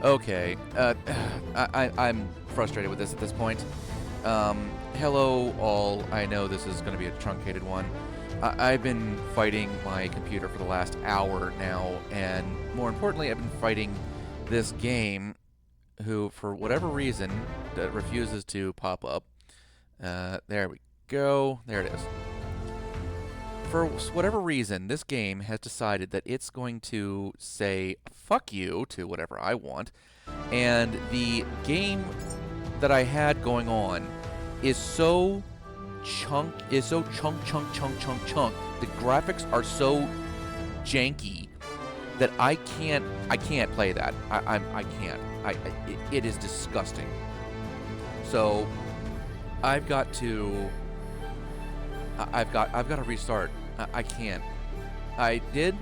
Okay. I'm frustrated with this at this point. Hello, all. I know this is going to be a truncated one. I've been fighting my computer for the last hour now, and more importantly, I've been fighting this game, who, for whatever reason, refuses to pop up. There we go. There it is. For whatever reason, this game has decided that it's going to say fuck you to whatever I want, and the game that I had going on is so chunk. The graphics are so janky that I can't play that. I can't. It is disgusting. So I've got to I've got to restart. I can't. I did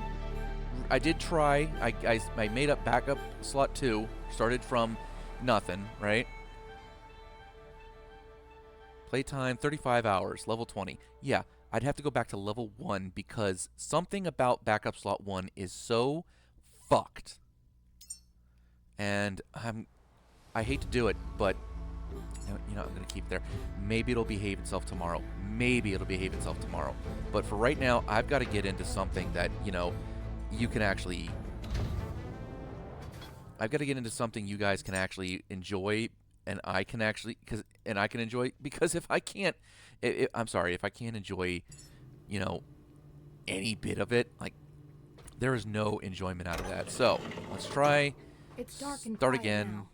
try. I made up backup slot 2, started from nothing, right? Playtime 35 hours, level 20. Yeah, I'd have to go back to level 1 because something about backup slot 1 is so fucked. And I hate to do it, but I'm going to keep there. Maybe it'll behave itself tomorrow. But for right now, I've got to get into something that, you can actually... I've got to get into something you guys can actually enjoy, and I can enjoy, because if I can't... I'm sorry, if I can't enjoy, any bit of it, like, there is no enjoyment out of that. So, let's try... It's dark and start quiet again. now,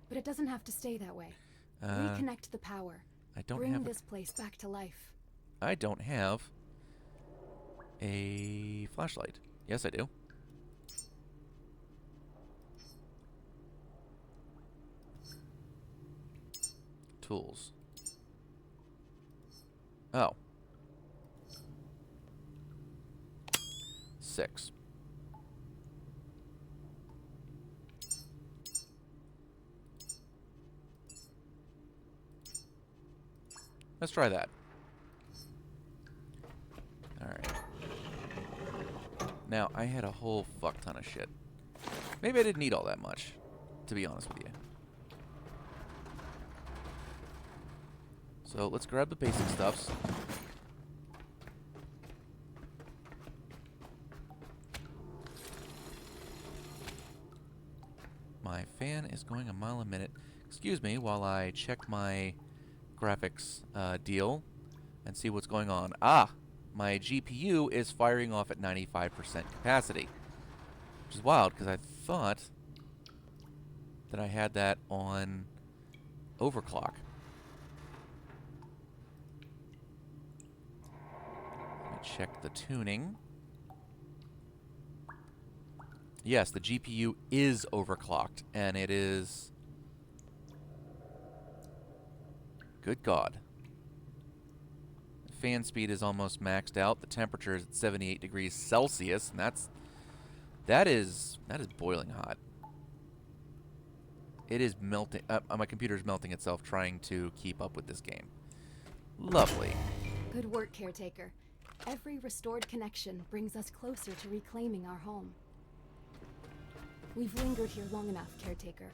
but it doesn't have to stay that way. Reconnect the power. I don't Bring have this place back to life. I don't have a flashlight. Yes, I do. Tools. Oh. 6. Let's try that. Alright. Now, I had a whole fuck ton of shit. Maybe I didn't need all that much, to be honest with you. So, let's grab the basic stuffs. My fan is going a mile a minute. Excuse me while I check my graphics deal and see what's going on. My GPU is firing off at 95% capacity, which is wild because I thought that I had that on overclock. Let me check the tuning. Yes, the GPU is overclocked, and it is... Good God. The fan speed is almost maxed out. The temperature is at 78 degrees Celsius, and that is boiling hot. It is melting. My computer's melting itself trying to keep up with this game. Lovely. Good work, Caretaker. Every restored connection brings us closer to reclaiming our home. We've lingered here long enough, Caretaker.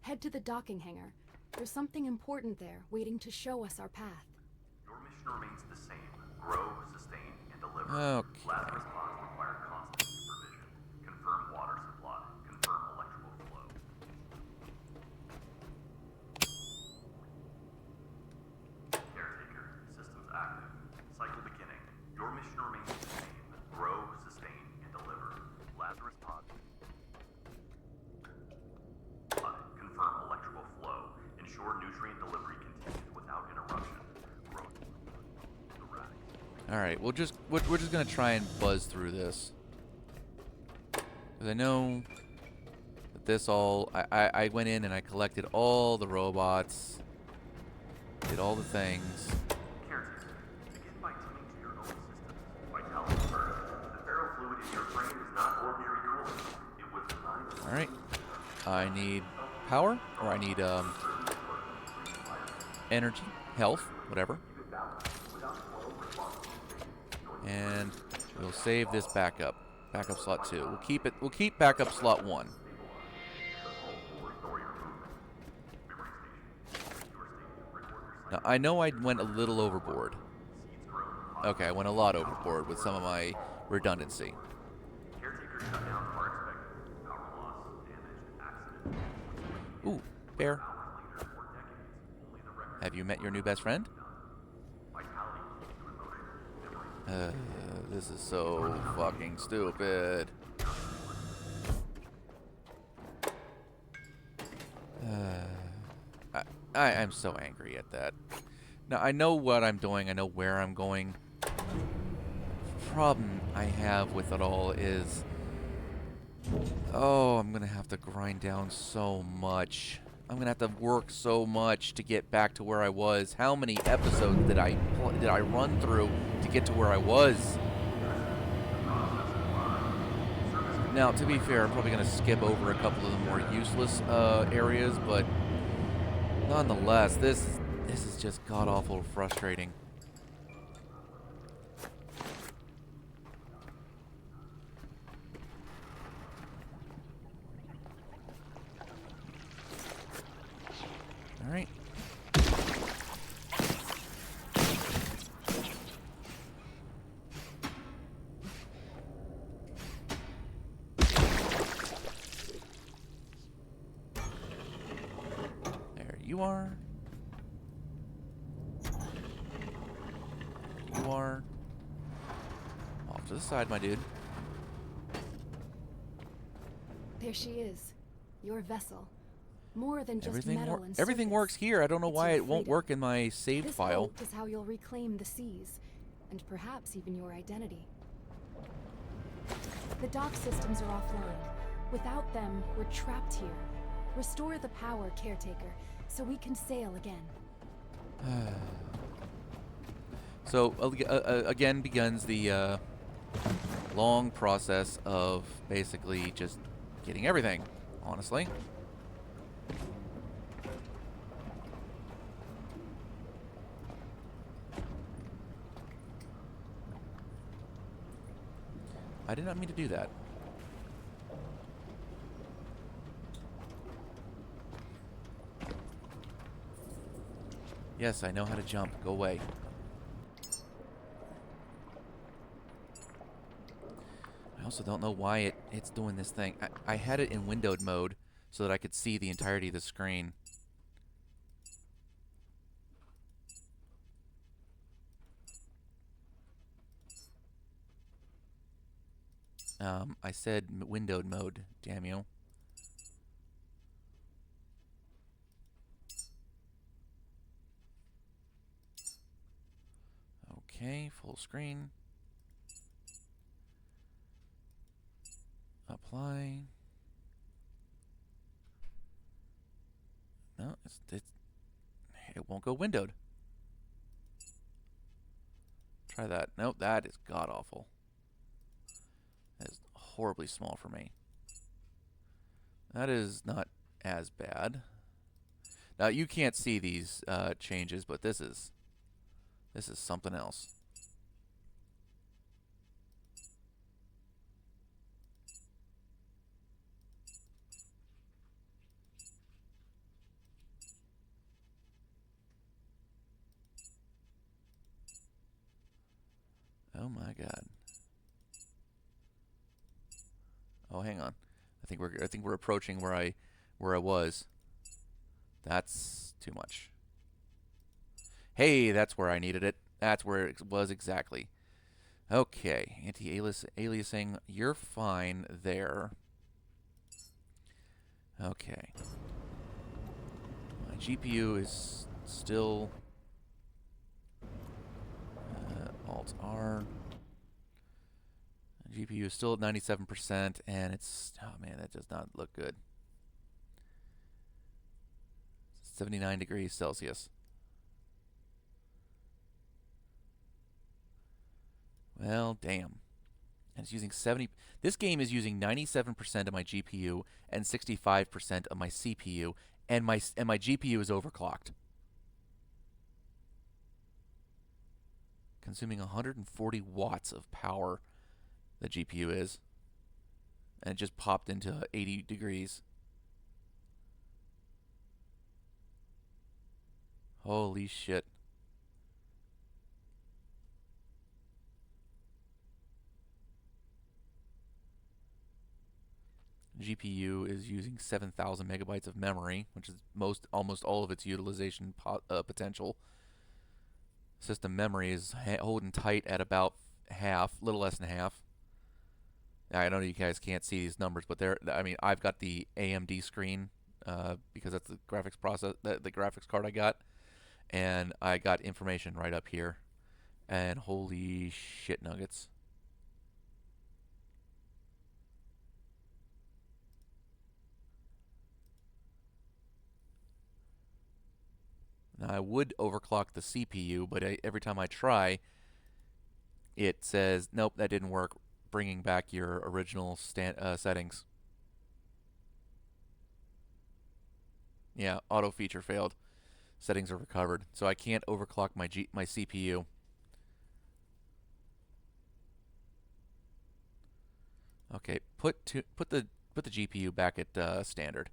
Head to the docking hangar. There's something important there, waiting to show us our path. Your mission remains the same. Grow, sustain, and deliver. Okay. Lazarus pods require constant supervision. Confirm water supply. Confirm electrical flow. Caretaker, systems active. Cycle beginning. Your mission remains the same. Grow, sustain, and deliver. Lazarus pods. Confirm electrical flow. Ensure nutrient delivery continues without interruption. Growth. Alright, we're just gonna try and buzz through this. Because I know that this all... I went in and I collected all the robots. Did all the things. Caretaker, begin by tending to your own systems. Vitality first. The ferrofluid in your brain is not ordinary coolant. It was designed to... Alright. I need power, or I need energy, health, whatever. And we'll save this backup slot 2. We'll keep backup slot 1. Now, I know I went a little overboard. Seeds grow in Okay, I went a lot overboard with some of my redundancy. Caretaker shutdowns are expected. Power loss, damage, accident. Ooh, bear. Hours later or decades, only the record Have you met your new best friend? vitality keys to emotion, memory. This is so fucking stupid. I'm so angry at that. Now, I know what I'm doing. I know where I'm going. Problem I have with it all is... Oh, I'm going to have to grind down so much. I'm going to have to work so much to get back to where I was. How many episodes did I run through to get to where I was? Now, to be fair, I'm probably going to skip over a couple of the more useless areas, but nonetheless, this is just god-awful frustrating. All right. There you are. There you are. Off to the side, my dude. There she is. Your vessel. More than just Everything metal and everything circuits. works here. I don't know It's why your it won't freedom. work in my saved This file. boat is how you'll reclaim the seas, and perhaps even your identity. The dock systems are offline. Without them, we're trapped here. Restore the power, Caretaker, so we can sail again. So again begins the long process of basically just getting everything, honestly. I did not mean to do that. Yes, I know how to jump. Go away. I also don't know why it's doing this thing. I had it in windowed mode so that I could see the entirety of the screen. I said windowed mode, damn you. Okay, full screen. Apply. No, it won't go windowed. Try that. Nope, that is god awful. That is horribly small for me. That is not as bad. Now you can't see these changes, but this is something else. Oh my god. Oh, hang on. I think we're approaching where I was. That's too much. Hey, that's where I needed it. That's where it was exactly. Okay, anti-aliasing, you're fine there. Okay. My GPU is still Alt-R. GPU is still at 97%, and it's... Oh, man, that does not look good. 79 degrees Celsius. Well, damn. And it's using 70... This game is using 97% of my GPU and 65% of my CPU, and my GPU is overclocked. Consuming 140 watts of power, the GPU is. And it just popped into 80 degrees. Holy shit. GPU is using 7,000 megabytes of memory, which is almost all of its utilization potential. System memory is holding tight at about half, little less than half. I know you guys can't see these numbers, but I mean, I've got the AMD screen because that's the graphics the graphics card I got, and I got information right up here. And holy shit nuggets. Now I would overclock the CPU, but every time I try, it says, nope, that didn't work, bringing back your original settings. Yeah, auto feature failed. Settings are recovered, so I can't overclock my CPU. Okay, put the GPU back at standard.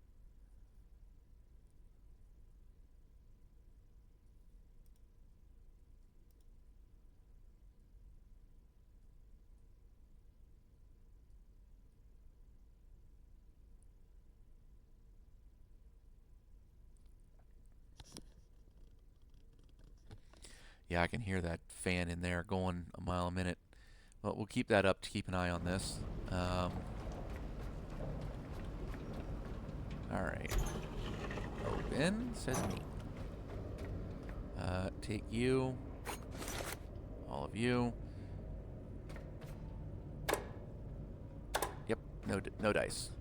Yeah, I can hear that fan in there going a mile a minute. Well, we'll keep that up to keep an eye on this. Alright. Open sesame. Take you. All of you. Yep, no dice.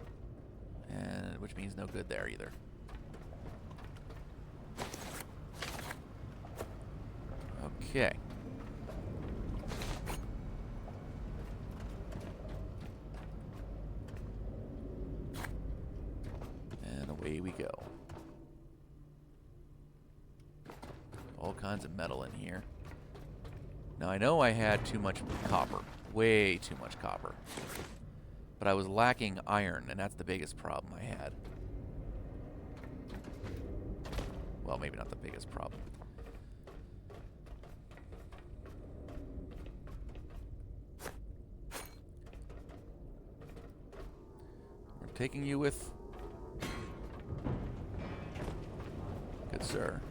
And which means no good there either. Okay. And away we go. All kinds of metal in here. Now I know I had too much copper. Way too much copper. But I was lacking iron, and that's the biggest problem I had. Well, maybe not the biggest problem. We're taking you with... Good sir.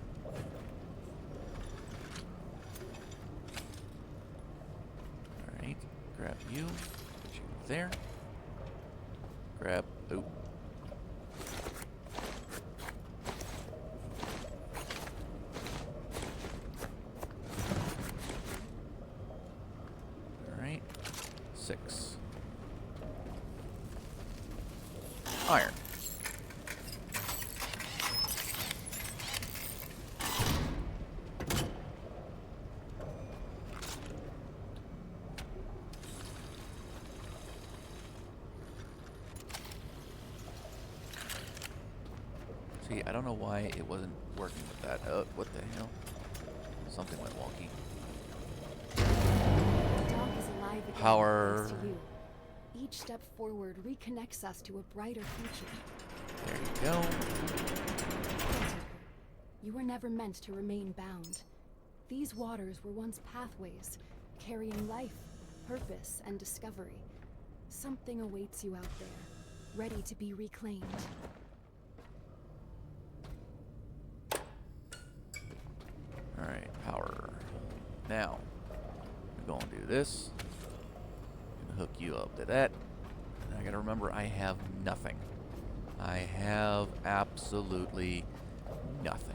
Alright, grab you. Put you there. Grab... Oh. Alright. 6. Iron. See, I don't know why it wasn't working with that. What the hell? Something went wonky. The dog is alive again. Power. Thanks to you. Each step forward reconnects us to a brighter future. There you go. Caretaker, you were never meant to remain bound. These waters were once pathways, carrying life, purpose, and discovery. Something awaits you out there, ready to be reclaimed. Alright, power. Now, we're going to do this. Gonna hook you up to that. And I gotta remember, I have nothing. I have absolutely nothing.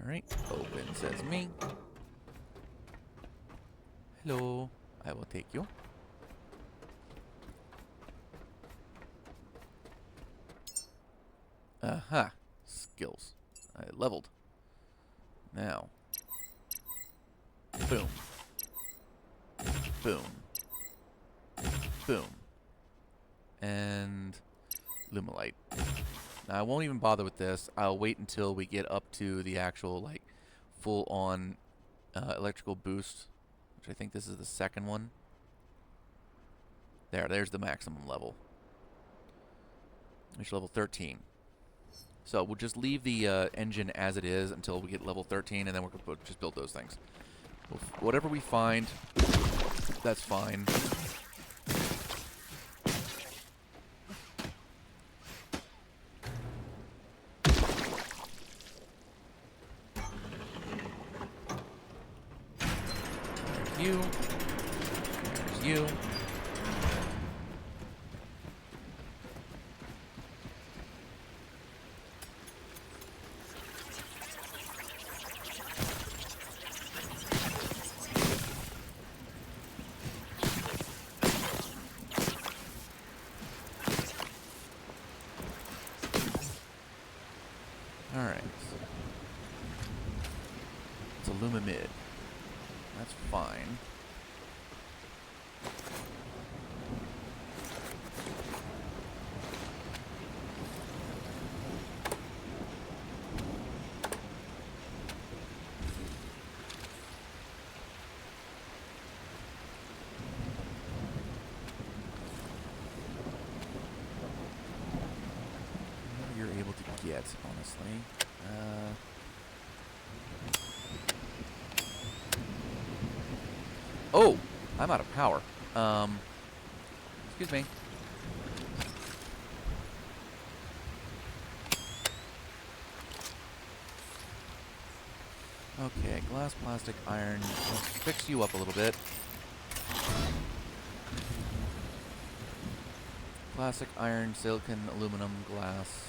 Alright, open sesame. Hello, I will take you. Aha, skills. I leveled. Now. Boom. Boom. Boom. And Lumelite. Now I won't even bother with this. I'll wait until we get up to the actual, like, full-on electrical boost, which I think this is the second one. There's the maximum level. Which level 13. So we'll just leave the engine as it is until we get level 13, and then we're going to just build those things. Whatever we find, that's fine. There's you. There's you. Alright. It's a Lumamid. That's fine. You're able to get, honestly. Oh! I'm out of power. Excuse me. Okay, glass, plastic, iron. Let's fix you up a little bit. Plastic, iron, silicon, aluminum, glass.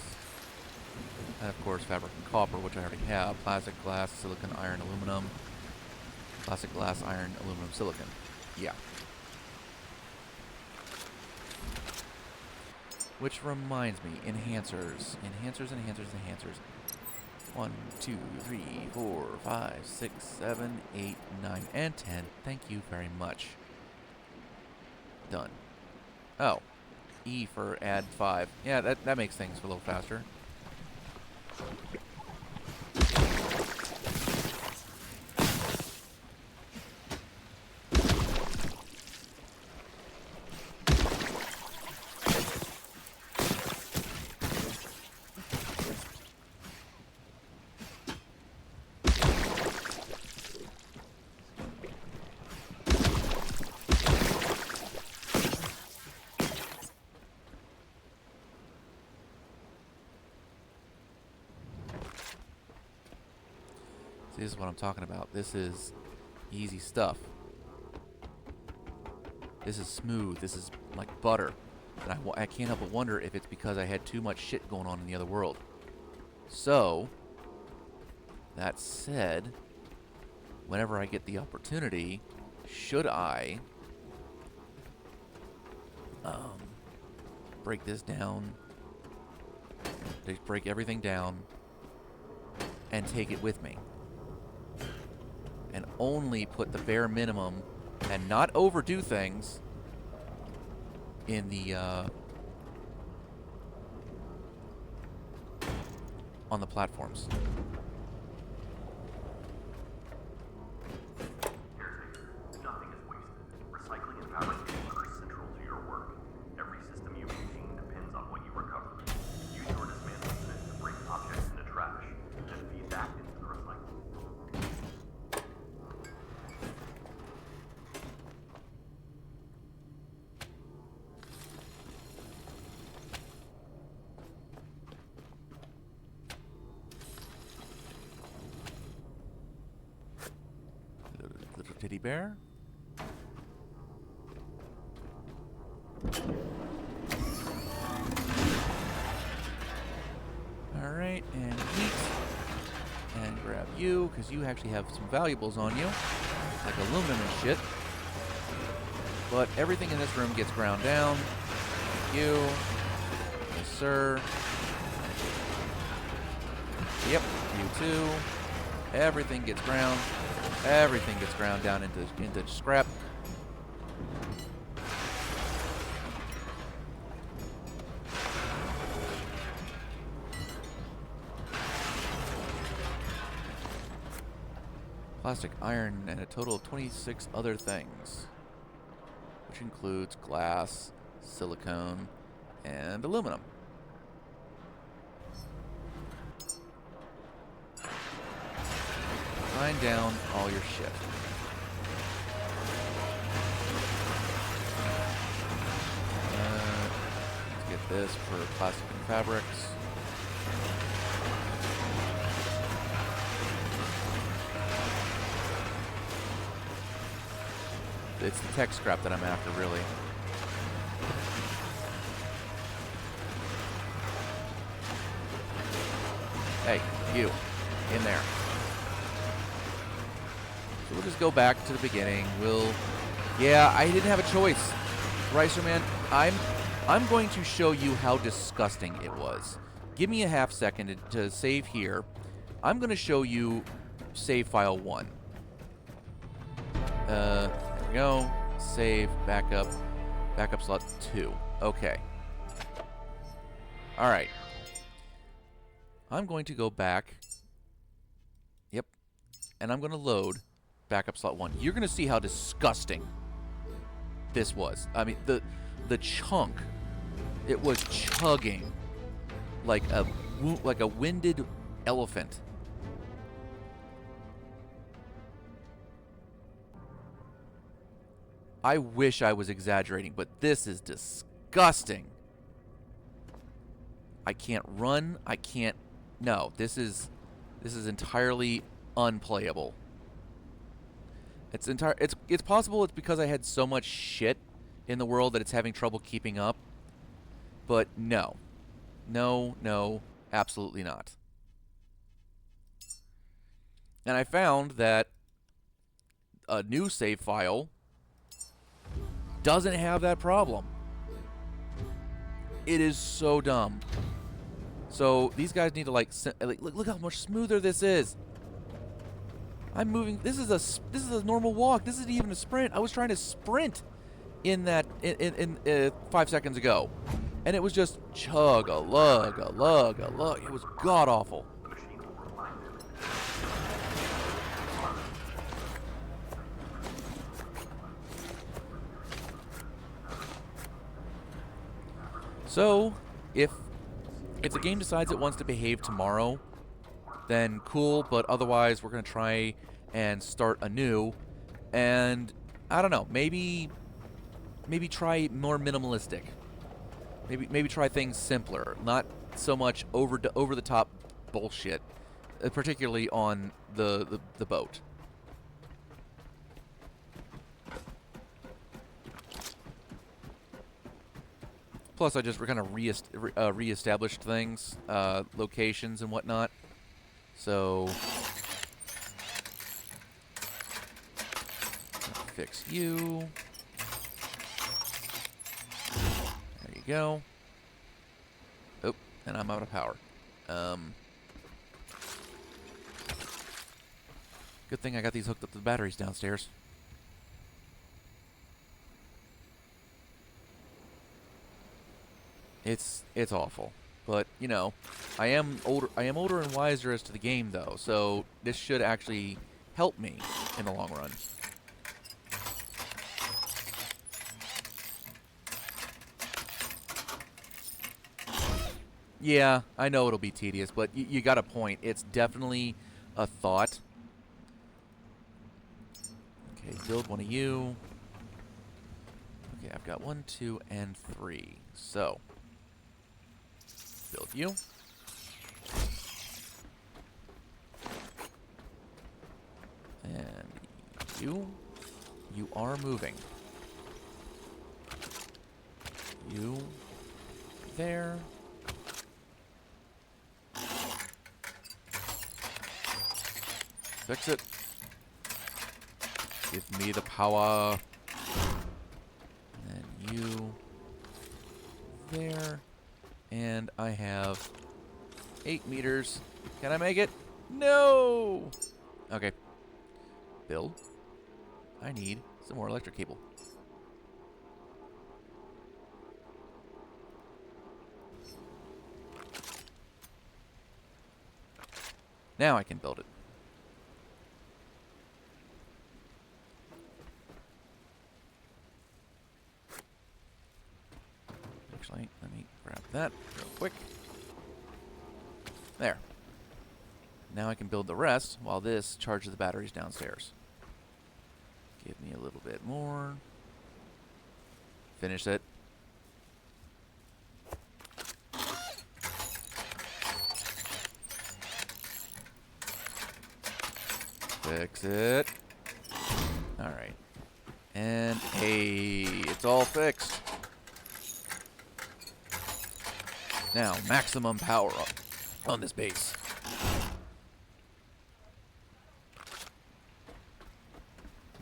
And of course, fabric and copper, which I already have. Plastic, glass, silicon, iron, aluminum. Plastic, glass, iron, aluminum, silicon. Yeah. Which reminds me, enhancers. Enhancers, enhancers, enhancers. 1, 2, 3, 4, 5, 6, 7, 8, 9, and 10. Thank you very much. Done. Oh. E for add 5. Yeah, that makes things a little faster. See, this is what I'm talking about. This is easy stuff. This is smooth. This is like butter. And I can't help but wonder if it's because I had too much shit going on in the other world. So, that said, whenever I get the opportunity, should I break this down, just break everything down, and take it with me? And only put the bare minimum and not overdo things in the on the platforms. Caretaker, nothing is wasted. Recycling and fabrication are central to your work. Every system you maintain depends on what you recover. Use your dismantling unit to bring objects into trash, then feed that into the recycling. Little teddy bear. Alright, and eat. And grab you, because you actually have some valuables on you. Like aluminum and shit. But everything in this room gets ground down. You. Yes, sir. Yep, you too. Everything gets ground. Everything gets ground down into scrap. plastic, iron, and a total of 26 other things, which includes glass, silicone, and aluminum. Grind down all your shit. Let's get this for plastic and fabrics. It's the tech scrap that I'm after, really. Hey, you. In there. So we'll just go back to the beginning. Yeah, I didn't have a choice. Ricerman, I'm going to show you how disgusting it was. Give me a half second to save here. I'm going to show you save file 1. There we go. Save, backup slot 2. Okay. Alright. I'm going to go back. Yep. And I'm going to load backup slot 1. You're going to see how disgusting this was. I mean, the chunk, it was chugging like a winded elephant. I wish I was exaggerating, but this is disgusting. I can't run. I can't. No, this is entirely unplayable. It's possible it's because I had so much shit in the world that it's having trouble keeping up. But no. No, absolutely not. And I found that a new save file doesn't have that problem. It is so dumb. So these guys need to look how much smoother this is. I'm moving. This is a normal walk. This isn't even a sprint. I was trying to sprint in that 5 seconds ago, and it was just chug a lug. It was god awful. So, if the game decides it wants to behave tomorrow, then cool, but otherwise we're going to try and start anew. And I don't know, maybe try more minimalistic. Maybe try things simpler, not so much over the top bullshit, particularly on the boat. Plus, I just kind of reestablished things, locations and whatnot. So, fix you. There you go. Oh, and I'm out of power. Good thing I got these hooked up to the batteries downstairs. It's awful, but you know, I am older and wiser as to the game though, so this should actually help me in the long run. Yeah, I know it'll be tedious, but you got a point. It's definitely a thought. Okay, build one of you. Okay, I've got 1, 2, and 3. So, build you. And you. You are moving. You. There. Fix it. Give me the power. And then you. There. And I have 8 meters. Can I make it? No! Okay. Build. I need some more electric cable. Now I can build it. Actually, let me grab that real quick. There. Now I can build the rest while this charges the batteries downstairs. Give me a little bit more. Finish it. Fix it. Alright. And hey, it's all fixed. Now, maximum power up on this base.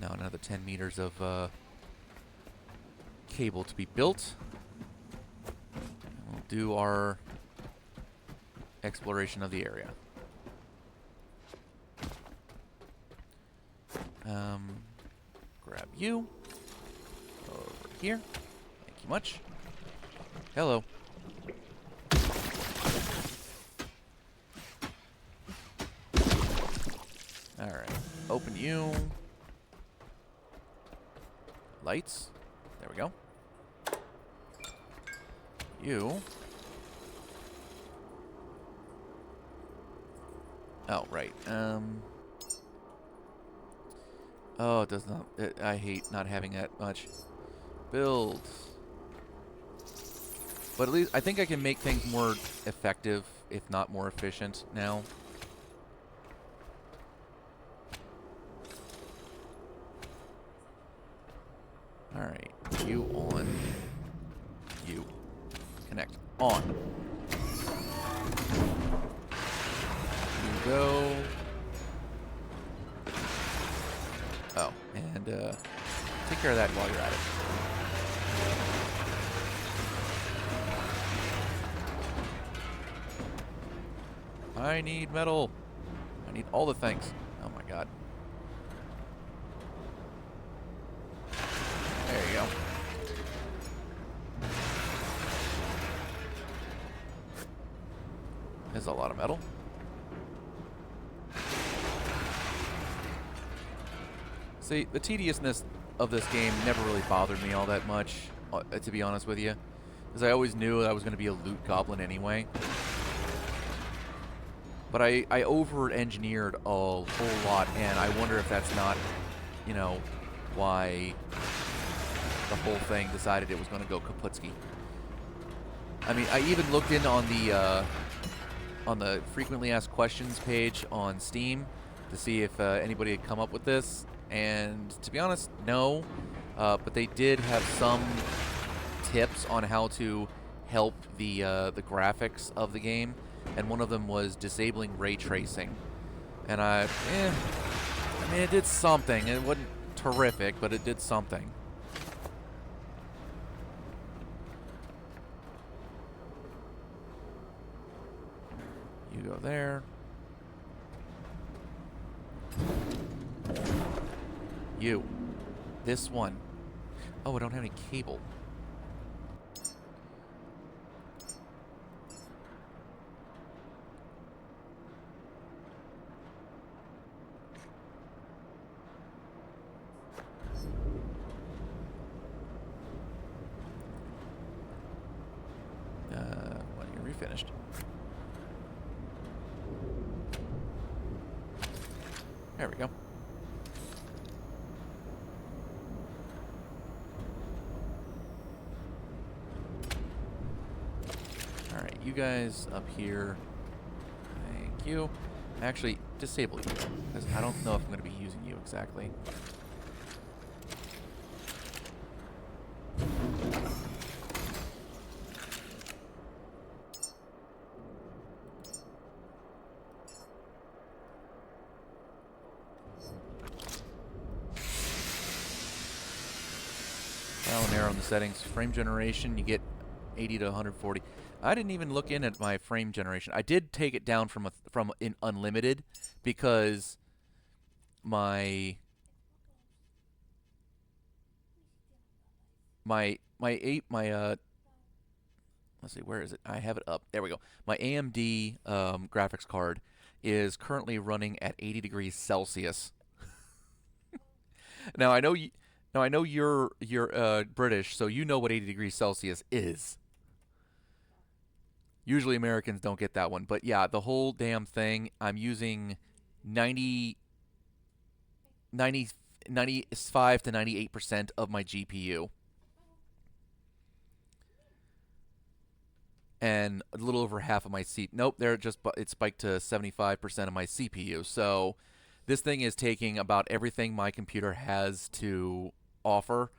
Now another 10 meters of cable to be built. And we'll do our exploration of the area. Grab you over here. Thank you much. Hello. Alright. Open you. Lights. There we go. You. Oh, right. Oh, it does not. I hate not having that much. Build. But at least I think I can make things more effective, if not more efficient now. Alright. You on. You. Connect. On. You go. Oh, and take care of that while you're at it. I need metal. I need all the things. Oh my god. There you go. There's a lot of metal. See, the tediousness of this game never really bothered me all that much, to be honest with you. Because I always knew I was going to be a loot goblin anyway. But I over-engineered a whole lot, and I wonder if that's not, you know, why the whole thing decided it was going to go Kaputski. I mean, I even looked in on the frequently asked questions page on Steam to see if anybody had come up with this. And to be honest, no. But they did have some tips on how to help the graphics of the game, and one of them was disabling ray tracing. And I mean, it did something. It wasn't terrific, but it did something. You go there. You. This one. Oh, I don't have any cable. When you're refinished. There we go. Alright, you guys up here. Thank you. Actually, disable you, because I don't know if I'm going to be using you exactly. Trial and error on the settings. Frame generation, you get 80 to 140. I didn't even look in at my frame generation. I did take it down from in unlimited because my let's see, where is it? I have it up. There we go. My AMD graphics card is currently running at 80 degrees Celsius. Now I know you're British, so you know what 80 degrees Celsius is. Usually Americans don't get that one. But yeah, the whole damn thing, I'm using 90, 90, 95 to 98% of my GPU. And a little over half of my Nope, it spiked to 75% of my CPU. So this thing is taking about everything my computer has to offer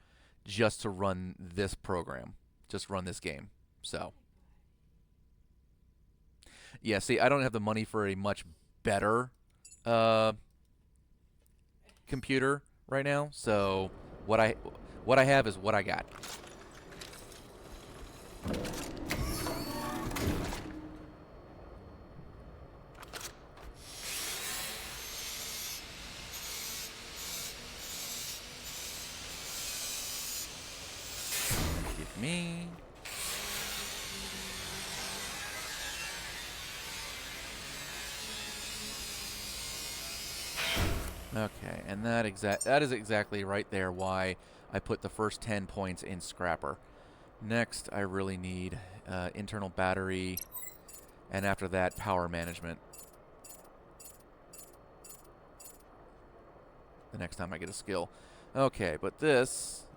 just to run this program, just run this game. So yeah, see, I don't have the money for a much better uh, computer right now. So what I have is what I got. Give me. Okay, and that is exactly right there why I put the first 10 points in Scrapper. Next, I really need internal battery, and after that, power management. The next time I get a skill. Okay, but this.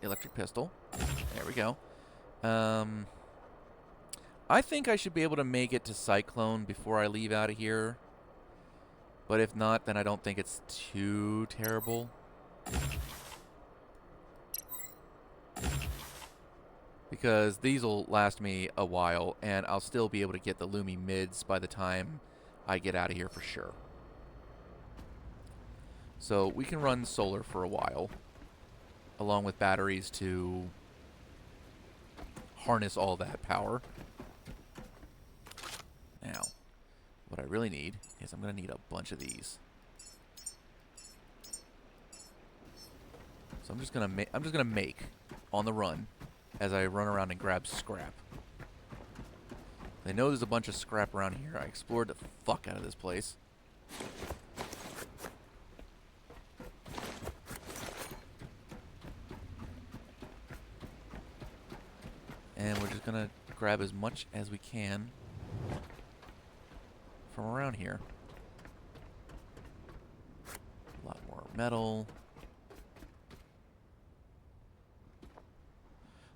Electric pistol. There we go. I think I should be able to make it to Cyclone before I leave out of here. But if not, then I don't think it's too terrible. Because these will last me a while, and I'll still be able to get the Lumi mids by the time I get out of here for sure. So we can run solar for a while, along with batteries to harness all that power. Now, what I really need is I'm going to need a bunch of these. So I'm just going to make on the run as I run around and grab scrap. I know there's a bunch of scrap around here. I explored the fuck out of this place. And we're just going to grab as much as we can from around here. A lot more metal.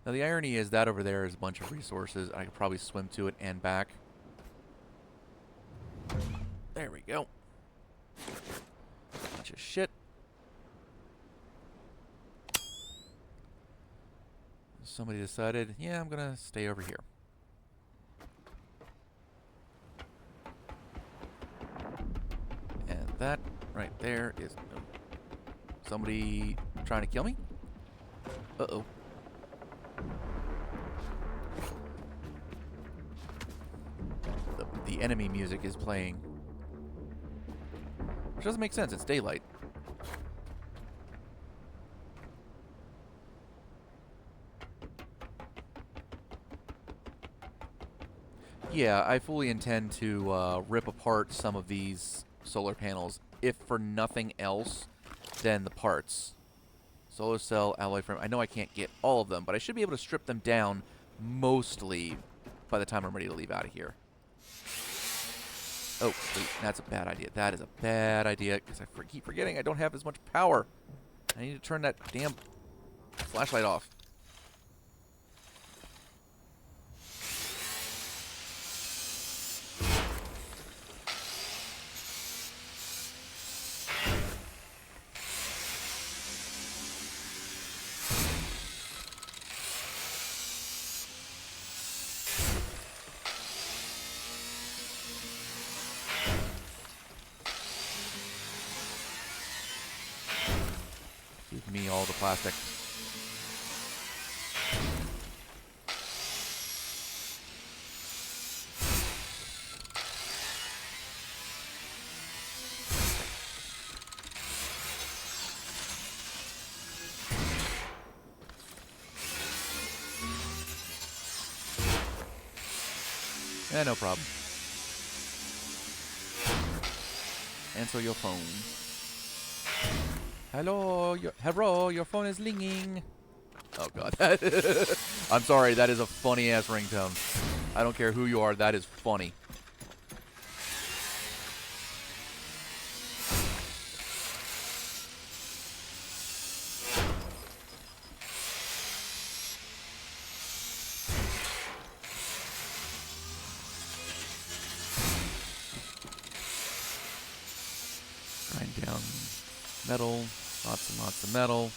Now the irony is that over there is a bunch of resources. I could probably swim to it and back. There we go. Bunch of shit. Somebody decided, yeah, I'm gonna stay over here. And that right there is somebody trying to kill me. Uh-oh. The enemy music is playing. Which doesn't make sense, it's daylight. Yeah, I fully intend to rip apart some of these solar panels, if for nothing else than the parts. Solar cell, alloy frame. I know I can't get all of them, but I should be able to strip them down mostly by the time I'm ready to leave out of here. Oh, wait, that's a bad idea. That is a bad idea, because I keep forgetting I don't have as much power. I need to turn that damn flashlight off. Give me all the plastic. No problem. Answer your phone. Hello, your phone is ringing. Oh god. I'm sorry, that is a funny ass ringtone. I don't care who you are, that is funny. Grind down metal, lots and lots of metal.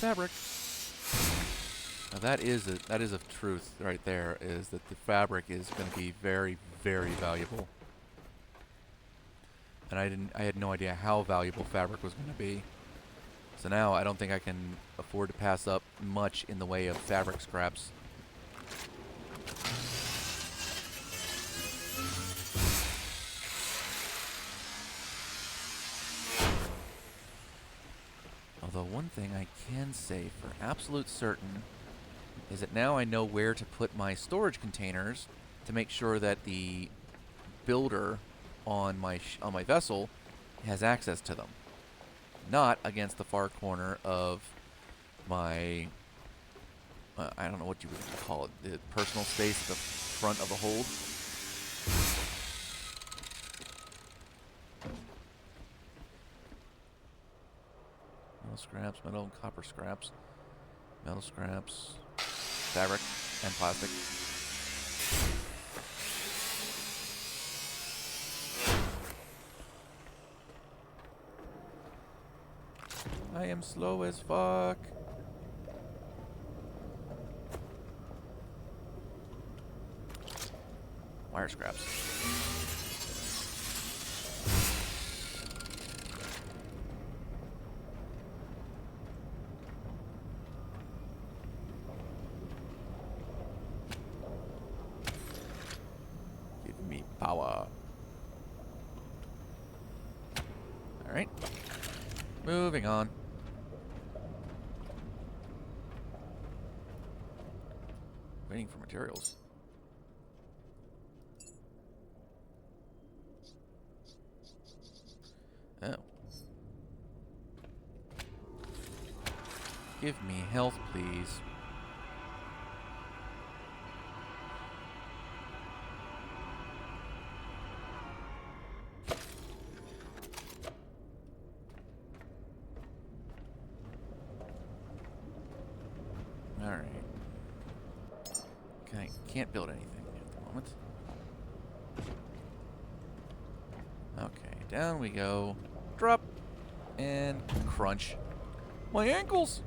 Fabric. Now that is a truth right there, is that the fabric is going to be very, very valuable. And I had no idea how valuable fabric was going to be. So now I don't think I can afford to pass up much in the way of fabric scraps. Although one thing I can say for absolute certain is that now I know where to put my storage containers to make sure that the builder on my vessel has access to them. Not against the far corner of my, I don't know what you would call it, the personal space at the front of the hold. Metal scraps, metal and copper scraps, metal scraps, fabric, and plastic. I am slow as fuck. Wire scraps. Give me power. Alright. Moving on. Waiting for materials. Oh. Give me health, please. Alright. Okay, can't build anything at the moment. Okay, down we go. Drop. And crunch. My ankles!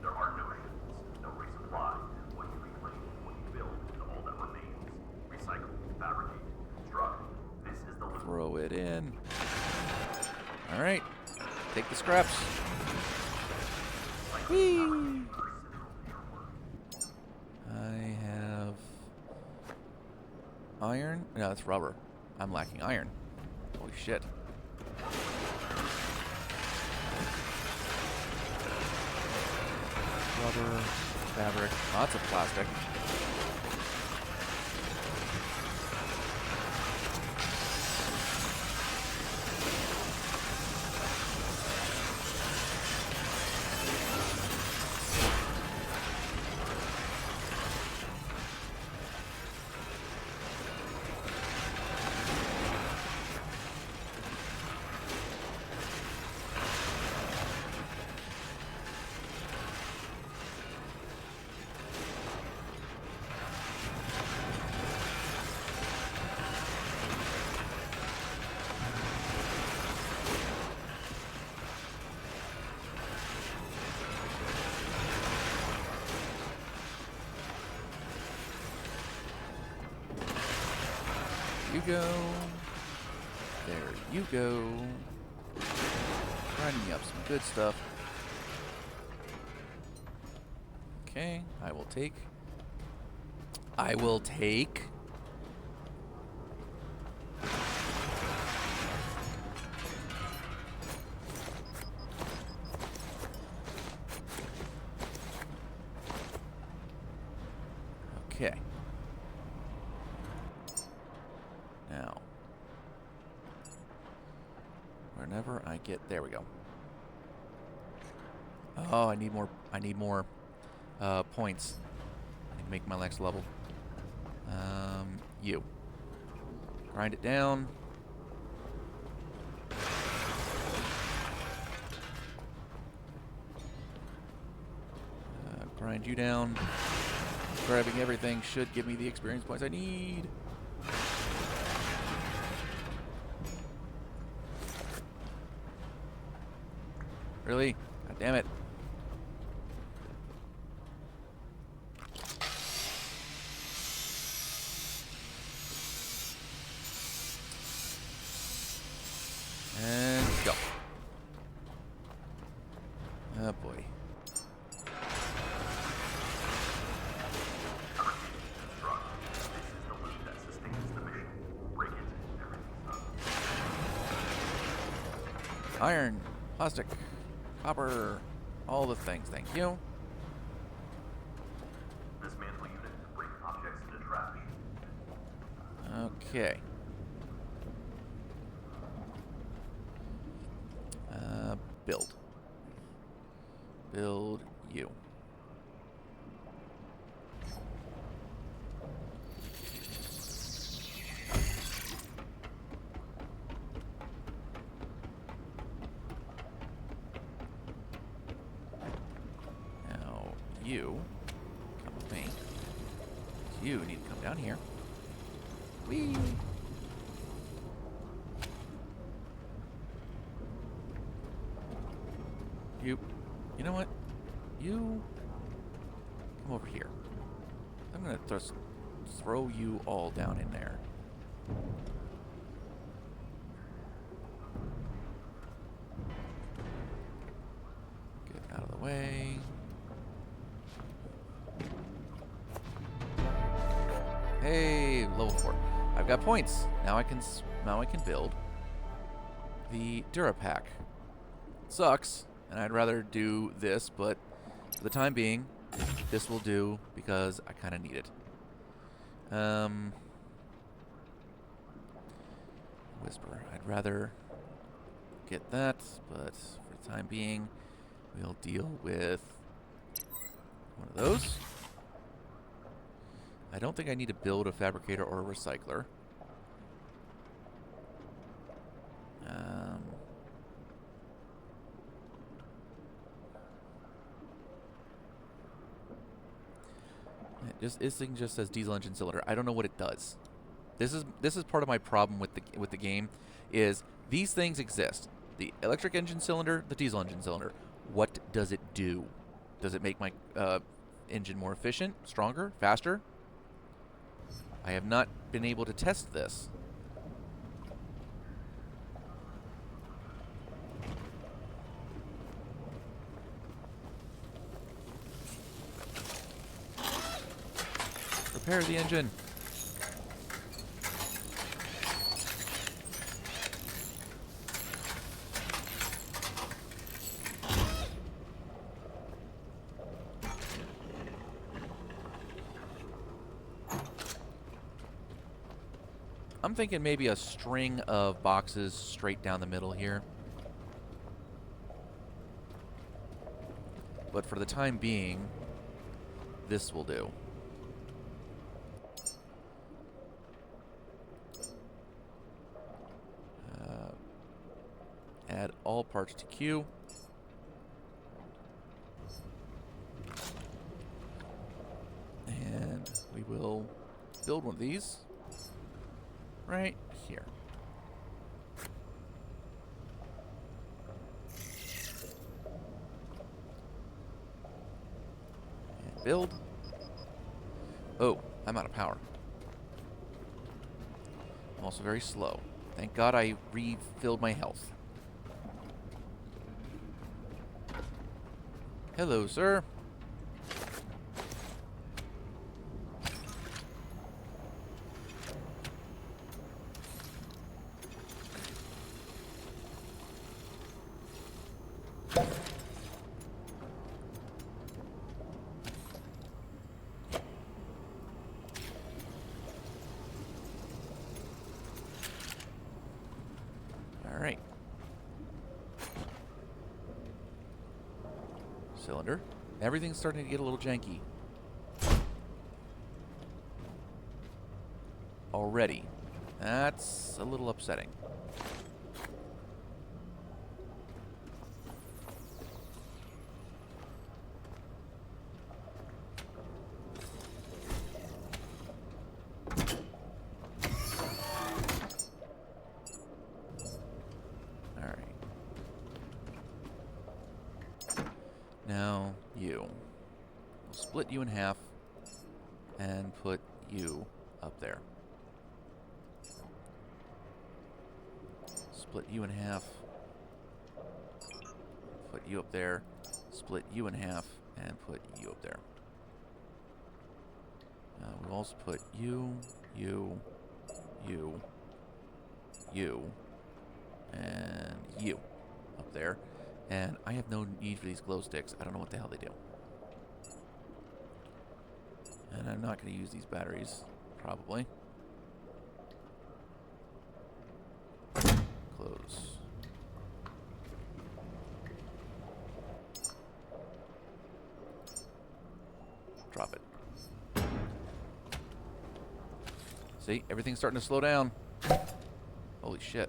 There are no shipments, no resupply. What you reclaim, what you build is all that remains. Recycle, fabricate, construct. This is the Throw it in. Alright. Take the scraps. Whee! I have iron. No, that's rubber. I'm lacking iron. Holy shit. Rubber, fabric, lots of plastic. you go. There you go. Grinding me up some good stuff. Okay, I will take. Okay. Now, whenever I get, there we go. Oh, I need more points. I need to make my next level. You. Grind it down. Grind you down. Grabbing everything should give me the experience points I need. Really? God damn it. And go. Oh boy. Iron, plastic, copper, all the things, thank you. Dismantle unit to bring objects into trash. Okay. Build. Build you. Now, you come with me. You need to come down here. Whee! You know what? You come over here. I'm gonna just throw you all down in there. Get out of the way. Hey, level 4. I've got points. Now I can build the Durapack. Sucks. And I'd rather do this, but for the time being, this will do because I kind of need it. Whisper. I'd rather get that, but for the time being, we'll deal with one of those. I don't think I need to build a fabricator or a recycler. This thing just says diesel engine cylinder. I don't know what it does. This is part of my problem with the game, is these things exist. The electric engine cylinder, the diesel engine cylinder. What does it do? Does it make my engine more efficient, stronger, faster? I have not been able to test this. Repair the engine. I'm thinking maybe a string of boxes straight down the middle here. But for the time being, this will do. Add all parts to queue. And we will build one of these right here. And build. Oh, I'm out of power. also very slow. Thank God I refilled my health. Hello, sir. Alright. Cylinder. Everything's starting to get a little janky. Already. That's a little upsetting. Now, you. We'll split you in half and put you up there. Split you in half. Put you up there. Split you in half and put you up there. We'll also put you, and you up there. And I have no need for these glow sticks. I don't know what the hell they do. And I'm not going to use these batteries, probably. Close. Drop it. See, everything's starting to slow down. Holy shit.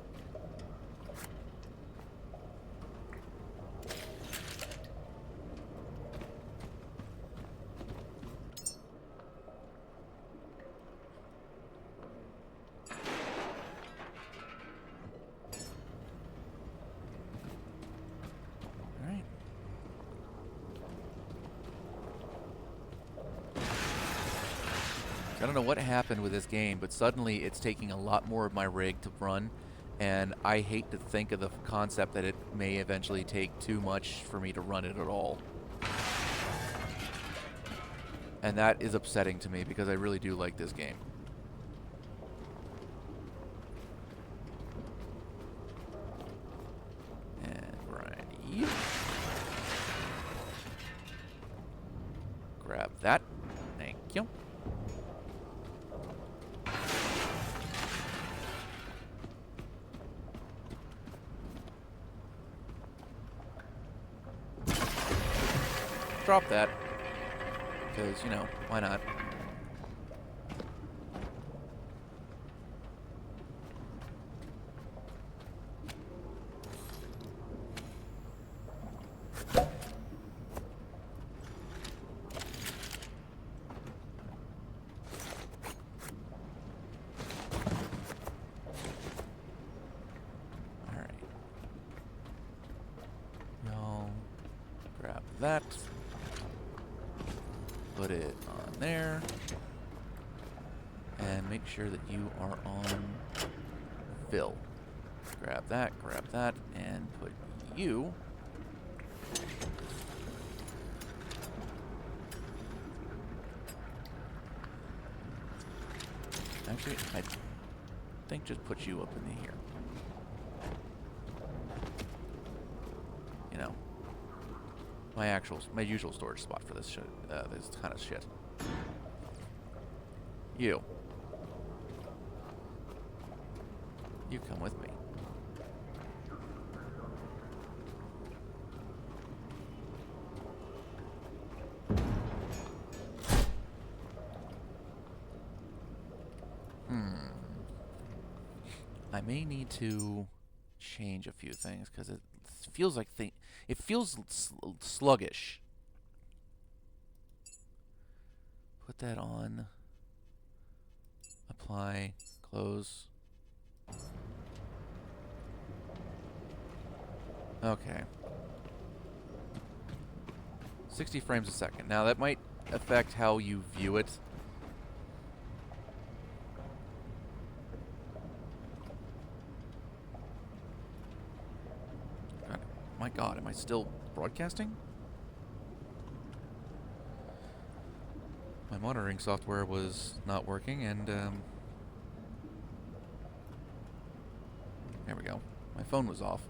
I don't know what happened with this game, but suddenly it's taking a lot more of my rig to run, and I hate to think of the concept that it may eventually take too much for me to run it at all. And that is upsetting to me because I really do like this game. And grind. Grab that. Thank you. Drop that, because, you know, why not? All right. Y'all grab that. Put it on there, and make sure that you are on fill. Grab that, and put you actually, I think just put you up in here. You know. My usual storage spot for this shit, this kind of shit. You come with me. I may need to change a few things because it feels like it feels sluggish. Put that on. Apply. Close. Okay. 60 frames a second. Now that might affect how you view it. my god, am I still broadcasting? My monitoring software was not working, and there we go. My phone was off.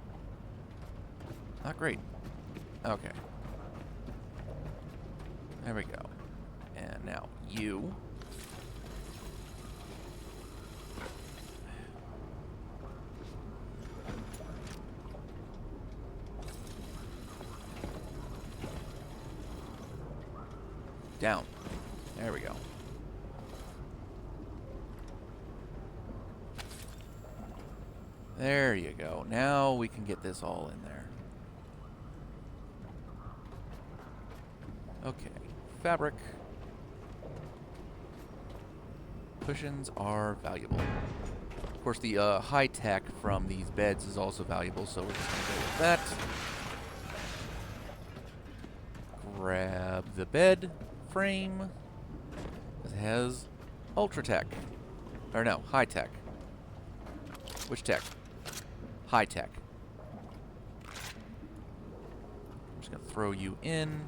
Not great. Okay. There we go. And now you. Down. There we go. There you go. Now we can get this all in there. Okay. Fabric. Cushions are valuable. Of course, the high tech from these beds is also valuable, so we're just going to go with that. Grab the bed frame. It has ultra tech. Or no, high tech. Which tech? High tech. I'm just going to throw you in.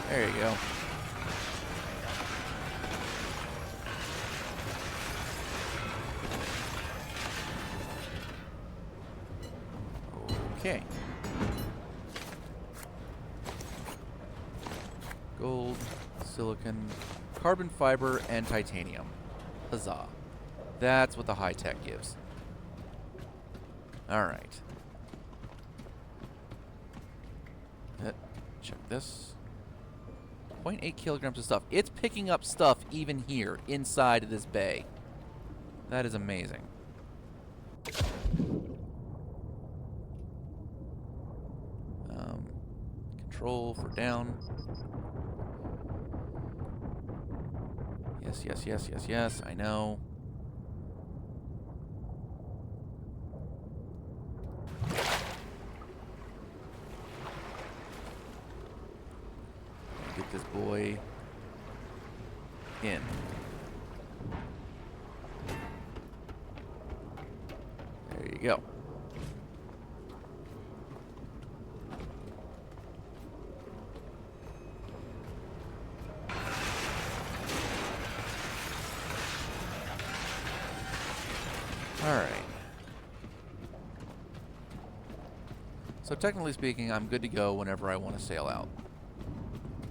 There you go. Okay. Gold, silicon, carbon fiber, and titanium. Huzzah. That's what the high tech gives. Alright. Check this. 0.8 kilograms of stuff. It's picking up stuff even here, inside of this bay. That is amazing. Control for down. Yes, yes, yes, yes, yes, I know. Get this boy in. There you go. All right. So technically speaking, I'm good to go whenever I want to sail out.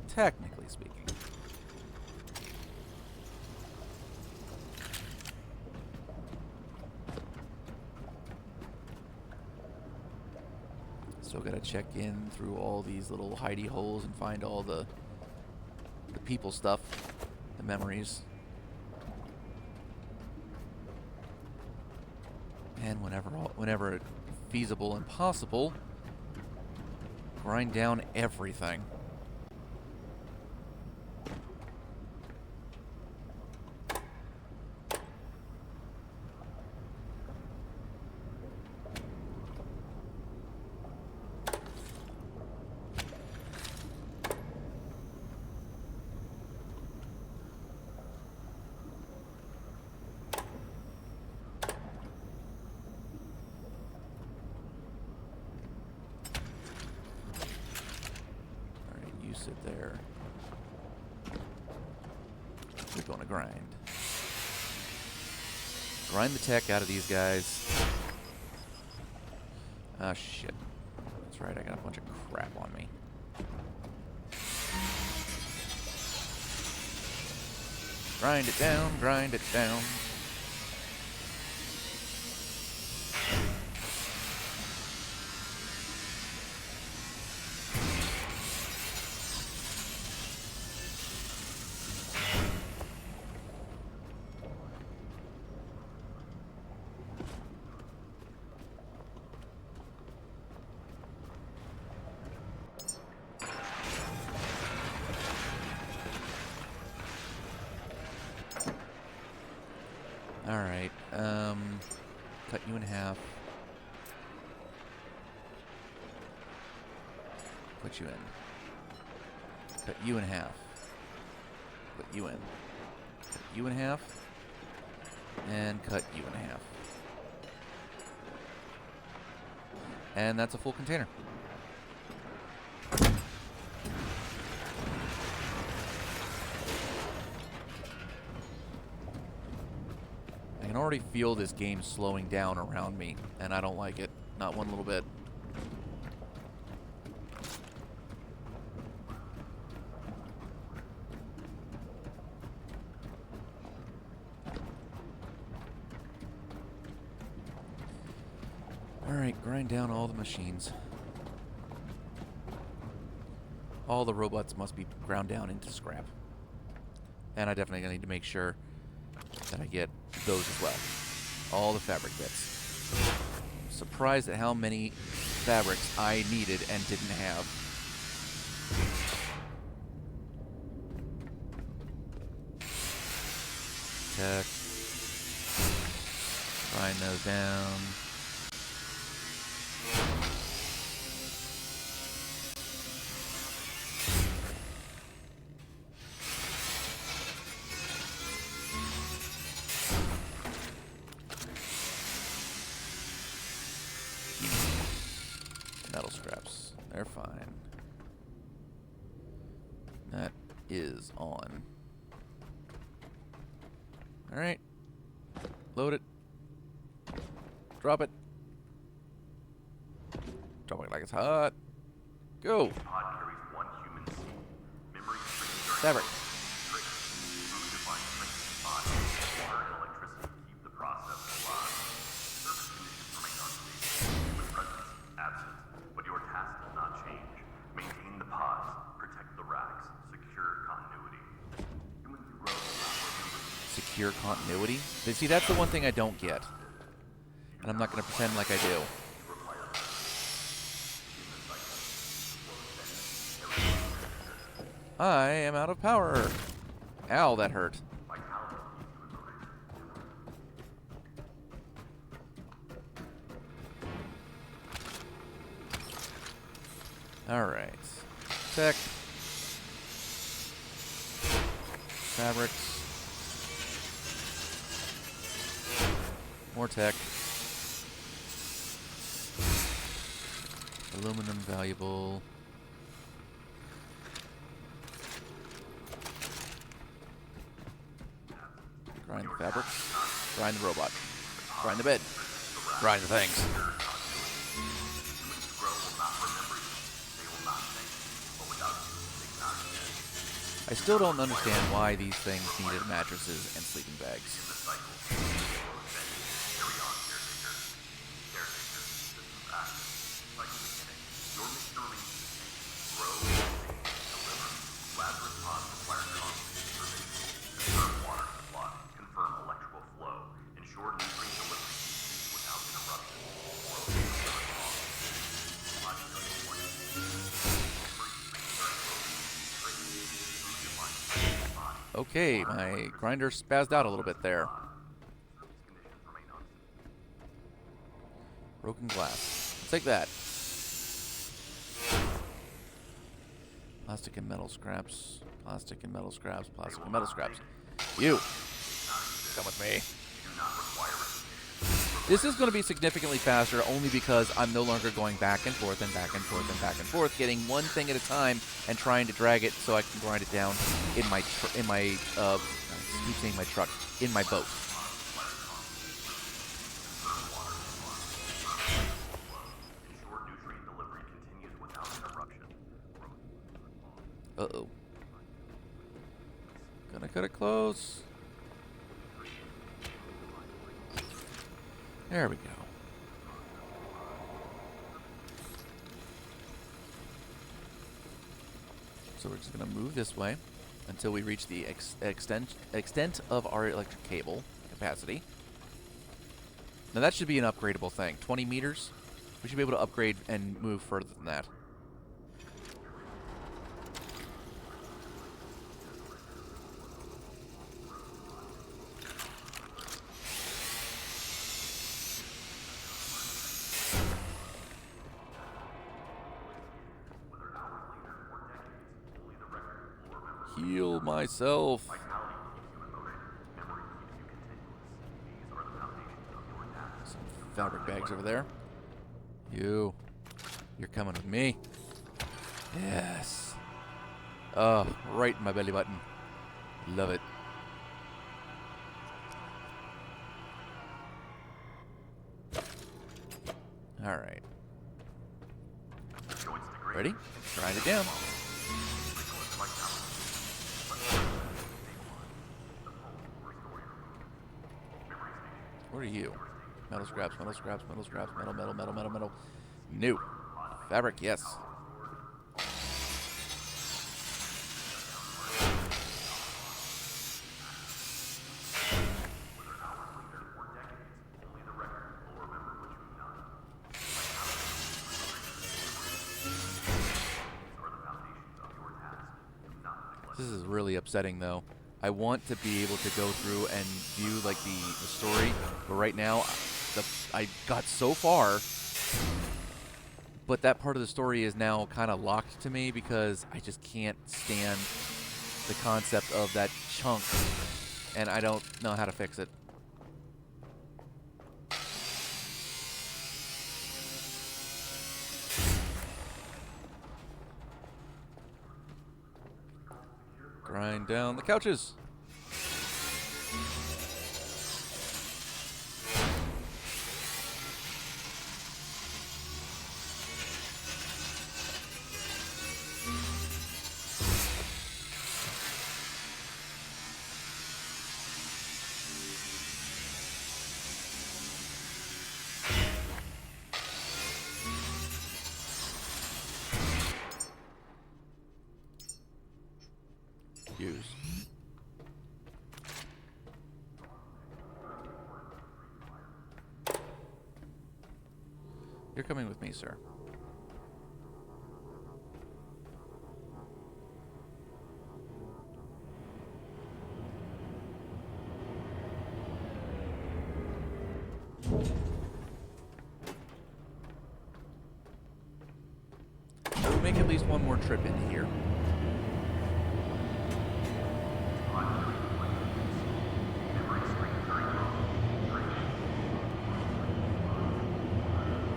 Technically speaking. Still gotta check in through all these little hidey holes and find all the people stuff, the memories. And whenever feasible and possible, grind down everything. Sit there. We're gonna grind. Grind the tech out of these guys. Ah, shit. That's right, I got a bunch of crap on me. Grind it down, grind it down. Alright, cut you in half. Put you in. Cut you in half. Put you in. Cut you in half. And cut you in half. And that's a full container. I can already feel this game slowing down around me, and I don't like it. Not one little bit. Alright, grind down all the machines. All the robots must be ground down into scrap. And I definitely need to make sure that I get those as well. All the fabric bits. I'm surprised at how many fabrics I needed and didn't have. Tech. Grind those down. Metal scraps. They're fine. That is on. Alright. Load it. Drop it. Drop it like it's hot. Go! Each pod carries one human seed. Memory streams Fabric. water and electricity keep the process alive. Surface conditions remain unstable. Human presence absent. But your task does not change. Maintain the pods, protect the racks, secure continuity. Humans who grow will not remember. Secure continuity? See, that's the one thing I don't get. And I'm not going to pretend like I do. I am out of power. Ow, that hurt. Alright. Tech. Fabrics. More tech. Aluminum valuable. Grind the fabric. Grind the robot. Grind the bed. Grind the things. I still don't understand why these things needed mattresses and sleeping bags. Okay, my grinder spazzed out a little bit there. Broken glass. Let's take that. Plastic and metal scraps. Plastic and metal scraps. Plastic and metal scraps. You! Come with me. This is going to be significantly faster only because I'm no longer going back and forth and back and forth and back and forth, getting one thing at a time and trying to drag it so I can grind it down in my I keep saying my truck, in my boat. Uh-oh. Gonna cut it close. There we go. So we're just going to move this way until we reach the extent of our electric cable capacity. Now that should be an upgradable thing. 20 meters. We should be able to upgrade and move further than that. heal myself. Vitality keeps you in motion. Memory keeps you continuous. These are the foundations of your task. Some fabric bags over there. You're coming with me. Yes. Oh, right in my belly button. Love it. All right. Joints degrade. Ready? Grind it down. Resource vitality. Take one. The pulse will restore your mood. Memory station. What are you? Metal scraps, metal scraps, metal scraps, metal, metal, metal, metal, metal. New. Fabric, yes. Whether hours later or decades, only the record will remember what you've done. These are the foundations of your task. Do not neglect. This is really upsetting, though. I want to be able to go through and view like the story, but right now, I got so far, but that part of the story is now kind of locked to me because I just can't stand the concept of that chunk, and I don't know how to fix it. Grind down the couches. Use. You're coming with me, sir. We'll make at least one more trip into here.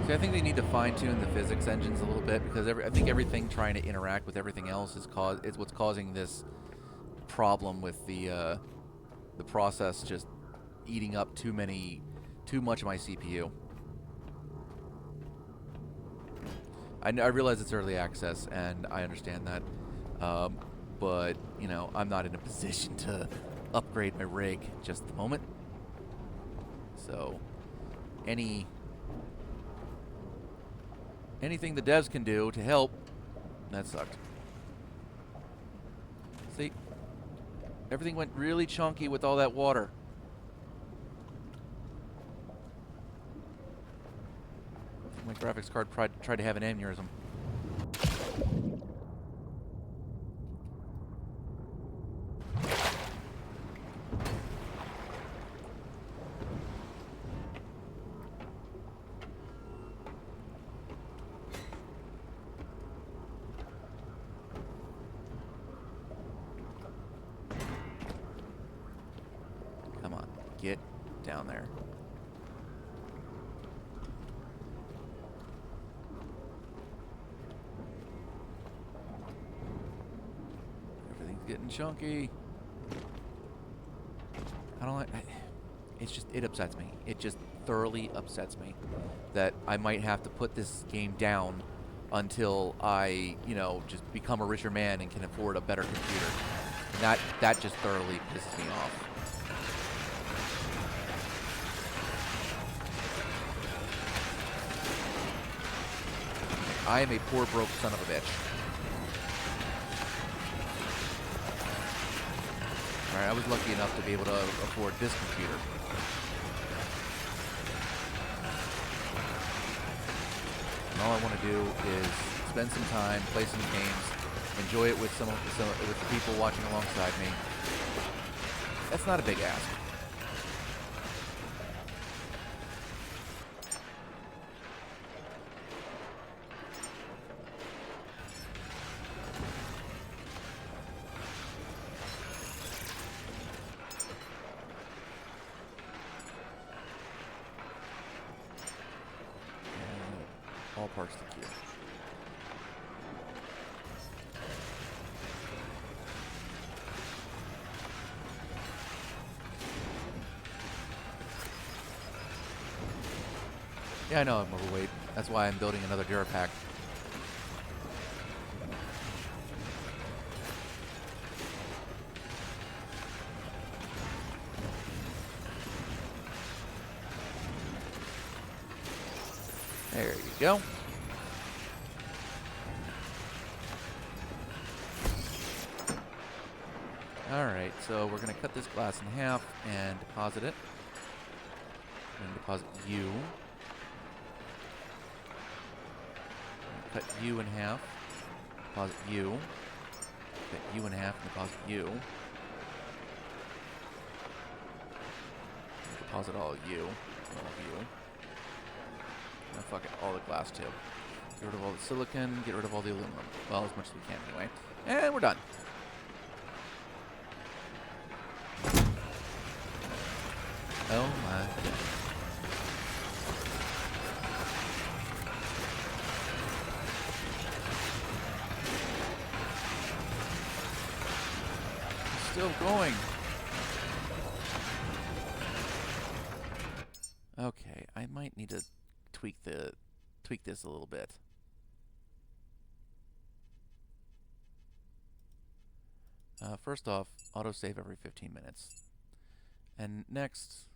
See, I think they need to fine-tune the physics engines a little bit because I think everything trying to interact with everything else is what's causing this problem with the process just eating up too much of my CPU. I realize it's early access, and I understand that, but you know, I'm not in a position to upgrade my rig just at the moment. So, anything the devs can do to help, that sucked. See, everything went really chunky with all that water. My graphics card tried to have an aneurysm. Come on, get down there. Getting chunky. I don't like. It upsets me. It just thoroughly upsets me that I might have to put this game down until I, you know, just become a richer man and can afford a better computer. And that just thoroughly pisses me off. I am a poor broke son of a bitch. Alright, I was lucky enough to be able to afford this computer. And all I want to do is spend some time, play some games, enjoy it with with the people watching alongside me. That's not a big ask. parts to queue. Yeah, I know I'm overweight. That's why I'm building another Durapack. There you go. Alright, so we're going to cut this glass in half and deposit it. And deposit you. Cut you in half. Deposit you. Cut you in half and deposit you. And deposit all of you. All of you. And fuck it, all the glass too. Get rid of all the silicon, get rid of all the aluminum. Well, as much as we can anyway. And we're done. Oh my god. It's still going. Okay, I might need to tweak this a little bit. First off, autosave every 15 minutes. And next,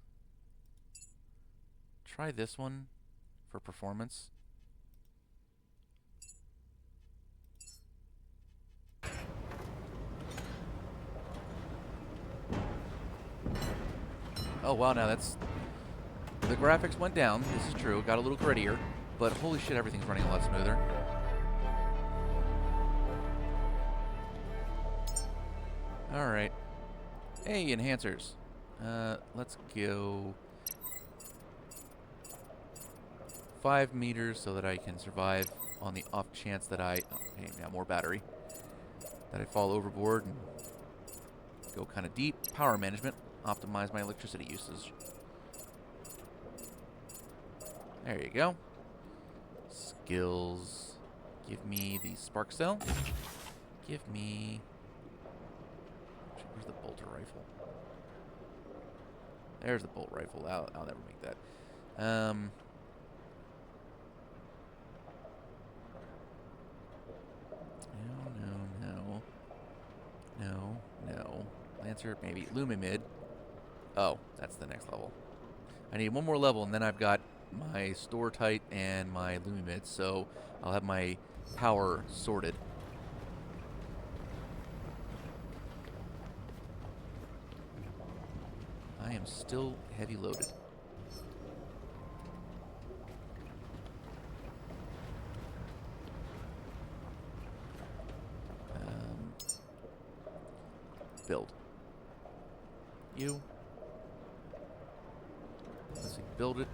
try this one for performance. Oh wow, now that's... The graphics went down, this is true, got a little grittier, but holy shit, everything's running a lot smoother. Alright. Hey, enhancers. Let's go 5 meters so that I can survive on the off chance that I... Oh, hey, now more battery. That I fall overboard and go kind of deep. Power management. Optimize my electricity usage. There you go. Skills. Give me the spark cell. Give me... Where's the bolter rifle? There's the bolt rifle. I'll never make that. No. Lancer, maybe. Lumimid. Oh, that's the next level. I need one more level, and then I've got my store tight and my Lumimid, so I'll have my power sorted. I am still heavy loaded. Build. You. Let's see, build it.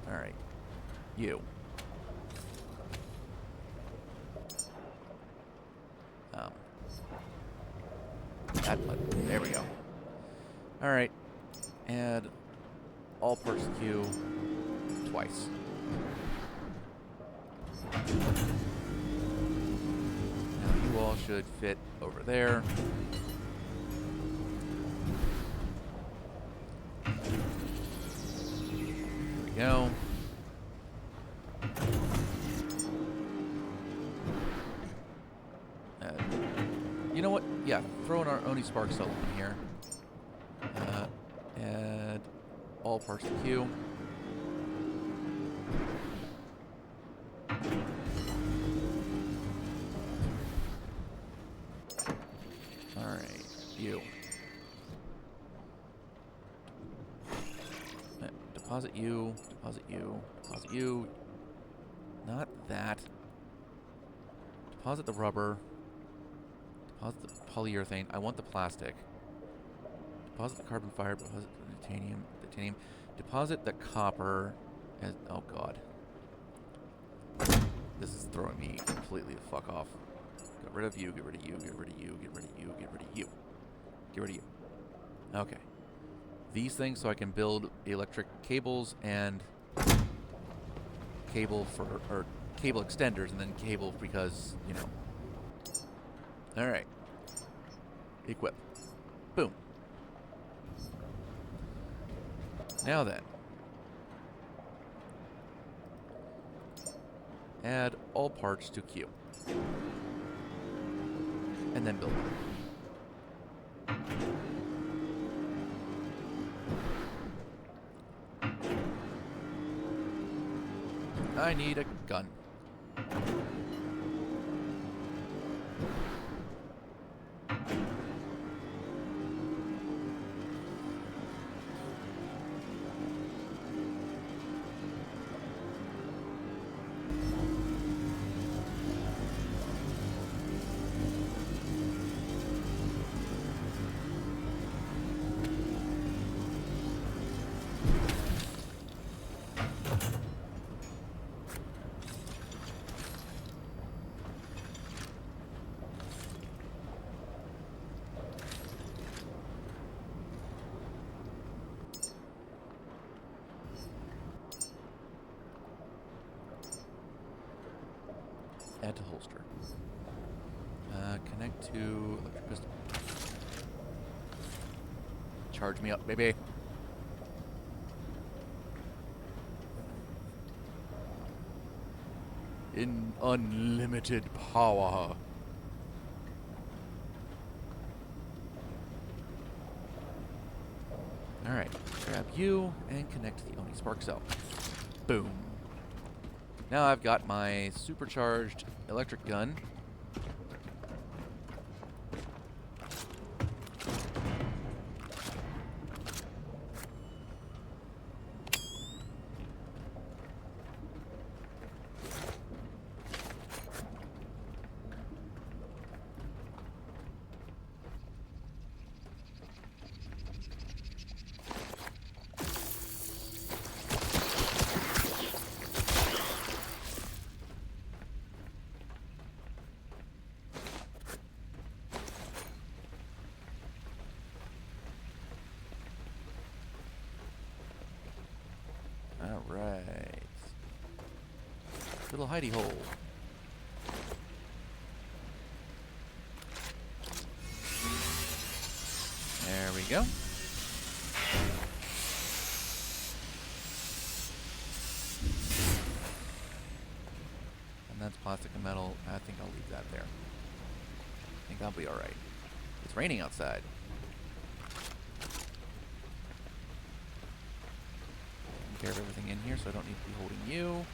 All right. You. There we go. Alright. Add all parts to queue twice. Now you all should fit over there. There we go. You know what? Yeah, throw in our Oni Spark Cell in here. Add all parts to queue. Alright, you. Deposit you, deposit you, deposit you. Not that. Deposit the rubber. Deposit the polyurethane. I want the plastic. Deposit the carbon fiber, deposit the titanium, deposit the copper, and, oh god. This is throwing me completely the fuck off. Get rid of you, get rid of you, get rid of you, get rid of you, get rid of you. Get rid of you. Okay. These things so I can build electric cables and cable for, or cable extenders and then cable because, you know. Alright. Equip. Boom. Now then. Add all parts to queue. And then build it. I need a gun. Add to holster. Connect to electric pistol. Charge me up, baby. In unlimited power. Alright, grab you and connect to the Oni Spark Cell. Boom. Now I've got my supercharged electric gun. Alright. Little hidey hole. There we go. And that's plastic and metal. I think I'll leave that there. I think I'll be alright. It's raining outside. Taking care of everything in here, so I don't need to be holding you.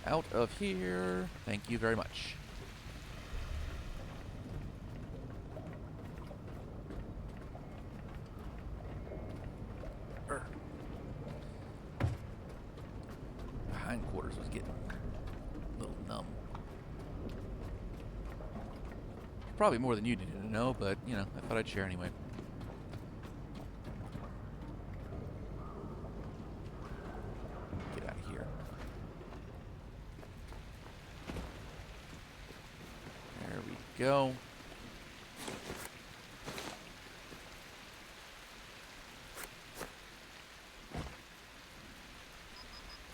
Out of here. Thank you very much. Hindquarters was getting a little numb. Probably more than you needed to know, but, you know, I thought I'd share anyway. Get out of here. There we go.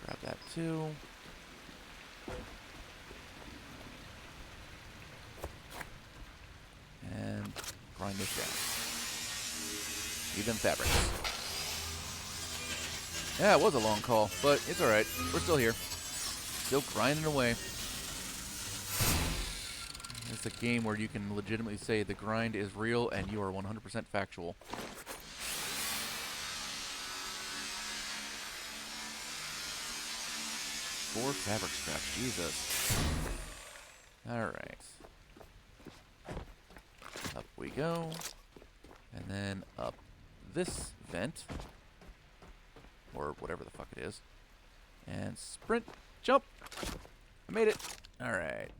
Grab that too. And grind this down. Even fabrics. Yeah, it was a long call, but it's alright. We're still here. Still grinding away. It's a game where you can legitimately say the grind is real and you are 100% factual. Four fabric scraps, Jesus. Alright. Up we go. And then up this vent. Or whatever the fuck it is. And sprint. Jump! I made it! Alright.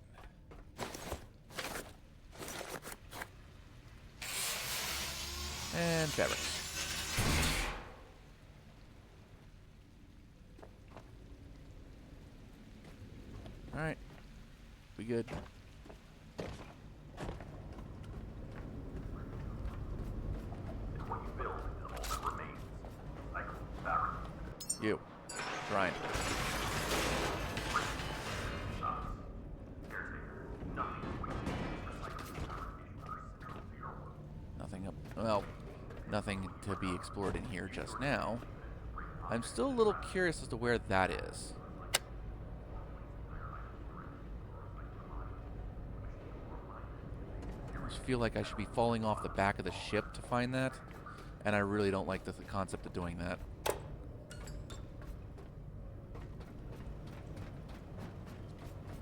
And fabrics. Alright. We good. And what you build is all that remains. Cycle, fabric, You. Grind. caretaker. Nothing is wasted. Recycling and fabrication are central to your work. Nothing up. Well, nothing to be explored in here just now. I'm still a little curious as to where that is. I just feel like I should be falling off the back of the ship to find that, and I really don't like the concept of doing that.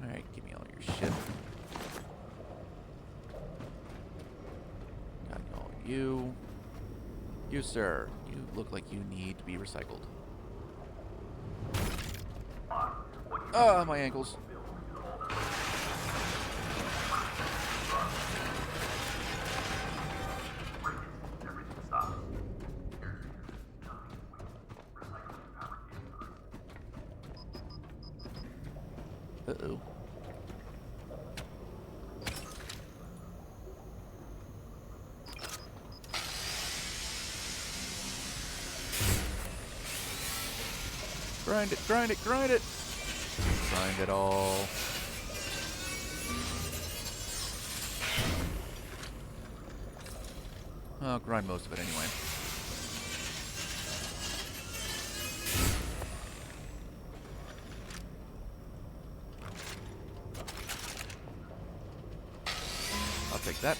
Alright, give me all your shit. Got all you. You, sir. You look like you need to be recycled. Ah, my ankles. Everything stops. Caretaker. Nothing is wasted. Recycling and fabrication are Uh-oh. Grind it, grind it, grind it! Grind it all. I'll grind most of it anyway. I'll take that.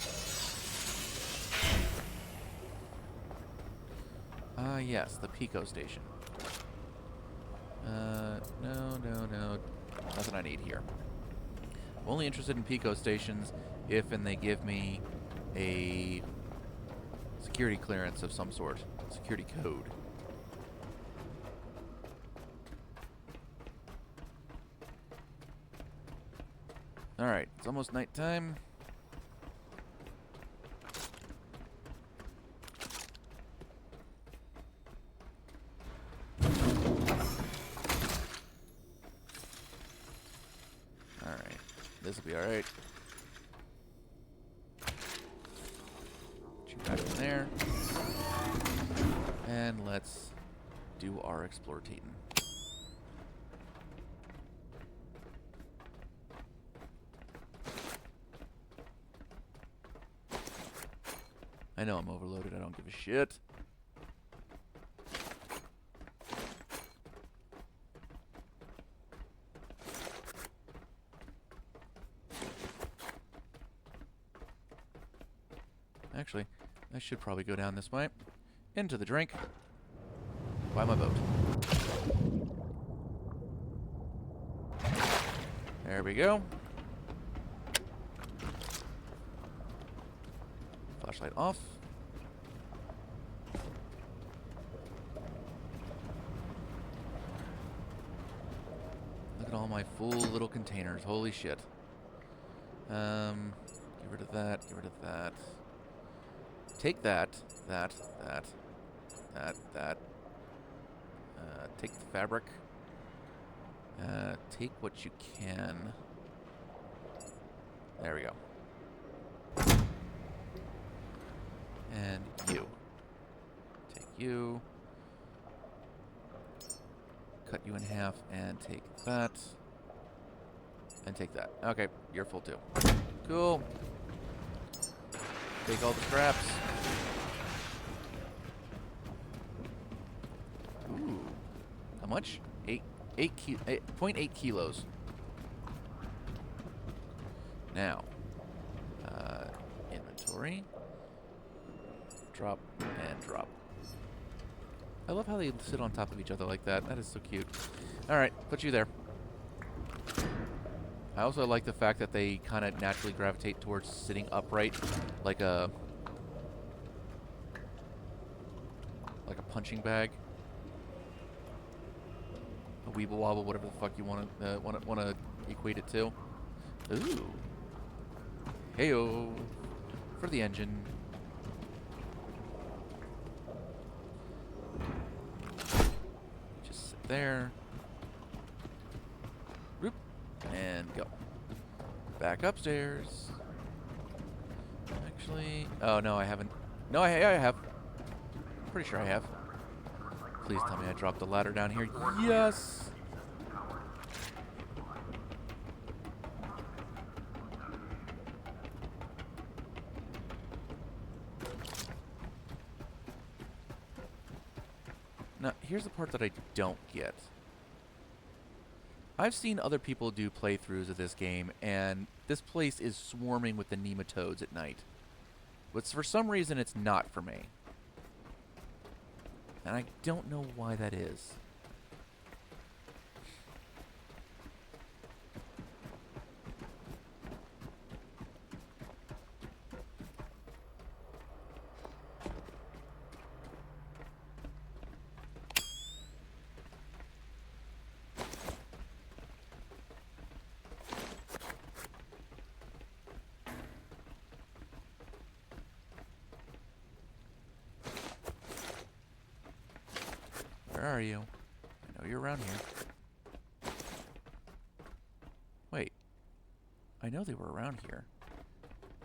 Ah, yes, the Pico station. No. Nothing I need here. I'm only interested in Pico stations if and they give me a security clearance of some sort. Security code. Alright, it's almost nighttime. Alright, this will be alright. Put you back in there. And let's do our explorating. I know I'm overloaded, I don't give a shit. Actually, I should probably go down this way. Into the drink. By my boat. There we go. Flashlight off. Look at all my full little containers. Holy shit. Get rid of that. Get rid of that. Take that. That. Take the fabric. Take what you can. There we go. And you. Take you. Cut you in half and take that. And take that. Okay, you're full too. Cool. Take all the scraps. Ooh. How much? 0.8 kilos. Now, inventory. Drop and drop. I love how they sit on top of each other like that. That is so cute. Alright, put you there. I also like the fact that they kind of naturally gravitate towards sitting upright, like a punching bag, a weeble wobble, whatever the fuck you want to equate it to. Ooh, heyo, for the engine. there. Whoop. And go. Back upstairs. Actually... Oh, no, I haven't. No, I have. Pretty sure I have. Please tell me I dropped the ladder down here. Yes! Now, here's the part that I don't get. I've seen other people do playthroughs of this game, and this place is swarming with the nematodes at night. But for some reason, it's not for me. And I don't know why that is. Where are you? I know you're around here. Wait. I know they were around here.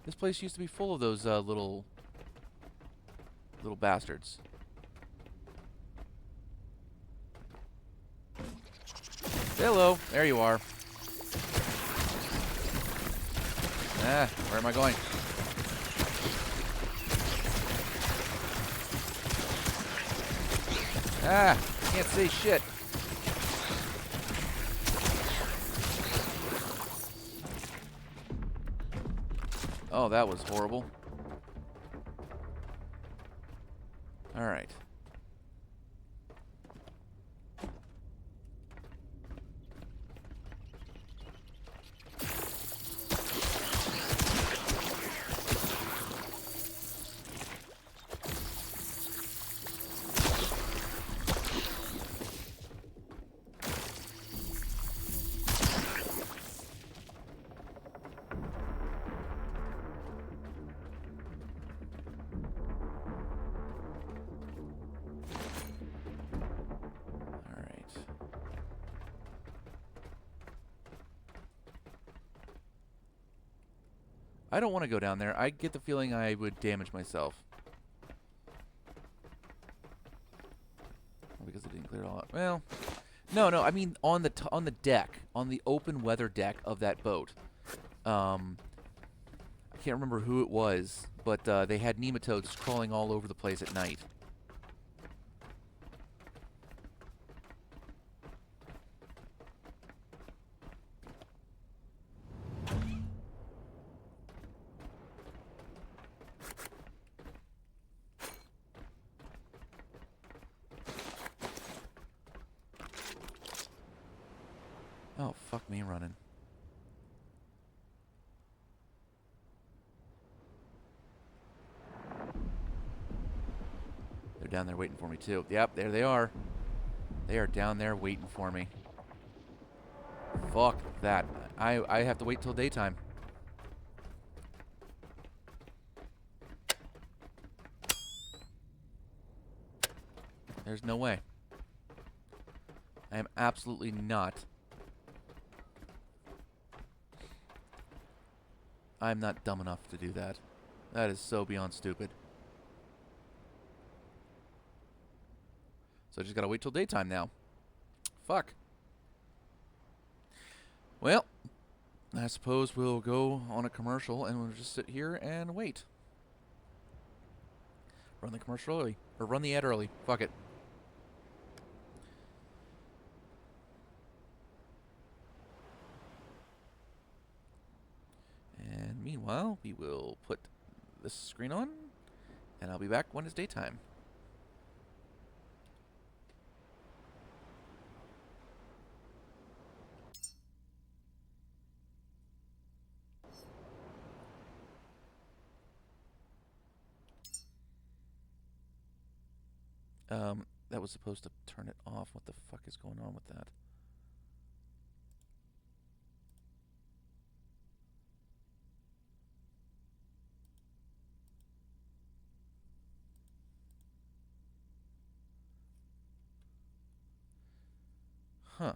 This place used to be full of those little bastards. Hello. There you are. Ah, where am I going? Ah, can't see shit. Oh, that was horrible. All right. I don't want to go down there. I get the feeling I would damage myself. Well, because I didn't clear it all out. Well, no. I mean on the deck, on the open weather deck of that boat. I can't remember who it was, but they had nematodes crawling all over the place at night. Oh, fuck me running. They're down there waiting for me, too. Yep, there they are. They are down there waiting for me. Fuck that. I have to wait till daytime. There's no way. I am absolutely not. I'm not dumb enough to do that. That is so beyond stupid. So I just gotta wait till daytime now. Fuck. Well, I suppose we'll go on a commercial and we'll just sit here and wait. Run the commercial early. Or run the ad early. Fuck it. And meanwhile, we will put this screen on, and I'll be back when it's daytime. That was supposed to turn it off. What the fuck is going on with that? Huh.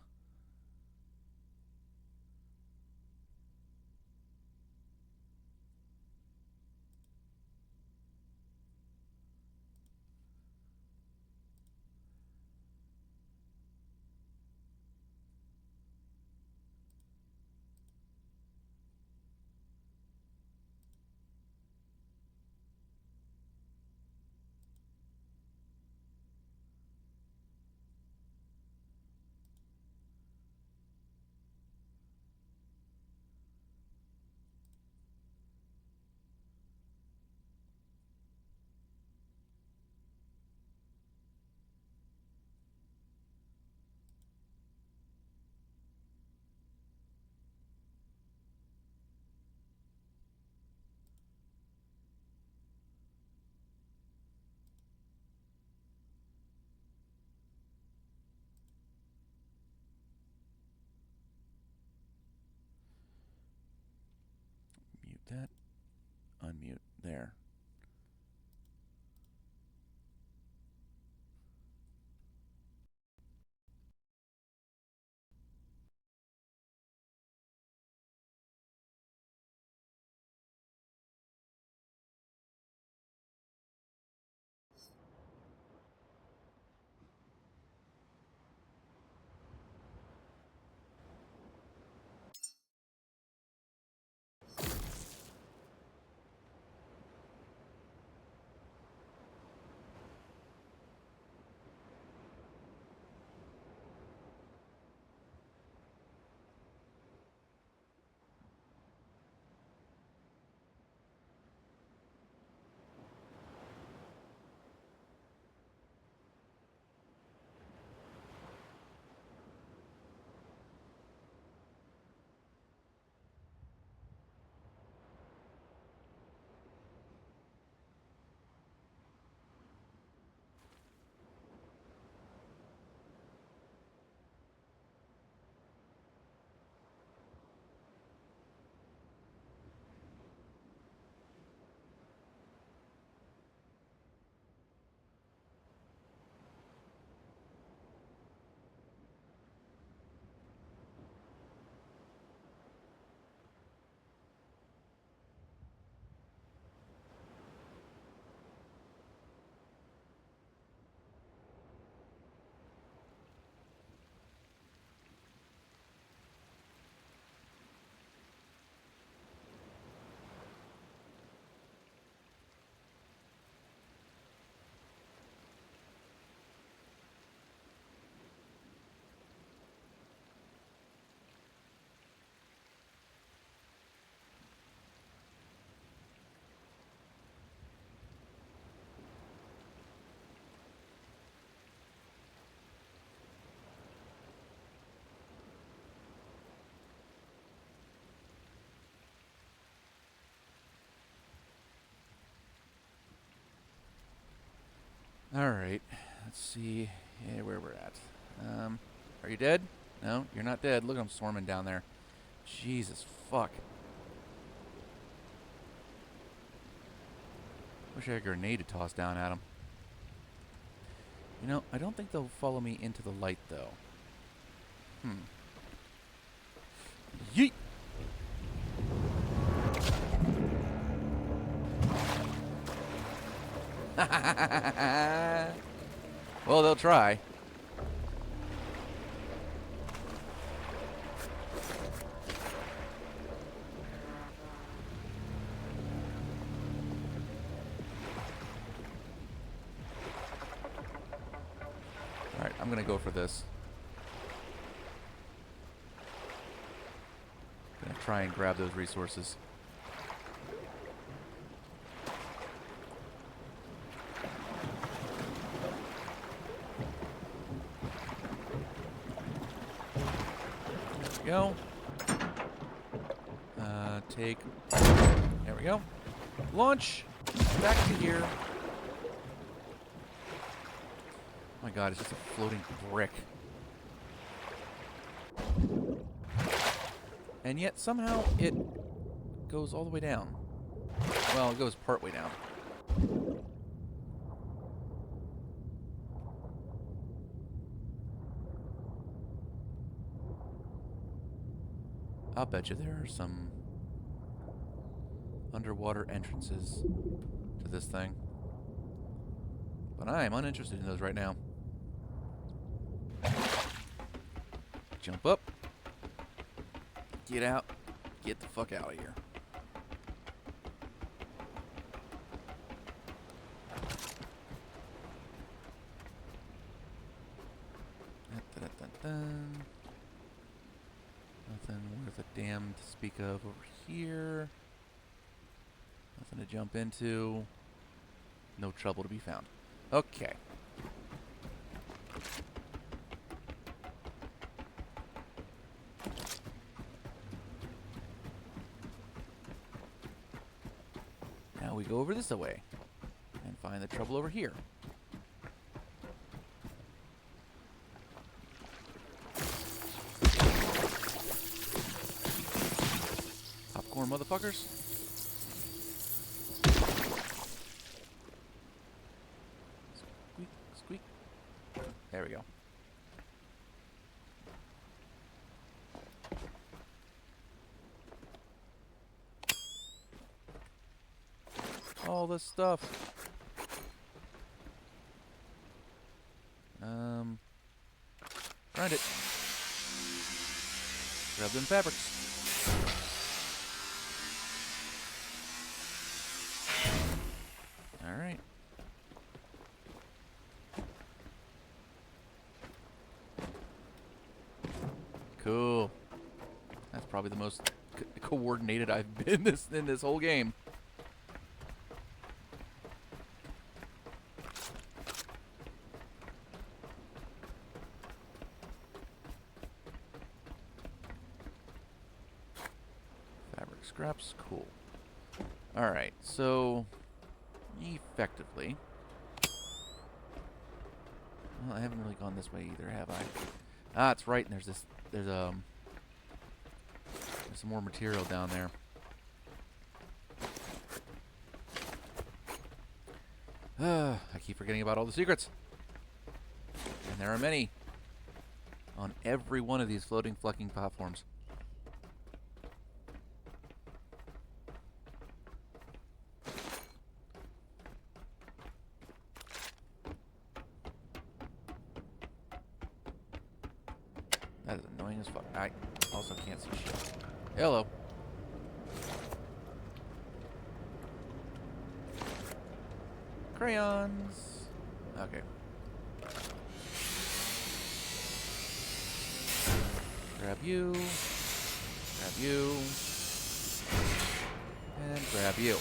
Mute that. Unmute. There. Alright. Let's see where we're at. Are you dead? No, you're not dead. Look at them swarming down there. Jesus fuck. Wish I had a grenade to toss down at them. You know, I don't think they'll follow me into the light, though. Yeet! Well, they'll try. Alright, I'm gonna go for this. Gonna try and grab those resources. Go. Take. There we go. Launch. Back to here. Oh my god, it's just a floating brick. And yet somehow it goes all the way down. Well, it goes part way down. I'll bet you there are some underwater entrances to this thing. But I am uninterested in those right now. Jump up. Get out. Get the fuck out of here. Dun-dun-dun-dun. Nothing worth a damn to speak of over here. Nothing to jump into. No trouble to be found. Okay. Now we go over this way and find the trouble over here. Popcorn motherfuckers. Squeak, squeak. There we go. All this stuff. Grind it. Grab them fabrics. Alright. Cool. That's probably the most coordinated I've been in this whole game. Fabric scraps, cool. Alright, so effectively, well, I haven't really gone this way either, have I? Ah, it's right, and there's some more material down there. I keep forgetting about all the secrets. And there are many on every one of these floating, flecking platforms. That is annoying as fuck. I also can't see shit. Hello. Crayons. Okay. Grab you. Grab you. And grab you.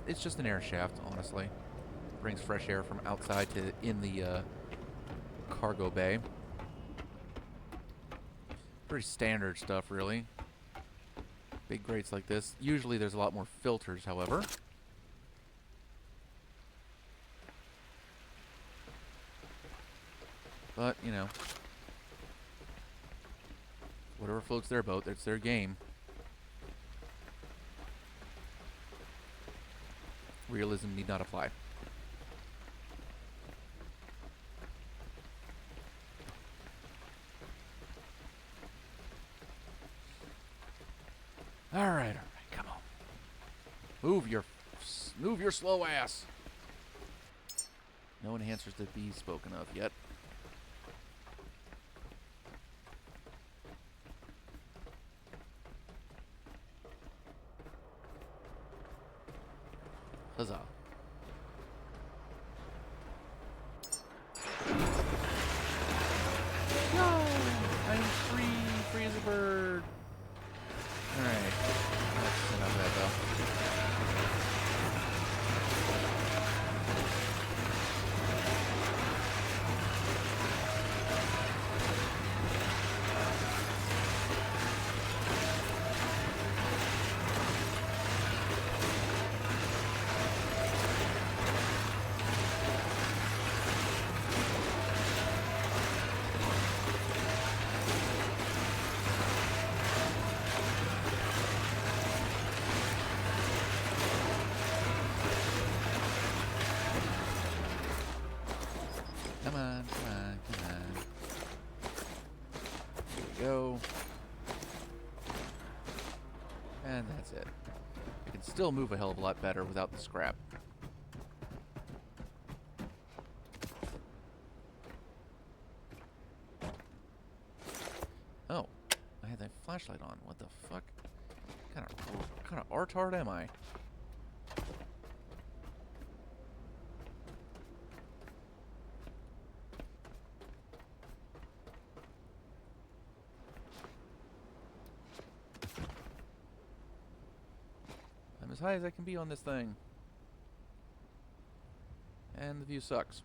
It's just an air shaft, honestly. Brings fresh air from outside to in the cargo bay. Pretty standard stuff, really. Big grates like this. Usually there's a lot more filters, however. But, you know, whatever floats their boat, it's their game. Realism need not apply. All right, come on. Move your slow ass. No enhancers to be spoken of yet. Huzzah. No! I'm free as a bird. Alright. That's not bad though. And that's it. I can still move a hell of a lot better without the scrap. Oh, I had that flashlight on. What the fuck? Kind of artard am I? I'm as high as I can be on this thing. And the view sucks.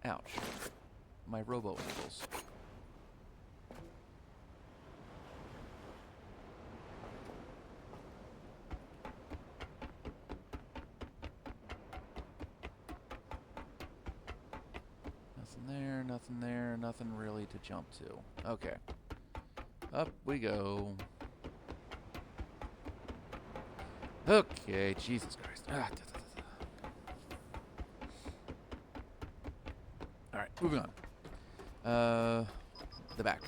Ouch. My robo ankles. Nothing there, nothing there, nothing really to jump to. Okay. Up we go. Okay, Jesus Christ. Alright, moving on. The back.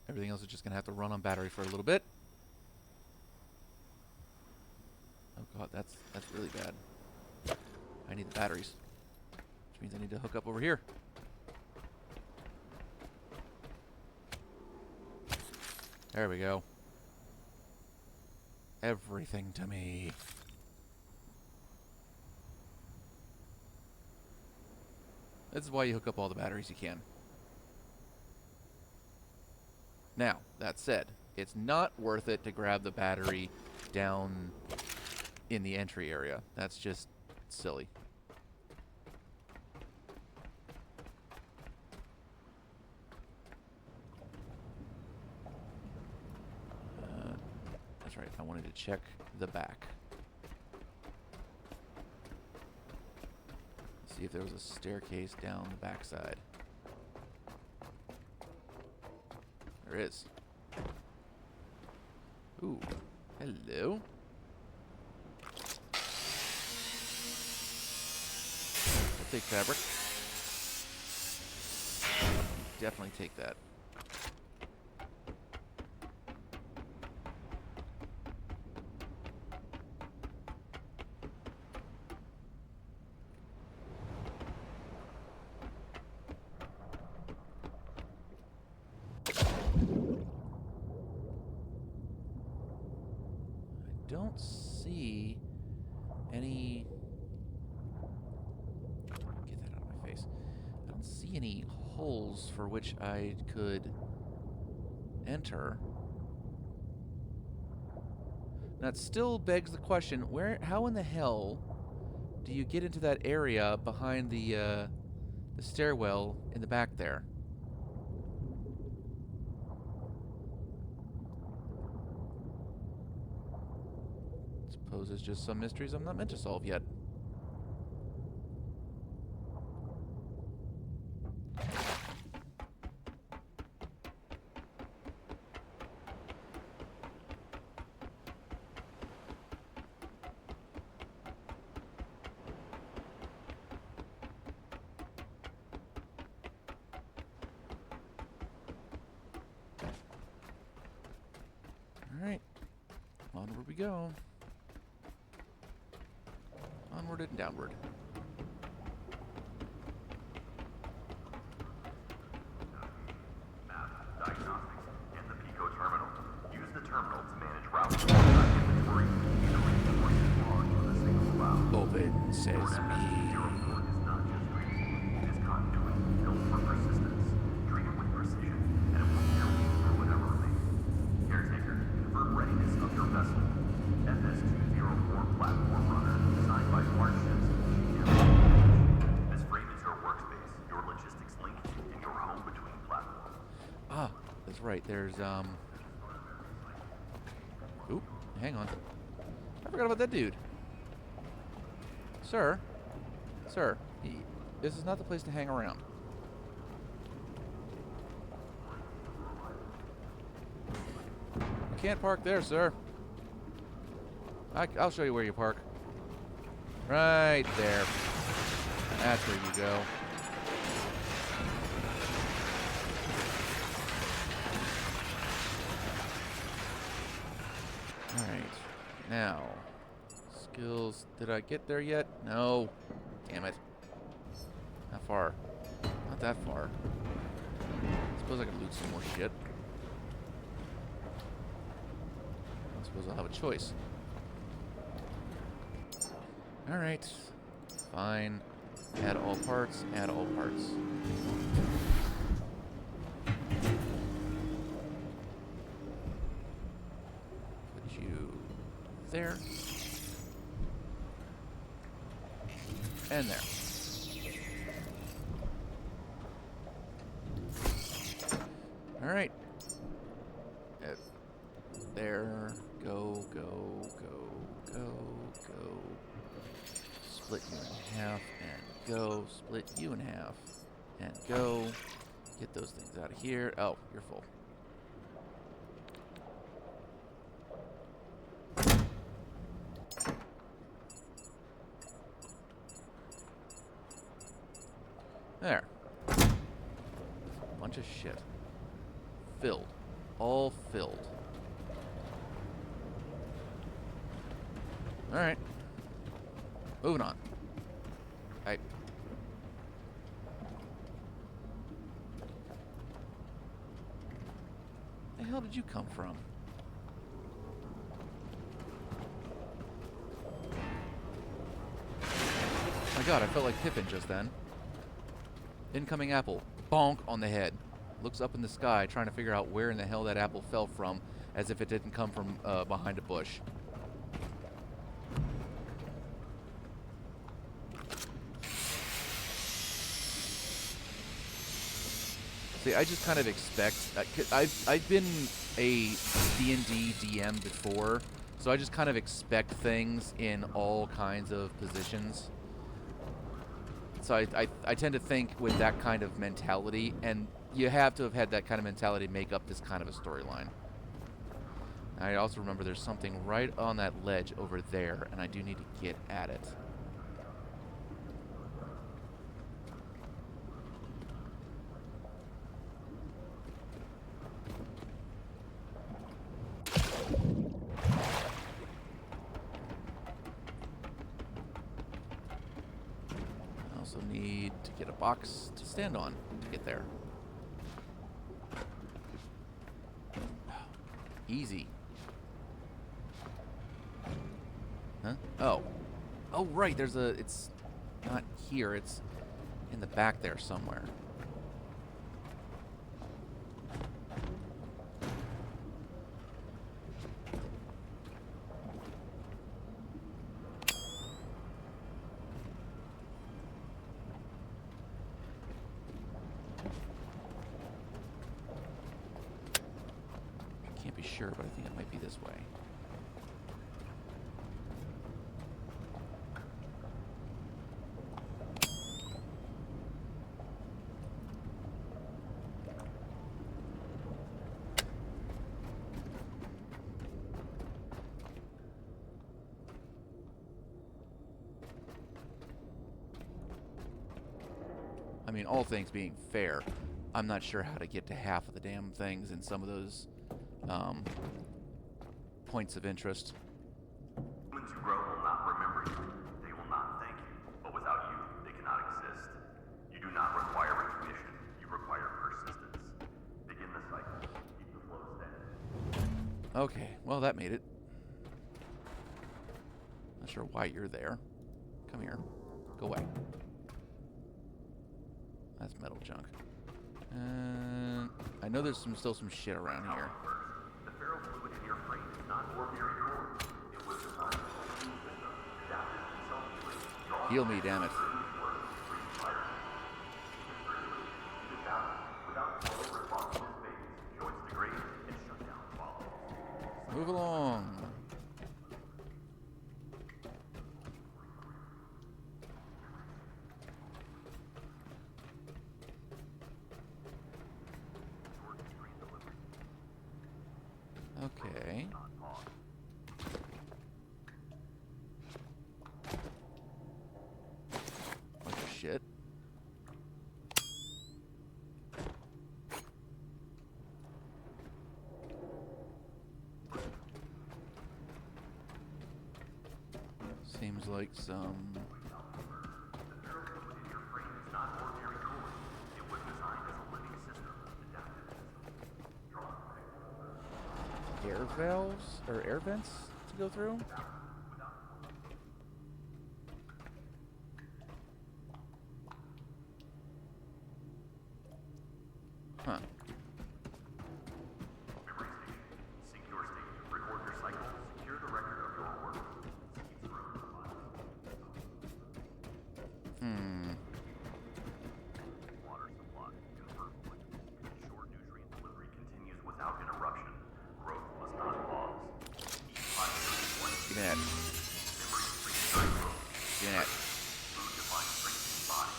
Everything else is just gonna have to run on battery for a little bit. Oh god, that's really bad. I need the batteries. Which means I need to hook up over here. There we go. Everything to me. This is why you hook up all the batteries you can. Now, that said, it's not worth it to grab the battery down in the entry area. That's just silly. That's right, I wanted to check the back. See if there was a staircase down the backside. There is. Ooh, hello. I'll take fabric. Definitely take that. Don't see any... Get that out of my face. I don't see any holes for which I could enter. That still begs the question, how in the hell do you get into that area behind the stairwell in the back there? Poses just some mysteries I'm not meant to solve yet. All right, onward we go. Onward and downward. Map, diagnostics, and the Pico terminal. Use the terminal to manage routes, inventory, and reinforcement logs with a single route. Open sesame. Zero port is not just waste, it is conduit built for persistence. Treat it with precision, and it will carry you through whatever remains. Caretaker, confirm readiness of your vessel. FS-204 platform runner, designed by Martians. This frame is your workspace, your logistics link right. There's, Oop, hang on. I forgot about that dude. Sir. Sir, this is not the place to hang around. You can't park there, sir. I'll show you where you park. Right there. That's where you go. Alright. Now. Skills. Did I get there yet? No. Damn it. How far? Not that far. I suppose I could loot some more shit. I suppose I'll have a choice. Alright. Fine. Add all parts. Add all parts. Put you there. And there. Alright. There. Go, go, go, go, go. Split you in half and go. Split you in half and go. Get those things out of here. Oh, you're full. There. Bunch of shit. Filled. All filled. Alright. Moving on. Where the hell did you come from? My god, I felt like Pippin just then. Incoming apple. Bonk on the head. Looks up in the sky, trying to figure out where in the hell that apple fell from, as if it didn't come from behind a bush. See, I just kind of expect... I've been a D&D DM before, so I just kind of expect things in all kinds of positions. So I tend to think with that kind of mentality, and you have to have had that kind of mentality to make up this kind of a storyline. I also remember there's something right on that ledge over there, and I do need to get at it. I also need to get a box to stand on to get there. Easy. Huh? Oh. Oh, right. There's a... It's not here. It's in the back there somewhere. I can't be sure, but I think it might be this way. I mean, all things being fair, I'm not sure how to get to half of the damn things in some of those points of interest. Humans who grow will not remember you. They will not thank you. But without you, they cannot exist. You do not require recognition. You require persistence. Begin the cycle. Keep the flow steady. Okay, well, that made it. Not sure why you're there. Come here. Go away. That's metal junk. I know there's still some shit around here. The ferro fluid in your frame is not ordinary core. It was designed as a healing system, adapted to self-healing. Heal me, damn it. Without flow, response to phase, joints degrade. Move along. Okay. Bunch of shit. Seems like some... air valves or air vents to go through? Huh. Memory station. Sync your state. Record your cycle. Secure the record of your work. Water supply. Confirm. Ensure nutrient delivery continues without interruption. Growth must not pause. Each population. Give me that. Memory restart growth. Give me that. Food defines strengthening body.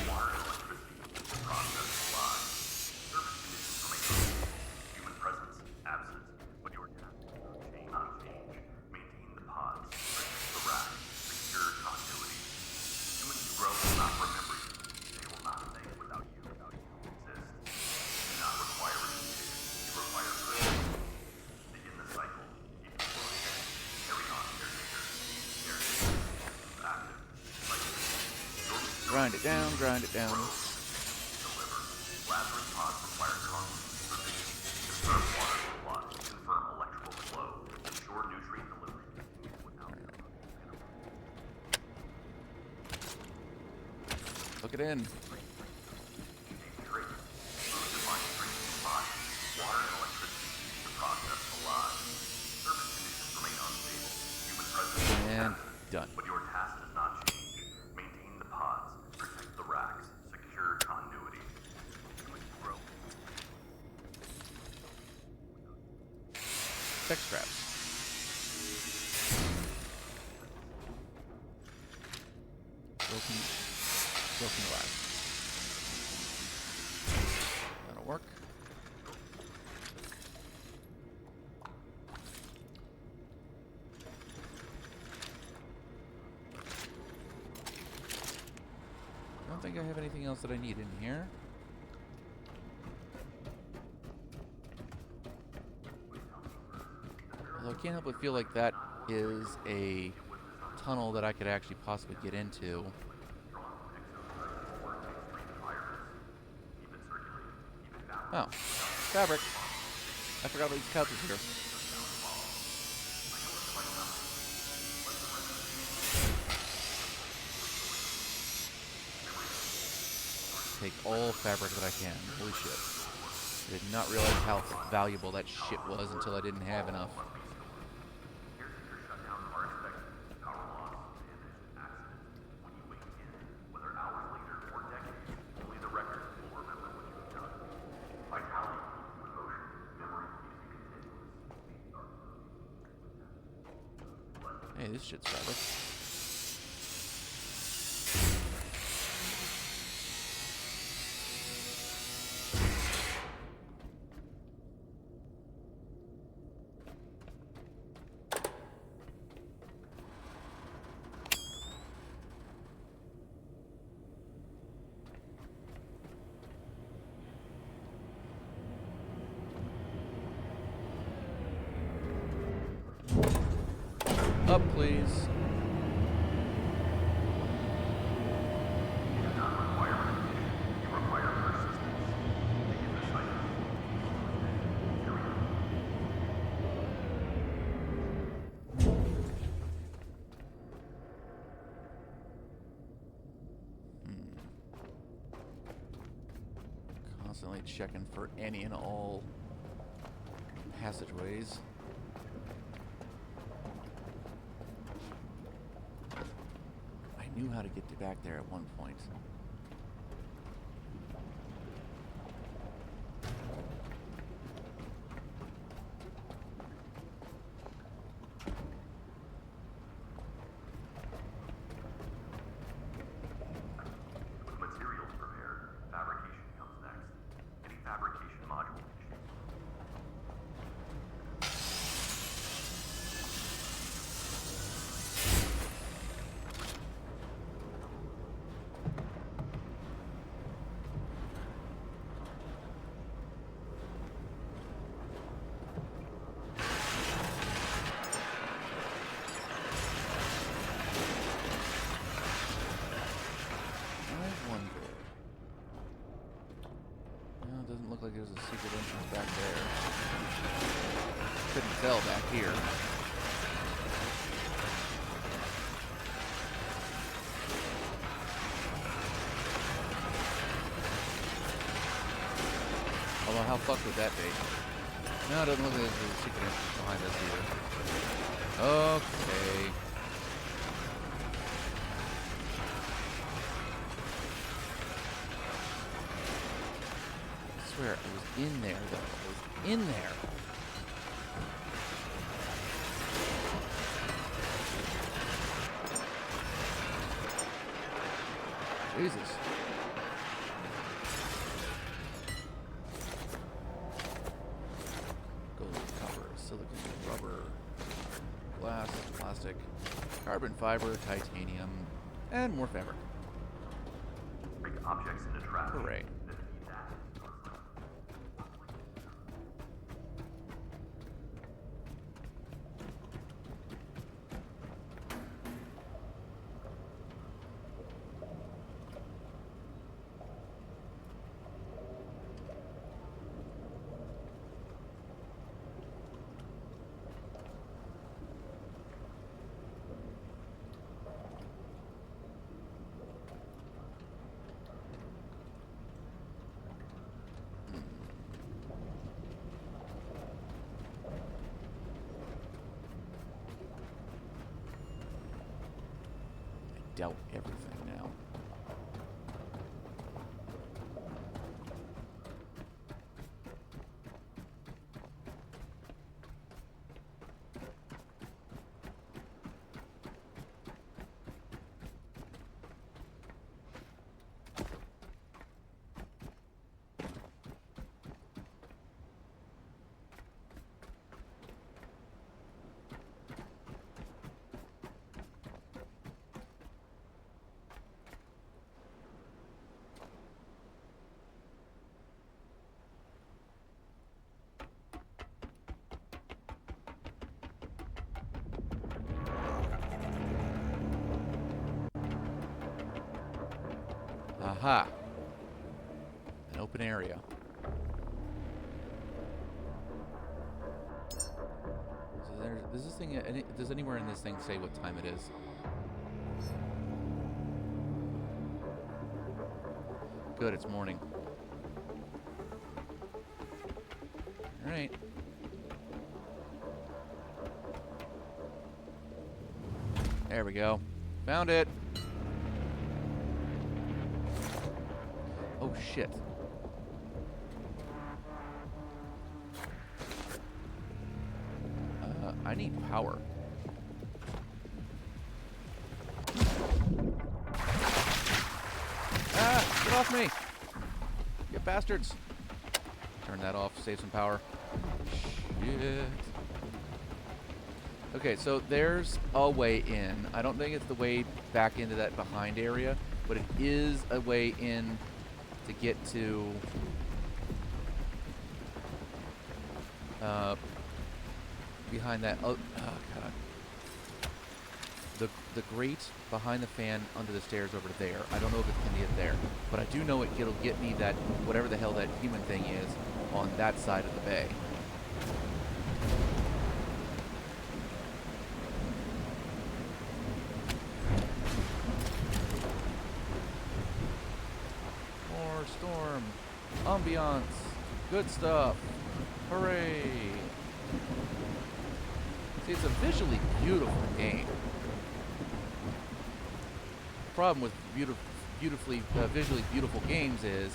Water and electricity. The process alive. Surface conditions remain unstable. Human presence absent. But your task is not change. Maintain the pods. Protect the rack. Secure continuity. Humans who grow will not remember you. They will not think without you. Exist. Do not require initiation. You require presence. Begin the cycle. Keep flowing. Carry on, caretaker. Caretaker. Active. Cycle. Grind it down, grind it down. Deliver. Lazarus pods require constant supervision. Confirm water supply. Confirm electrical flow. Ensure nutrient delivery continues without interruption. Look it in. Trait. Food defines strengthening body. Water and electricity keep the process alive. Surface conditions remain unstable. Human presence And absent. done. But your task does not change. Maintain the pods. Protect the racks. Secure continuity. Humans grow. Sex traps. Broken glass. That'll work. I don't think I have anything else that I need in here. Although I can't help but feel like that is a tunnel that I could actually possibly get into. Oh, fabric. I forgot these couches here. Take all fabric that I can. Holy shit. I did not realize how valuable that shit was until I didn't have enough. Caretaker shutdowns are expected. Power loss, damage, accident. When you wake again, whether hours later or decades, only the record will remember what you've done. Vitality, emotion, memory keeps you continuous. Hey, this shit's fabric. Up, please. You do not require repetition. You require persistence. Begin the cycle. Carry on. Constantly checking for any and all passageways. I knew how to get to back there at one point. look like there's a secret entrance back there. Couldn't tell back here. Although, how fucked would that be? No, it doesn't look like there's a secret entrance behind us either. Okay. I swear, it was in there, though. It was in there. Jesus. Gold, copper, silicon, rubber, glass, plastic, carbon fiber, titanium, and more fabric. Break objects into trash. Hooray. Then feed that into a cell. Doubt everything now. Aha! An open area. So does this thing? Does anywhere in this thing say what time it is? Good, it's morning. All right. There we go. Found it. Oh shit. I need power. Ah! Get off me! You bastards! Turn that off, save some power. Shit. Okay, so there's a way in. I don't think it's the way back into that behind area, but it is a way in to get to behind that. Oh god. The grate behind the fan under the stairs over there. I don't know if it can get there, but I do know it'll get me that whatever the hell that human thing is on that side of the bay. More storm, ambiance, good stuff. Hooray! See, it's a visually beautiful game. The problem with visually beautiful games is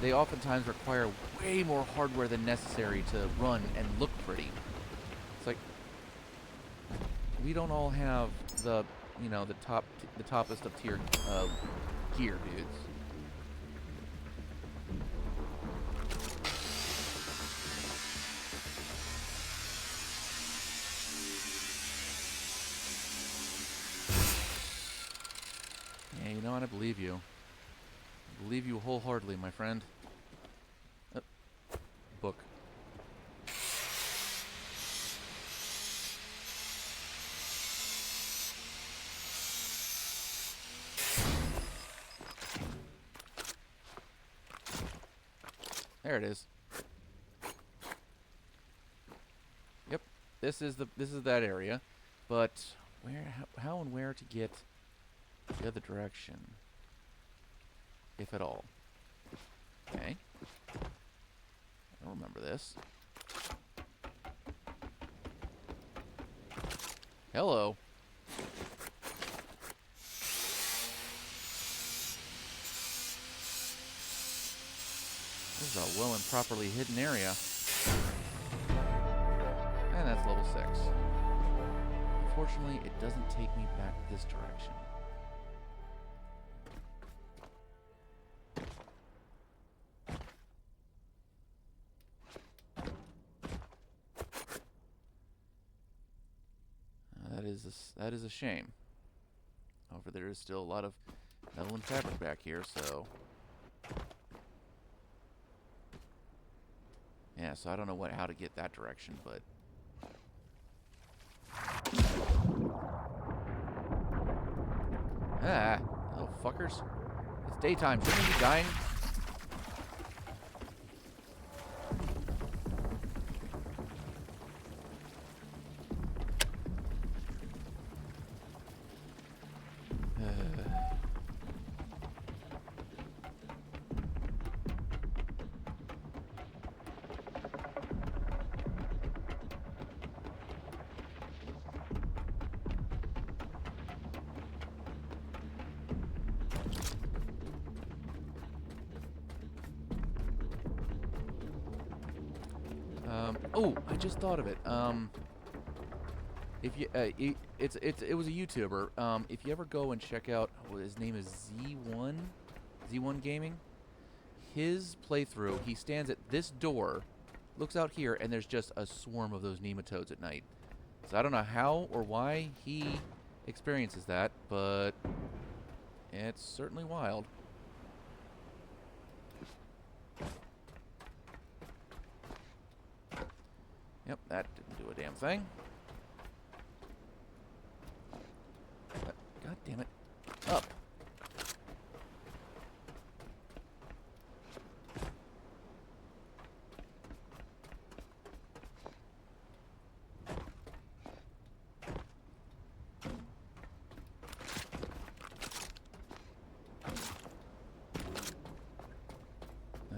they oftentimes require way more hardware than necessary to run and look pretty. It's like we don't all have the the toppest of tier gear, dudes. Yeah, you know what? I believe you. I believe you wholeheartedly, my friend. Book. There it is. Yep. This is that area. But where how and where to get the other direction? If at all. Okay. I don't remember this. Hello. This is a well and properly hidden area. And that's level 6. Unfortunately, it doesn't take me back this direction. That is a shame. However, there is still a lot of metal and fabric back here, so... Yeah, so I don't know how to get that direction, but... Ah, little fuckers. It's daytime. Shouldn't you be dying? Oh, I just thought of it. If you, it was a YouTuber. If you ever go and check out, his name is Z1 Gaming. His playthrough, he stands at this door, looks out here, and there's just a swarm of those nematodes at night. So I don't know how or why he experiences that, but it's certainly wild. Yep, that didn't do a damn thing. But, God damn it. Up.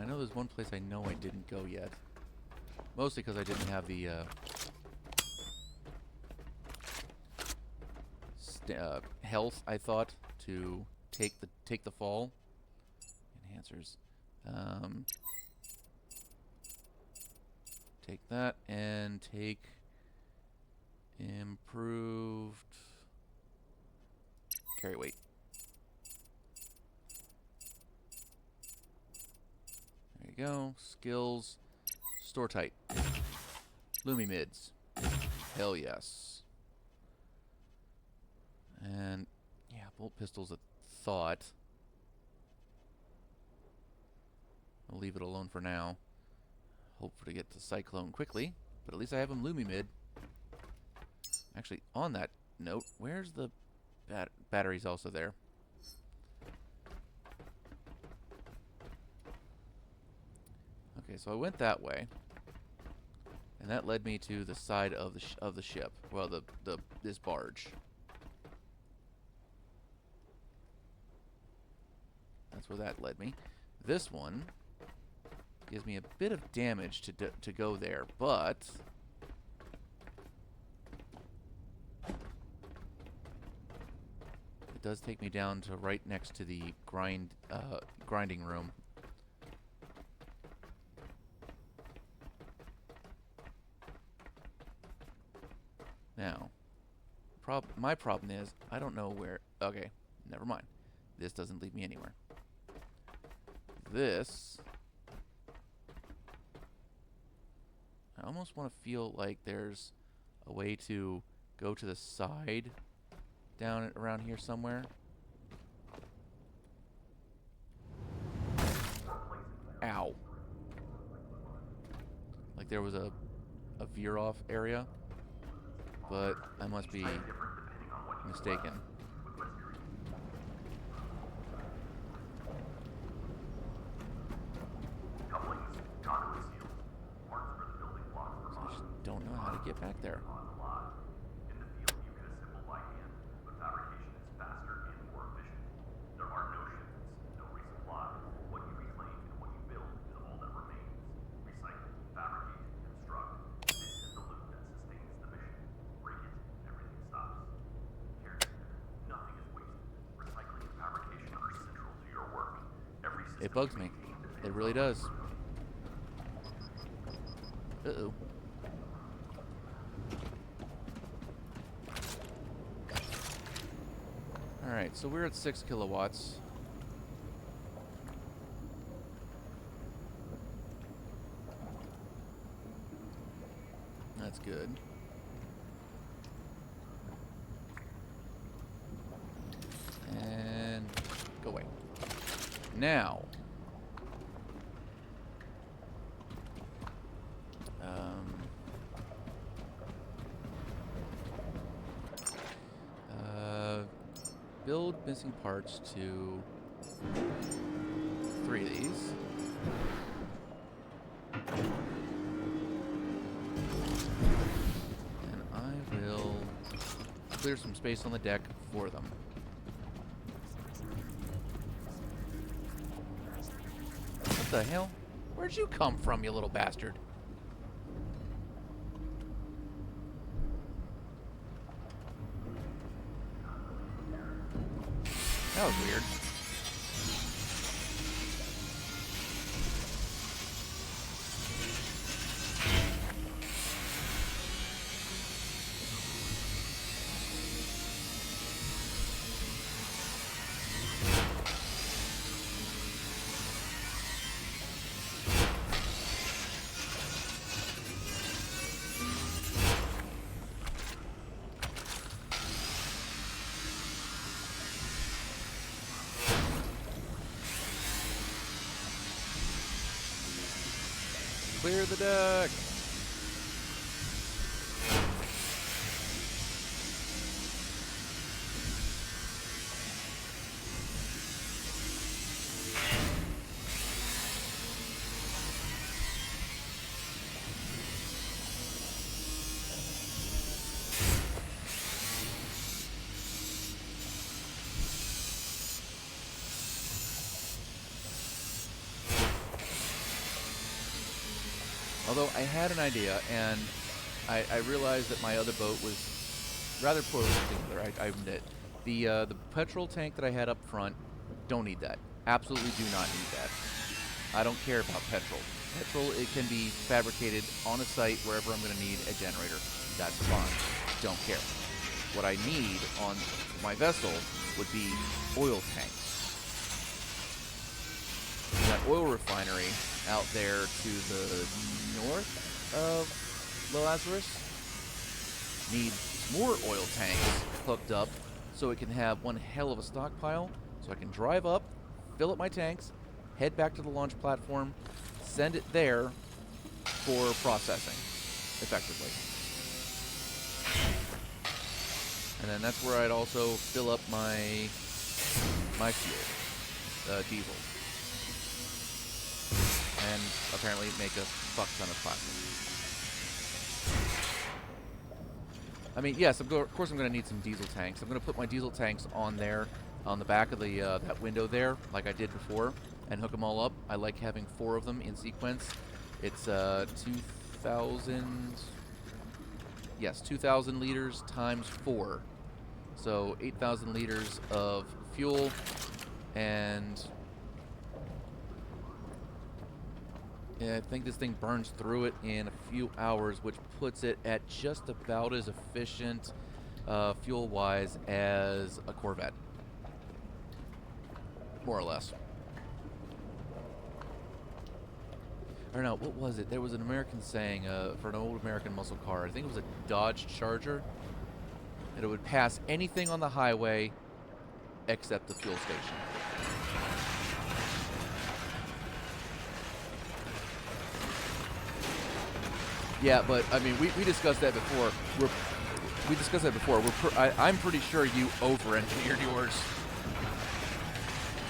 I know there's one place I know I didn't go yet. Mostly because I didn't have the health, I thought, to take the fall. Enhancers. Take that and take improved carry weight. There you go. Skills. Store tight. Lumi mids. Hell yes. And yeah, bolt pistols a thought. I'll leave it alone for now. Hope to get to Cyclone quickly, but at least I have him Lumi mid. Actually, on that note, where's the batteries also there? Okay, so I went that way, and that led me to the side of the ship. Well, this barge. That's where that led me. This one gives me a bit of damage to go there, but it does take me down to right next to the grinding room. Now, my problem is, I don't know where... Okay, never mind. This doesn't lead me anywhere. This... I almost want to feel like there's a way to go to the side down around here somewhere. Ow. Like there was a veer-off area. But I must be mistaken. to get back there. On the lot. In the field, you can assemble by hand, but fabrication is faster and more efficient. There are no shipments, no resupply. What you reclaim and what you build is all that remains. Recycle, fabricate, construct. This is the loop that sustains the mission. Break it, everything stops. Caretaker, nothing is wasted. Recycling and fabrication are central to your work. Every system It bugs me. It really does. Uh-oh. Alright, so we're at 6 kilowatts. That's good. And go away. Now, build missing parts to 3 of these. And I will clear some space on the deck for them. What the hell? Where'd you come from, you little bastard? That was weird. Clear the deck. Although I had an idea, and I realized that my other boat was rather poorly put together. I admit. The petrol tank that I had up front, don't need that. Absolutely do not need that. I don't care about petrol. Petrol, it can be fabricated on a site wherever I'm going to need a generator. That's fine. Don't care. What I need on my vessel would be oil tanks. And that oil refinery out there to the north of the Lazarus needs more oil tanks hooked up so it can have one hell of a stockpile, so I can drive up, fill up my tanks, head back to the launch platform, send it there for processing effectively. And then that's where I'd also fill up my fuel, diesel. And apparently make a fuck ton of plastic. I mean, yes, of course I'm going to need some diesel tanks. I'm going to put my diesel tanks on there, on the back of the that window there, like I did before, and hook them all up. I like having 4 of them in sequence. It's 2,000... Yes, 2,000 liters times 4. So 8,000 liters of fuel, and yeah, I think this thing burns through it in a few hours, which puts it at just about as efficient fuel-wise as a Corvette. More or less. I don't know, what was it? There was an American saying for an old American muscle car, I think it was a Dodge Charger, that it would pass anything on the highway except the fuel station. Yeah, but I mean, we discussed that before. I'm pretty sure you over-engineered yours.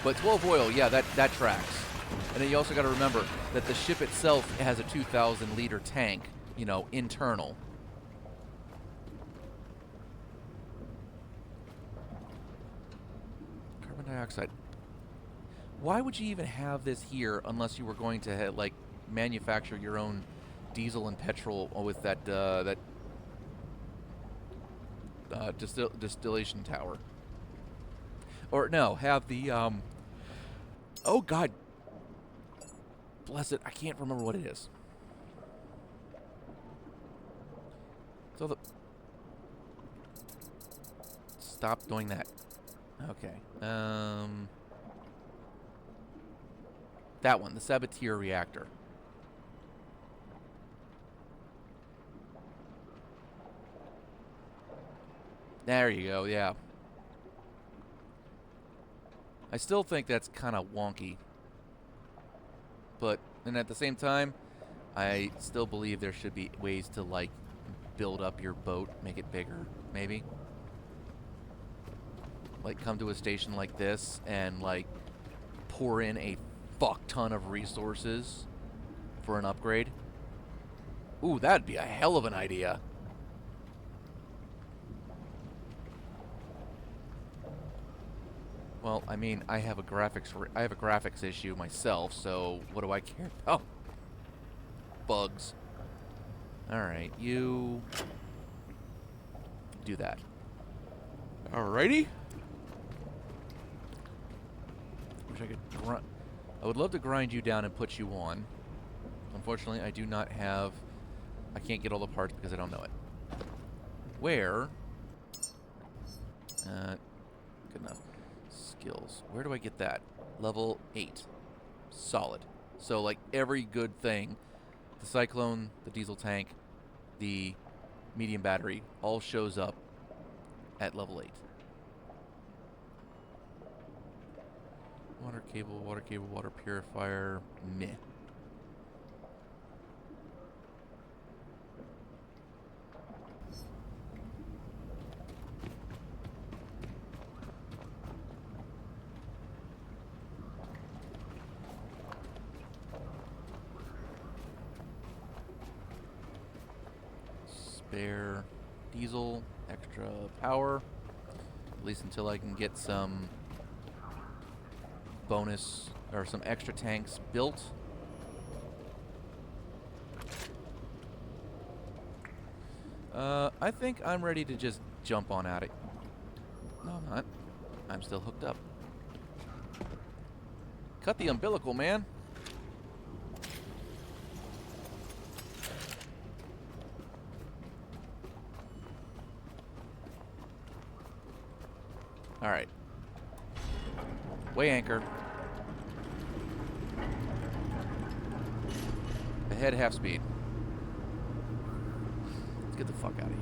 But 12 oil, yeah, that tracks. And then you also got to remember that the ship itself has a 2,000 liter tank, you know, internal. dioxide. Why would you even have this here unless you were going to like manufacture your own diesel and petrol with that distillation tower? Or no, have the oh god, bless it, I can't remember what it is. So the stop doing that. Okay. That one, the Sabatier reactor. There you go, yeah. I still think that's kind of wonky. But, and at the same time, I still believe there should be ways to, like, build up your boat, make it bigger, maybe. Like, come to a station like this and, like, pour in a fuck ton of resources for an upgrade. Ooh, that'd be a hell of an idea. Well, I mean, I have a graphics issue myself, so what do I care about? Bugs. Alright, you do that. Alrighty. Wish I could I would love to grind you down and put you on. Unfortunately, I do not have... I can't get all the parts because I don't know it. Where... good enough. Skills. Where do I get that? Level 8. Solid. So, like, every good thing, the Cyclone, the diesel tank, the medium battery, all shows up at level 8. Water cable, water purifier, meh. Spare diesel, extra power, at least until I can get some bonus or some extra tanks built. I think I'm ready to just jump on at it. No, I'm not. I'm still hooked up. Cut the umbilical, man. All right. Weigh anchor. Ahead half speed. Let's get the fuck out of here.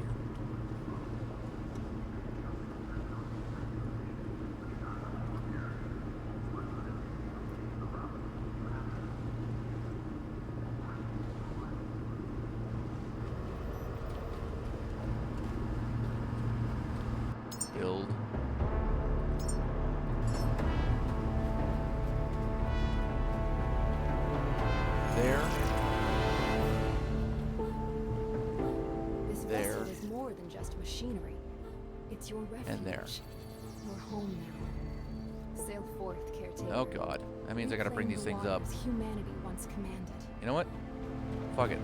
Build. There. This vessel is more than just machinery. It's your refuge. And there. Your home now. Sail forth, caretaker. Oh god. That means I gotta bring these things up. As humanity once commanded. You know what? Fuck it.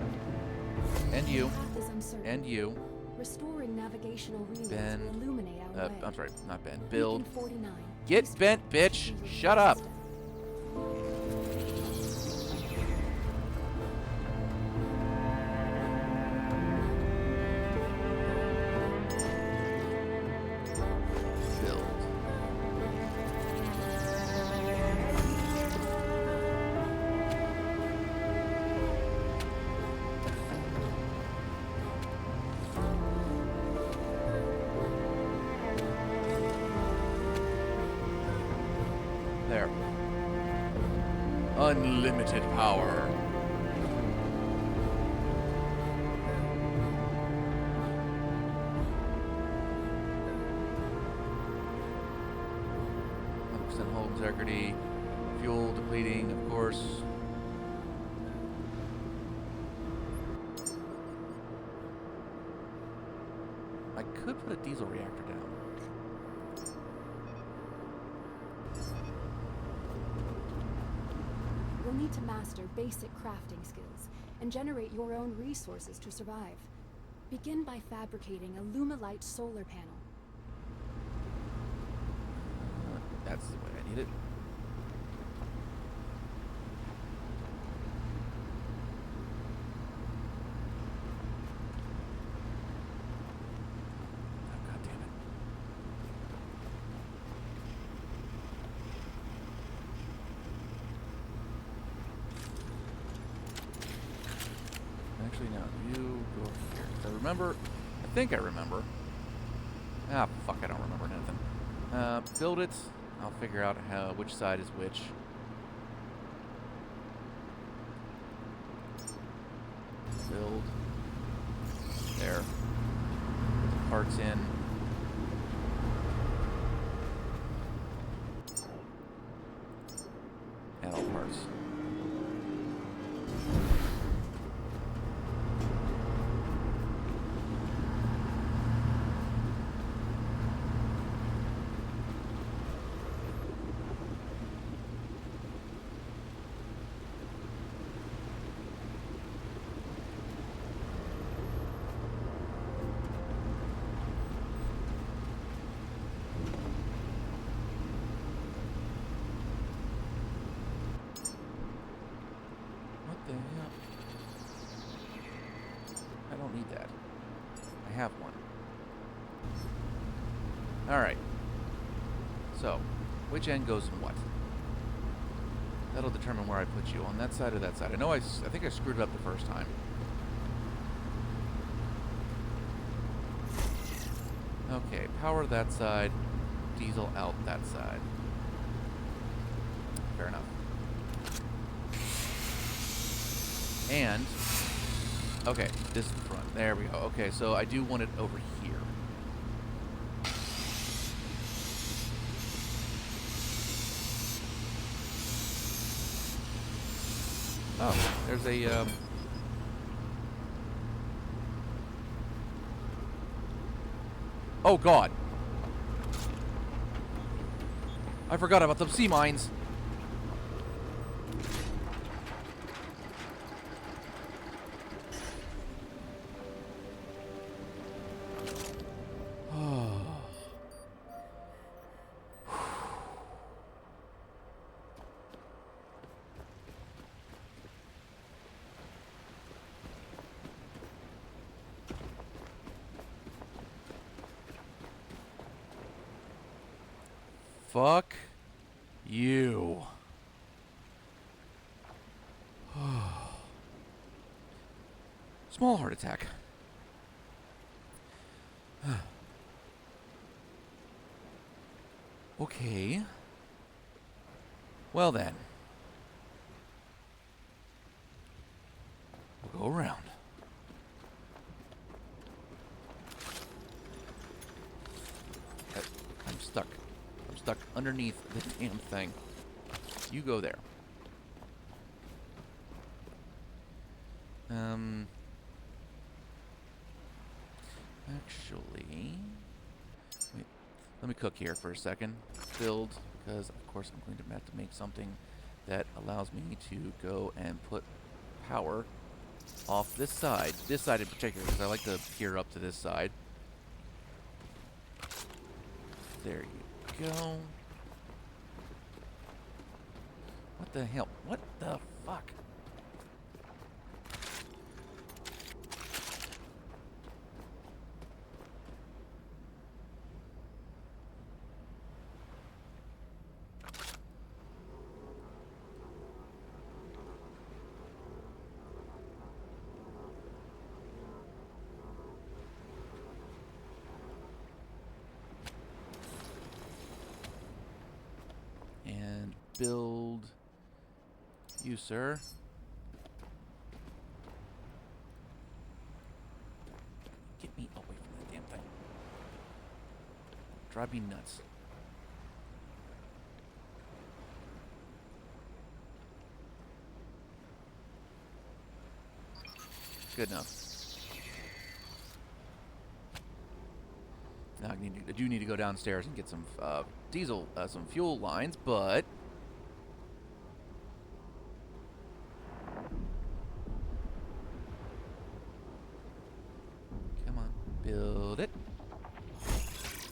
And you. The path is uncertain. And you. Restoring navigational relays Ben. will illuminate our way. I'm sorry, not Ben. Build. Beacon 49. Get bent, bitch! Shut up! Build. There. Unlimited power. Hull integrity. Fuel depleting, of course. I could put a diesel reactor down. need to master basic crafting skills and generate your own resources to survive. Begin by fabricating a Lumalite solar panel. That's the way I need it. Oh, God damn it. Actually, no. You go here. I think I remember. Ah, fuck, I don't remember nothing. Build it. I'll figure out which side is which. Build. There. Parts in. And all parts. What the hell? I don't need that. I have one. Alright. So, which end goes in what? That'll determine where I put you, on that side or that side. I think I screwed it up the first time. Okay, power that side, diesel out that side. Fair enough. And, okay, this is the front. There we go. Okay, so I do want it over here. Oh, there's a, Oh, God. I forgot about the sea mines. Fuck you. Small heart attack. Okay. Well then. We'll go around. I'm stuck. I'm stuck underneath the damn thing. You go there. Actually, wait. Let me cook here for a second. Build, because of course I'm going to have to make something that allows me to go and put power off this side in particular, because I like to gear up to this side. There you go. What the hell? What the fuck? And build you, sir. Get me away from that damn thing. Drive me nuts. Good enough. Now I do need to go downstairs and get some some fuel lines, but Build it.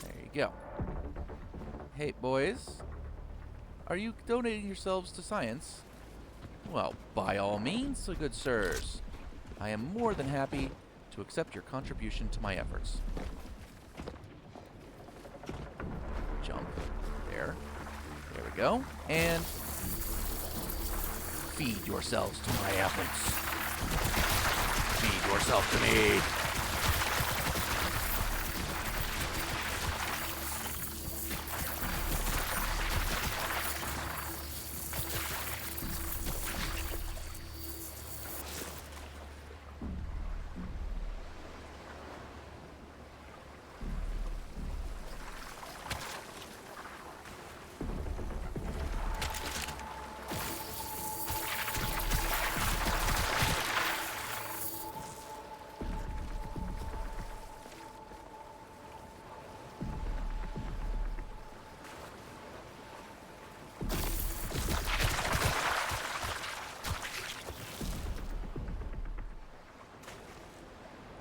There you go. Hey, boys. Are you donating yourselves to science? Well, by all means, good sirs. I am more than happy to accept your contribution to my efforts. Jump. There. There we go. And feed yourselves to my efforts. Feed yourself to me.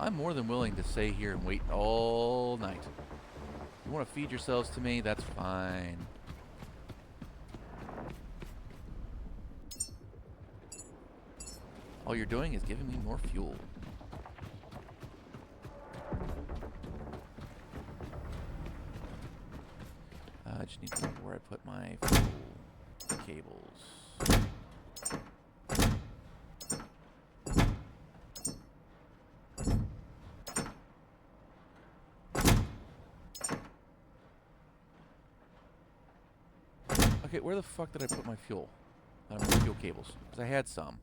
I'm more than willing to stay here and wait all night. You want to feed yourselves to me? That's fine. All you're doing is giving me more fuel. I just need to know where I put my fuel cables. Okay, where the fuck did I put my fuel? My fuel cables. Because I had some.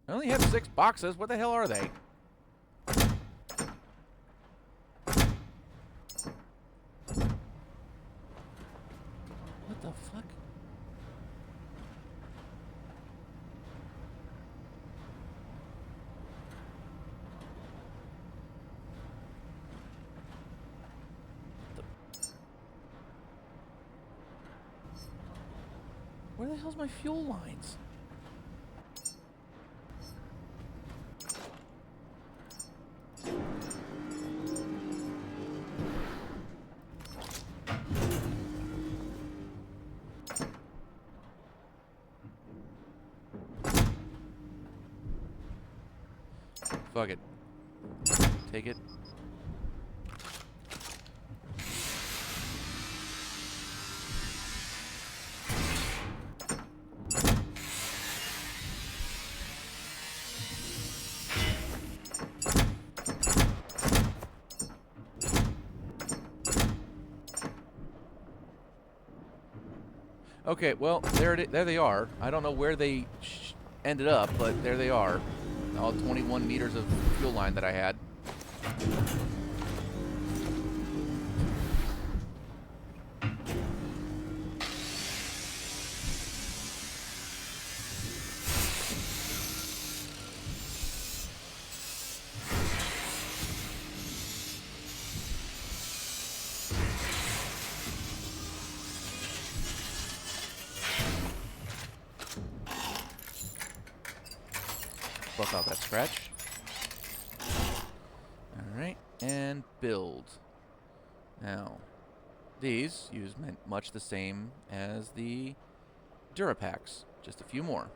I only have 6 boxes. What the hell are they? What the fuck? Where the hell's my fuel lines? Fuck it. Take it. Okay, well, there they are. I don't know where they ended up, but there they are. All 21 meters of fuel line that I had. Buff out that scratch. Alright, and build. Now, these use much the same as the Durapacks, just a few more.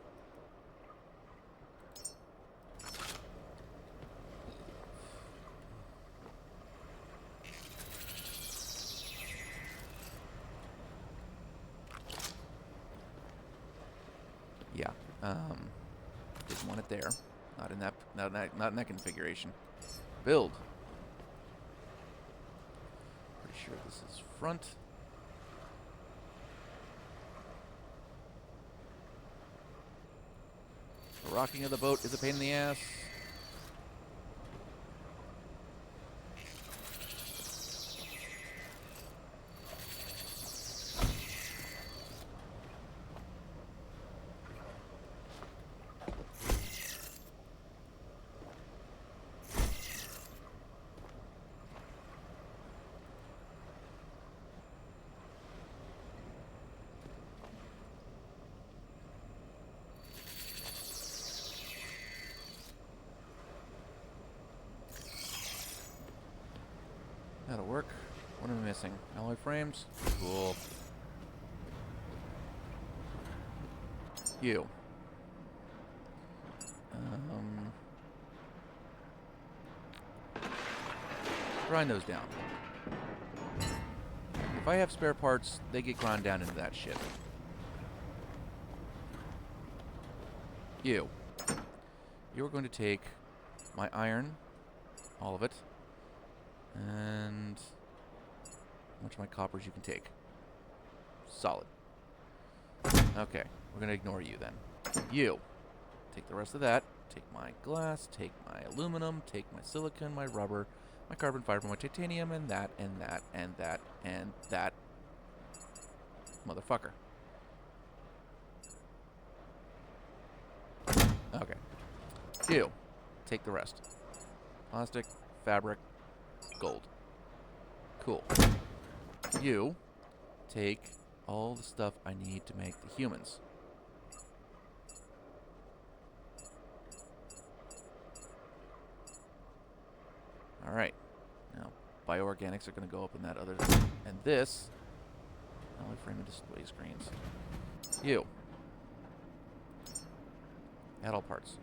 Yeah, didn't want it there. Not in that configuration. Build. Pretty sure this is front. The rocking of the boat is a pain in the ass. missing? Alloy frames? Cool. You. Grind those down. If I have spare parts, they get ground down into that shit. You. You're going to take my iron, all of it, and how much of my coppers you can take. Solid. Okay, we're going to ignore you then. You. Take the rest of that. Take my glass, take my aluminum, take my silicon, my rubber, my carbon fiber, my titanium, and that, and that, and that, and that. Motherfucker. Okay. You. Take the rest. Plastic, fabric, gold. Cool. You. Take all the stuff I need to make the humans. Alright. Now, bioorganics are going to go up in that other... And this... Alloy frame and display screens. You. Add all parts.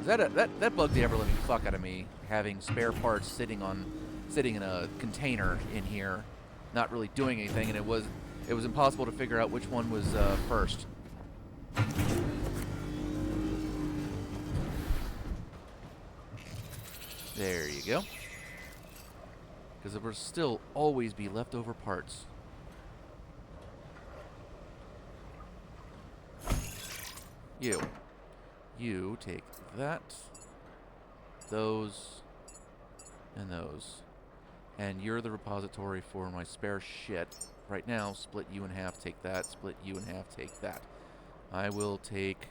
That bugged the ever-living fuck out of me, having spare parts sitting in a container in here, not really doing anything, and it was impossible to figure out which one was first. There you go. Because there will still always be leftover parts. You. You take that, those, and those. And you're the repository for my spare shit. Right now, split you in half, take that, split you in half, take that. I will take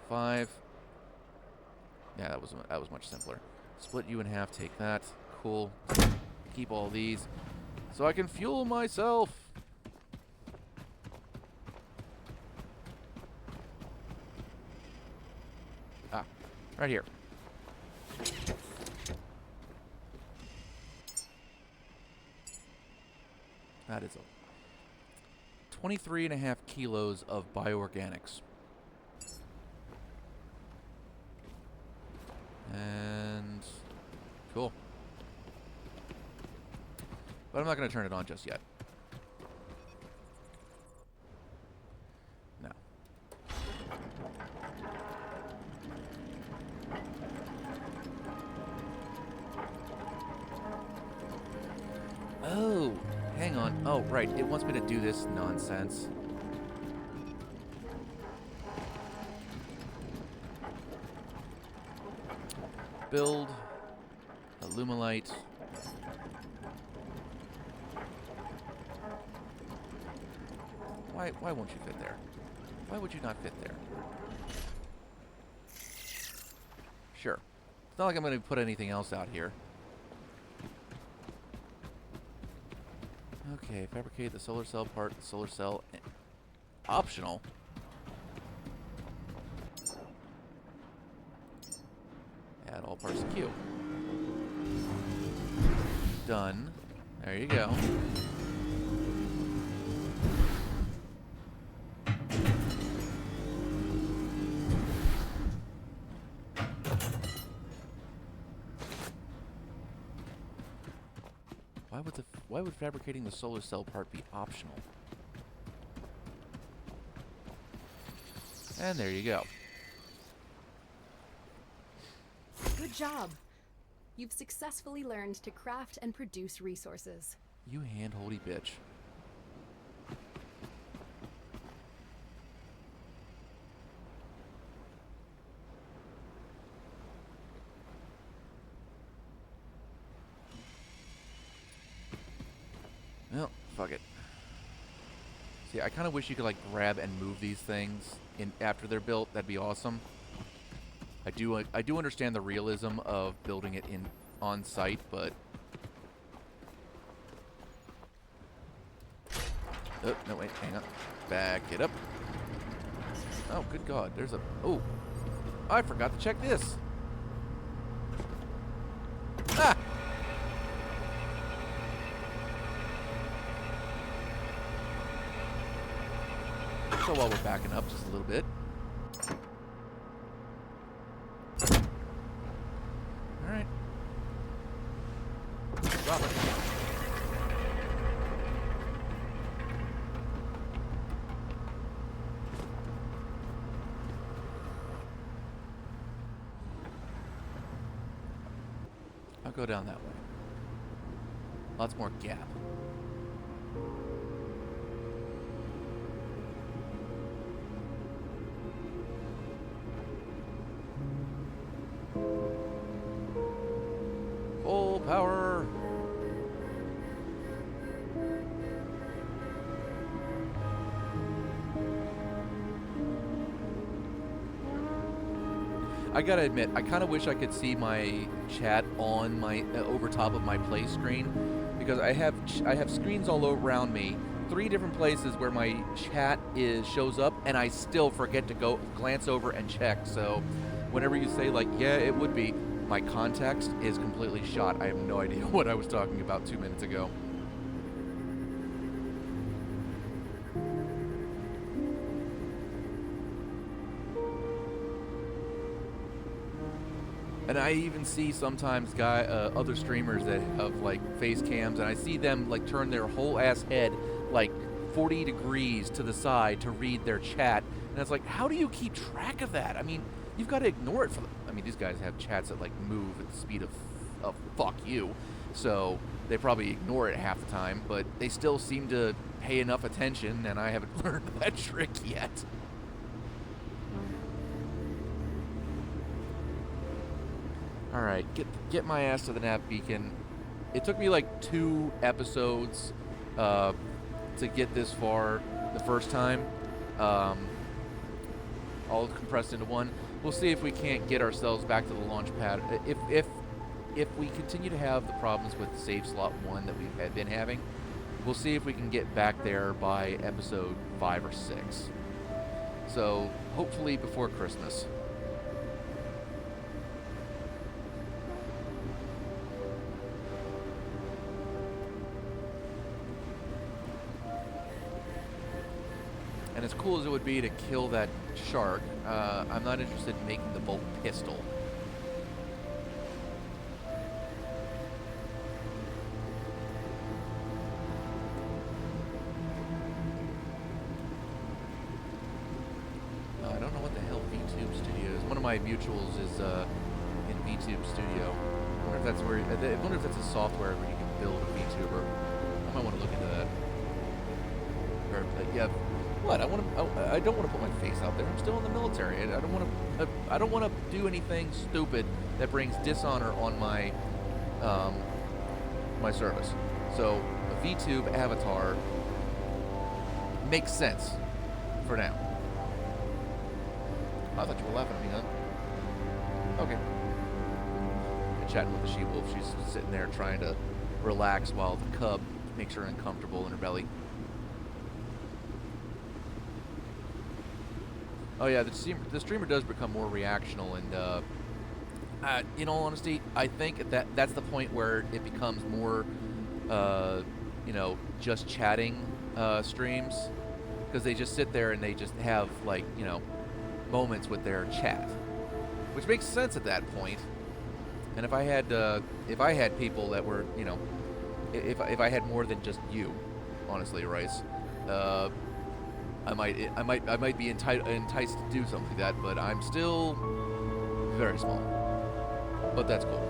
5. Yeah, that was much simpler. Split you in half, take that. Cool. Keep all these so I can fuel myself. Ah, right here. That is 23.5 kilos of bioorganics. And cool. But I'm not going to turn it on just yet. No. Oh, hang on. Oh, right. It wants me to do this nonsense. Build Alumilite. Why won't you fit there? Why would you not fit there? Sure. It's not like I'm going to put anything else out here. Okay, fabricate the solar cell part, the solar cell. Optional. Add all parts of Q. Done. There you go. Why would fabricating the solar cell part be optional? And there you go. Good job. You've successfully learned to craft and produce resources. You hand-holdy bitch. Well, fuck it. See, I kind of wish you could, like, grab and move these things in after they're built. That'd be awesome. I do understand the realism of building it on site, but oh, no, wait, hang on. Back it up. Oh, good God, there's a... Oh, I forgot to check this. Ah! So while we're backing up just a little bit. Alright. Drop it. I'll go down that way. Lots more gap. Full power. I gotta admit, I kind of wish I could see my chat on my over top of my play screen, because I have screens all around me, 3 different places where my chat shows up, and I still forget to go glance over and check. So, whenever you say like, yeah, it would be, my context is completely shot. I have no idea what I was talking about 2 minutes ago. And I even see sometimes other streamers that have like face cams, and I see them like turn their whole ass head like 40 degrees to the side to read their chat, and it's like, how do you keep track of that? I mean, you've got to ignore it for I mean, these guys have chats that like move at the speed of fuck you, so they probably ignore it half the time, but they still seem to pay enough attention, and I haven't learned that trick yet. Alright, get my ass to the nav beacon. It took me like 2 episodes to get this far the first time. All compressed into one. We'll see if we can't get ourselves back to the launch pad. If we continue to have the problems with save slot 1 that we've been having, we'll see if we can get back there by episode 5 or 6. So, hopefully before Christmas. And as cool as it would be to kill that shark, I'm not interested in making the bolt pistol. I don't know what the hell VTube Studio is. One of my mutuals is in VTube Studio. I wonder if that's where. I wonder if that's a software where you can build a VTuber. I might want to look into that. Or, yeah. What? I don't want to put my face out there. I'm still in the military. I don't want to do anything stupid that brings dishonor on my my service. So a VTube avatar makes sense for now. I thought you were laughing at me, huh? Okay. I'm chatting with the she-wolf. She's sitting there trying to relax while the cub makes her uncomfortable in her belly. Oh yeah, the streamer does become more reactional, and in all honesty, I think that's the point where it becomes more, just chatting streams, because they just sit there and they just have like moments with their chat, which makes sense at that point. And if I had people that were if I had more than just you, honestly, Rice. I might be enticed to do something like that, but I'm still very small. But that's cool.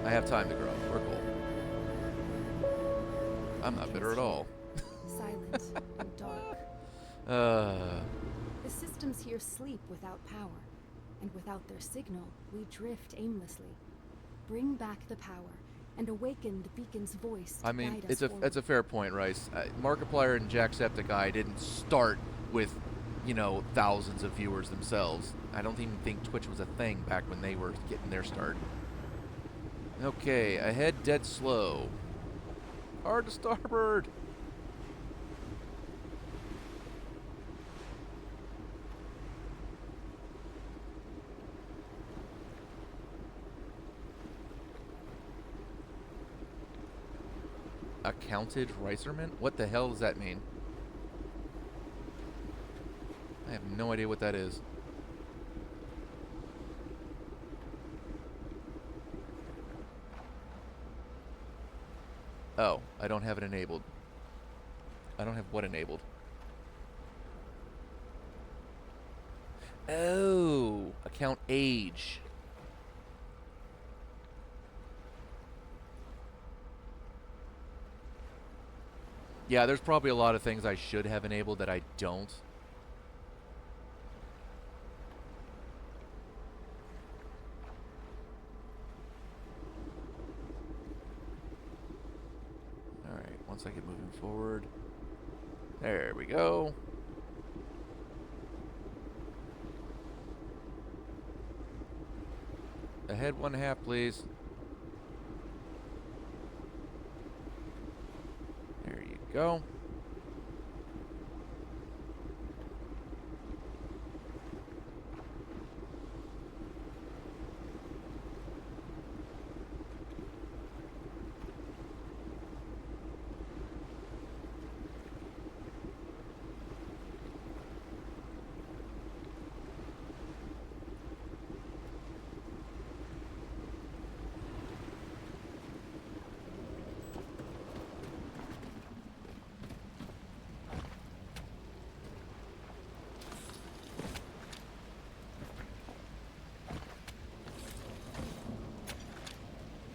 I have time to grow. We're cool. I'm not bitter at all. Silent and dark. The systems here sleep without power, and without their signal, we drift aimlessly. Bring back the power and awaken the beacon's voice to I mean, guide us it's a fair point, Rice. Markiplier and Jacksepticeye didn't start with, thousands of viewers themselves. I don't even think Twitch was a thing back when they were getting their start. Okay, ahead dead slow. Hard to starboard. Accounted Ricerman? What the hell does that mean? I have no idea what that is. Oh, I don't have it enabled. I don't have what enabled? Oh, account age. Yeah, there's probably a lot of things I should have enabled that I don't. Alright, once I get moving forward. There we go. Ahead 1/2, please. There you go.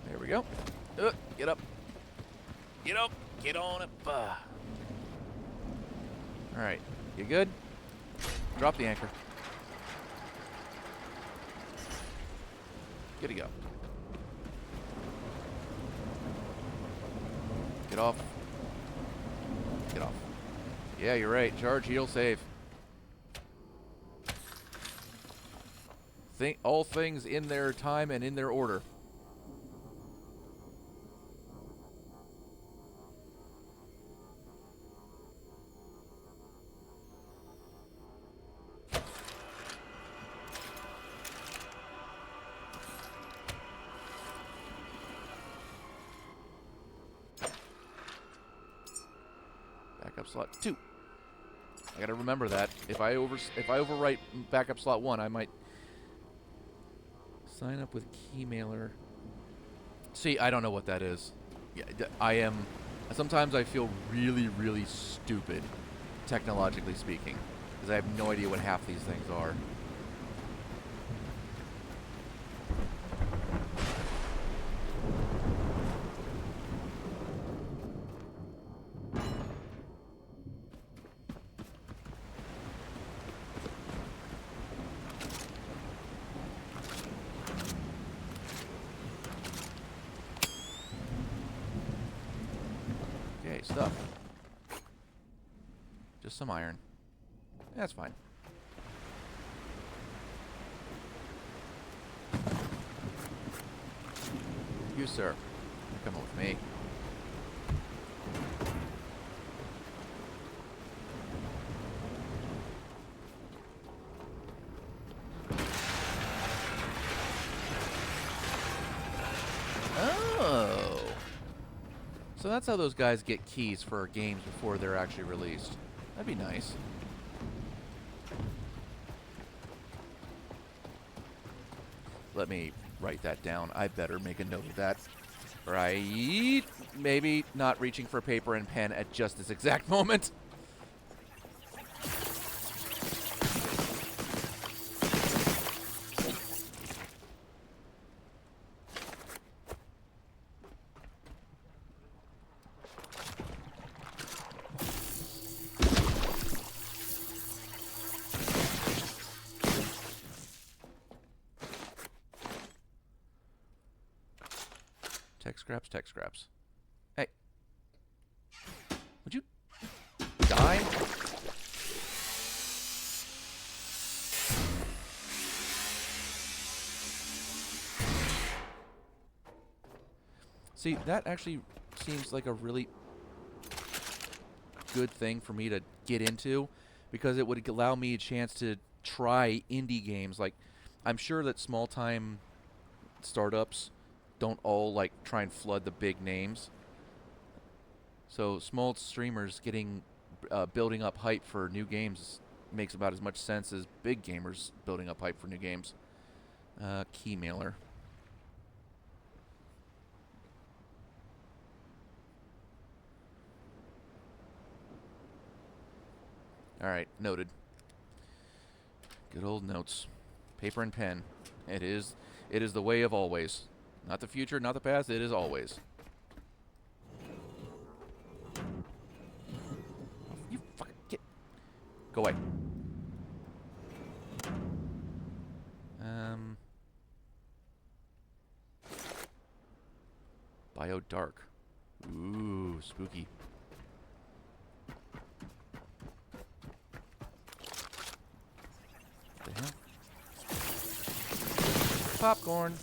There we go. Get up. Get up. Get on up. Alright. You good? Drop the anchor. Good to go. Get off. Get off. Yeah, you're right. Charge, heal, save. All things in their time and in their order. Backup slot 2. I gotta remember that. If I overwrite backup slot 1, I might sign up with Keymailer. See, I don't know what that is. Yeah, I am. Sometimes I feel really, really stupid, technologically speaking, because I have no idea what half these things are. Okay, stuff. Just some iron. That's fine. You, sir. You're coming with me. Oh. So that's how those guys get keys for games before they're actually released. That'd be nice. Let me write that down. I better make a note of that. Right. Maybe not reaching for paper and pen at just this exact moment. Tech scraps. Hey. Would you die? See, that actually seems like a really good thing for me to get into, because it would allow me a chance to try indie games. Like, I'm sure that small-time startups don't all like try and flood the big names. So small streamers getting building up hype for new games makes about as much sense as big gamers building up hype for new games. Key mailer. Alright, noted. Good old notes. Paper and pen. It is the way of always. Not the future, not the past, it is always. You fucking get... Go away. Bio Dark. Ooh, spooky. What the hell? Popcorn.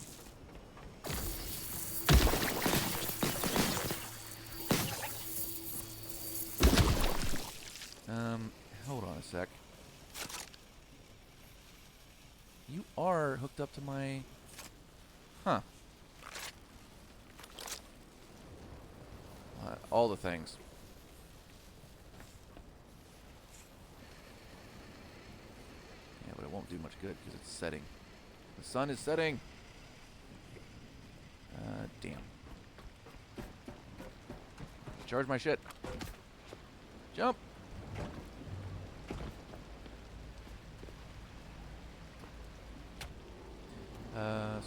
Hold on a sec. You are hooked up to my... Huh. All the things. Yeah, but it won't do much good because it's setting. The sun is setting. Damn. Charge my shit. Jump.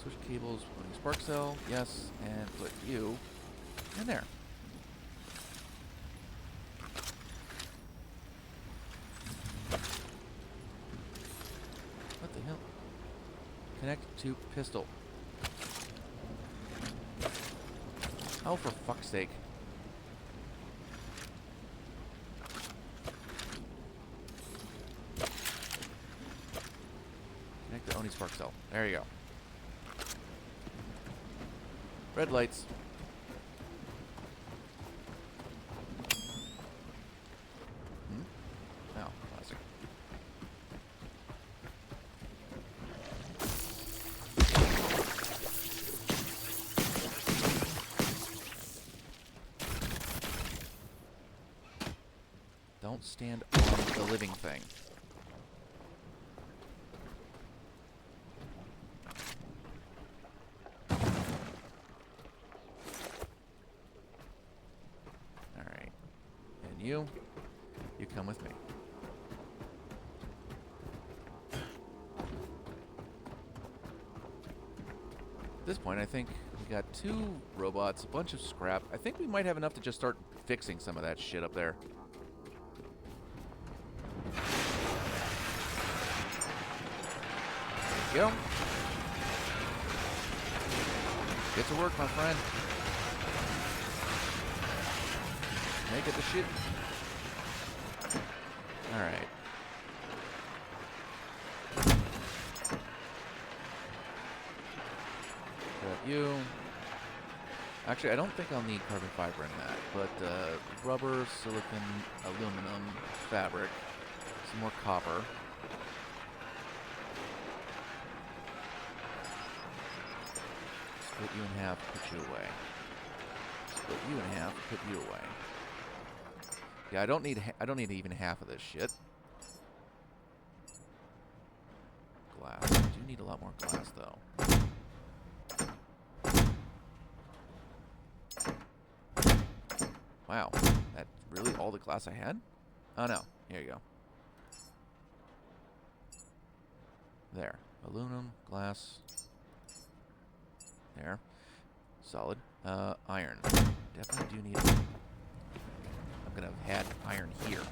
Switch cables, putting spark cell, yes, and put you in there. What the hell? Connect to pistol. Oh, for fuck's sake. Connect to Oni spark cell. There you go. Red lights. Oh, classic. Don't stand on the living thing. You come with me. At this point, I think we got 2 robots, a bunch of scrap. I think we might have enough to just start fixing some of that shit up there. There you go. Get to work, my friend. Make it the shit. Alright. Grab you. Actually, I don't think I'll need carbon fiber in that, but rubber, silicon, aluminum, fabric, some more copper. Split you in half, put you away. Split you in half, put you away. Yeah, I don't need even half of this shit. Glass. I do need a lot more glass, though. Wow, that's really all the glass I had? Oh no, here you go. There, aluminum, glass. There, solid. Iron. Definitely do need. I'm gonna have had iron here.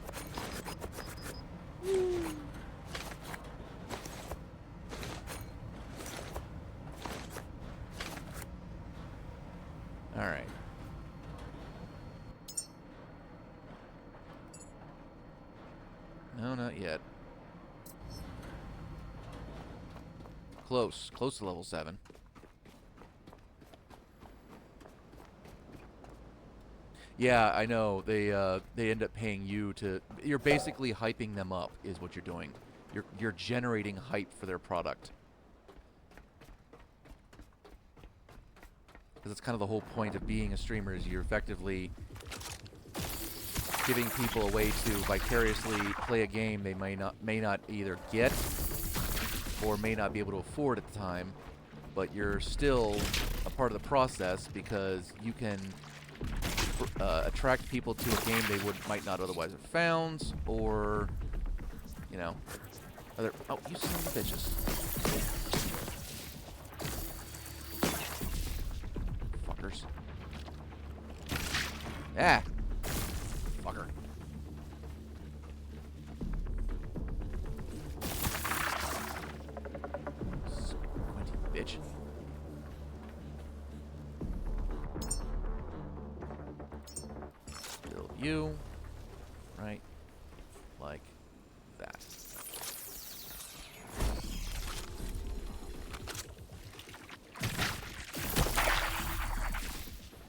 All right. No, not yet. Close to level 7. Yeah, I know. They end up paying you to. You're basically hyping them up, is what you're doing. You're generating hype for their product. Because that's kind of the whole point of being a streamer, is you're effectively giving people a way to vicariously play a game they may not either get or may not be able to afford at the time, but you're still a part of the process because you can attract people to a game they might not otherwise have found, or you know, other. Oh, you son of a bitches! Fuckers! Ah, fucker! Squinty bitch! Build you right like that.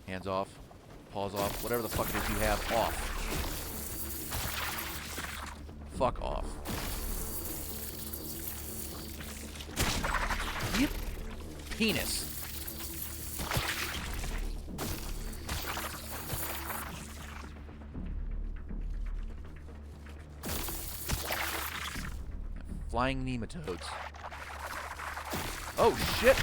Hands off, paws off, whatever the fuck it is you have, off. Fuck off. You penis. Flying nematodes. Oh shit!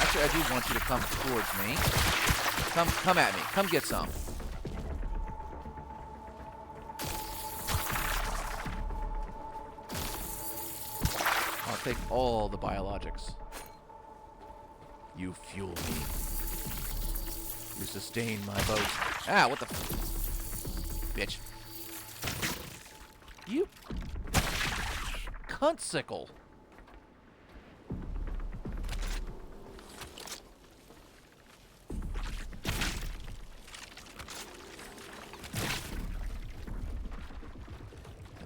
Actually, I do want you to come towards me. Come at me. Come get some. I'll take all the biologics. You fuel me. You sustain my boat. Ah, what the bitch. You cuntsicle.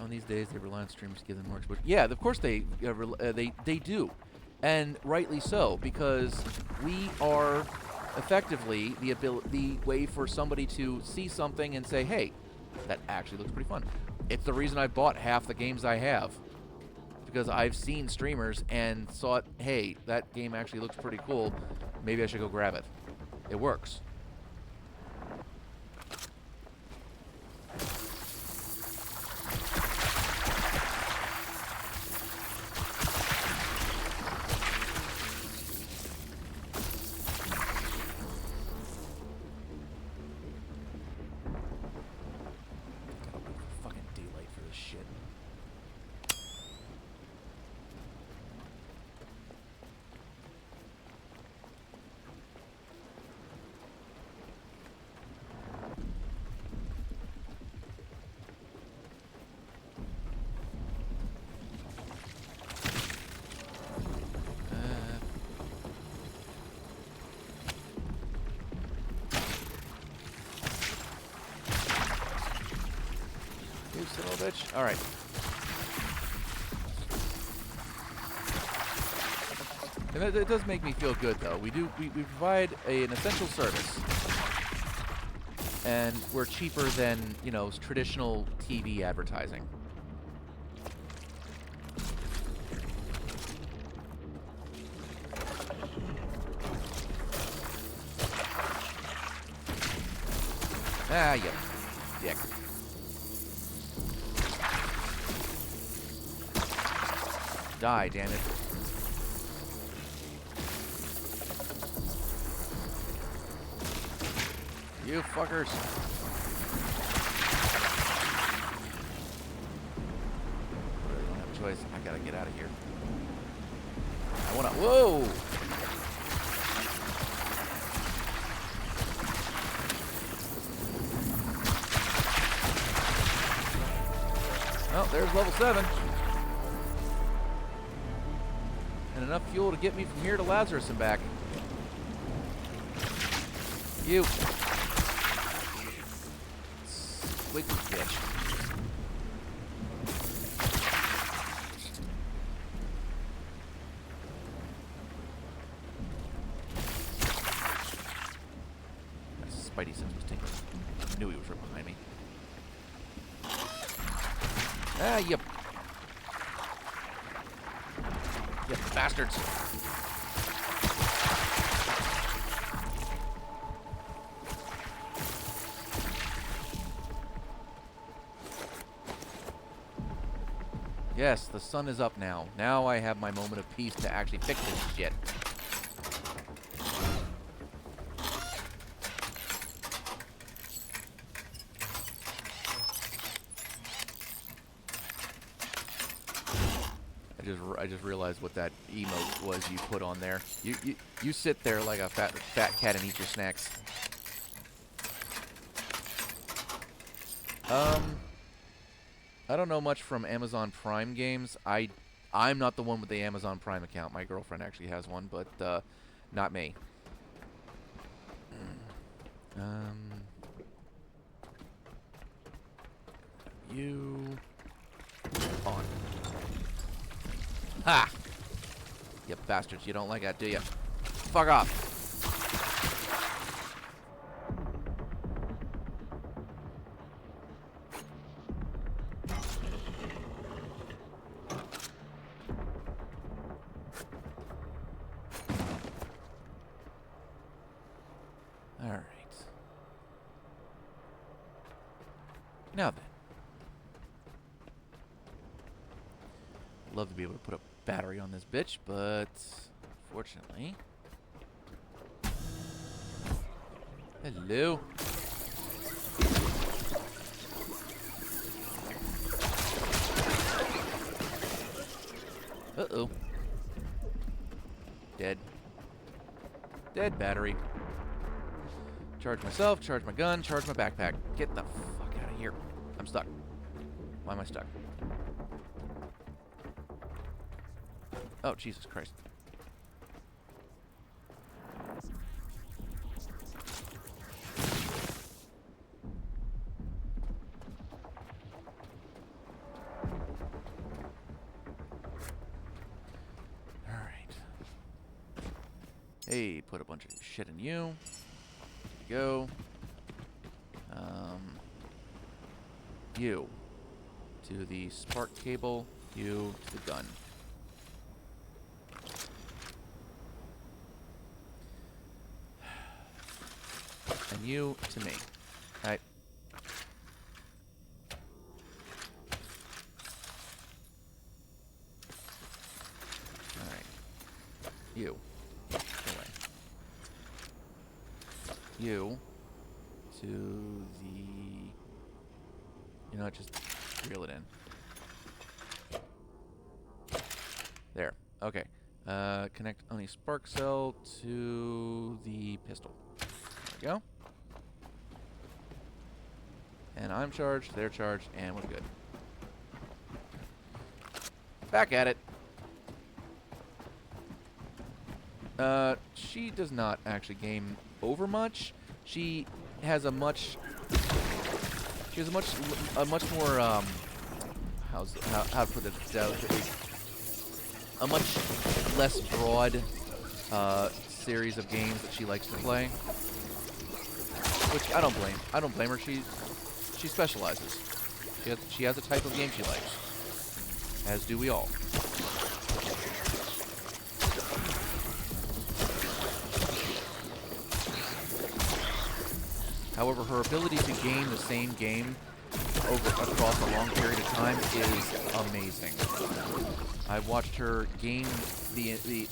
These days they rely on streamers to give them more exposure. Yeah, of course they do, and rightly so, because we are effectively the way for somebody to see something and say, hey, that actually looks pretty fun. It's the reason I bought half the games I have, because I've seen streamers and thought, hey, that game actually looks pretty cool, maybe I should go grab it. It works. All right. And it does make me feel good, though. We provide an essential service, and we're cheaper than, you know, traditional TV advertising. Ah, yeah, dick. Die, damn it. You fuckers. I really don't have a choice. I gotta get out of here. I wanna. Whoa! Oh, there's level 7. And enough fuel to get me from here to Lazarus and back. You. Squiggly bitch. My spidey sense was tingling. I knew he was right behind me. Ah, yep. You bastards. Yes, the sun is up now. Now I have my moment of peace to actually fix this shit. I just realized what that emote was you put on there. You sit there like a fat cat and eat your snacks. I don't know much from Amazon Prime games. I'm not the one with the Amazon Prime account. My girlfriend actually has one, but not me. You on. Ha! You bastards, you don't like that, do you? Fuck off. Alright. Now then. Love to be able to put a battery on this bitch, but fortunately. Hello. Uh-oh. Dead. Dead battery. Charge myself, charge my gun, charge my backpack. Get the fuck out of here. I'm stuck. Why am I stuck? Oh, Jesus Christ. Alright. Hey, put a bunch of shit in you. There you go. You. To the spark cable. You to the gun. And you to me. Alright. Alright. You. Away. You to the... You know what, just reel it in. There. Okay. Connect only spark cell to the pistol. There we go. And I'm charged, they're charged, and we're good. Back at it. She does not actually game over much. She has a much more how to put this delicately, a much less broad series of games that she likes to play. Which I don't blame her. She specializes. She has a type of game she likes. As do we all. However, her ability to game the same game across a long period of time is amazing. I watched her game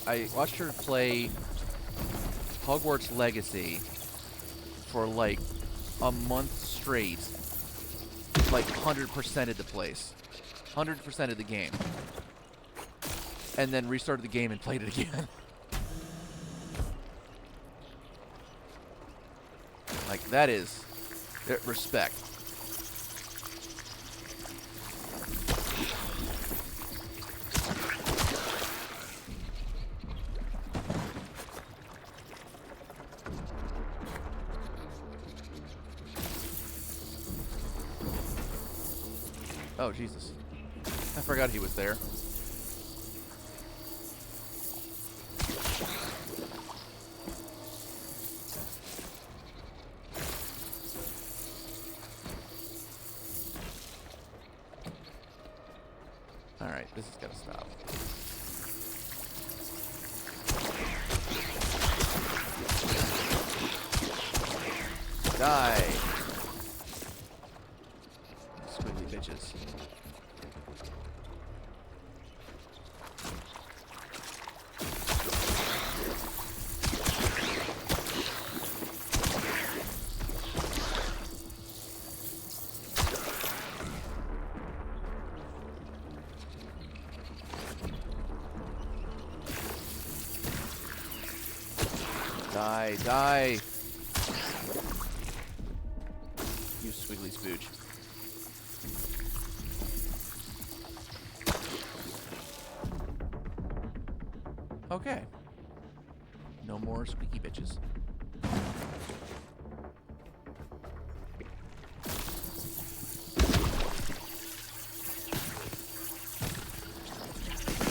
I watched her play Hogwarts Legacy for like a month straight, like 100% of the place, 100% of the game, and then restarted the game and played it again. Like, that is respect. Oh, Jesus. I forgot he was there. Alright, this has got to stop. Die! Squiggly bitches. Die, die! You squiggly spooch. Okay. No more squeaky bitches.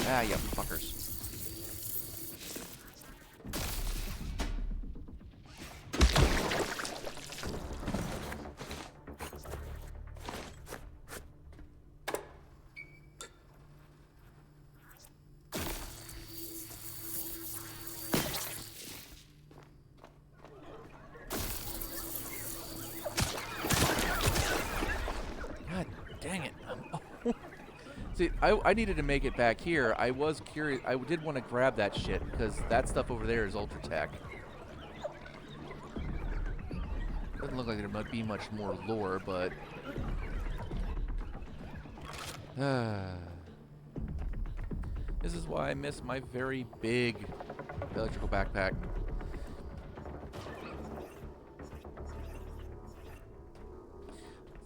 Ah, you fuckers. God dang it. See, I needed to make it back here. I was curious. I did want to grab that shit because that stuff over there is ultra tech. Doesn't look like there might be much more lore, but this is why I miss my very big electrical backpack.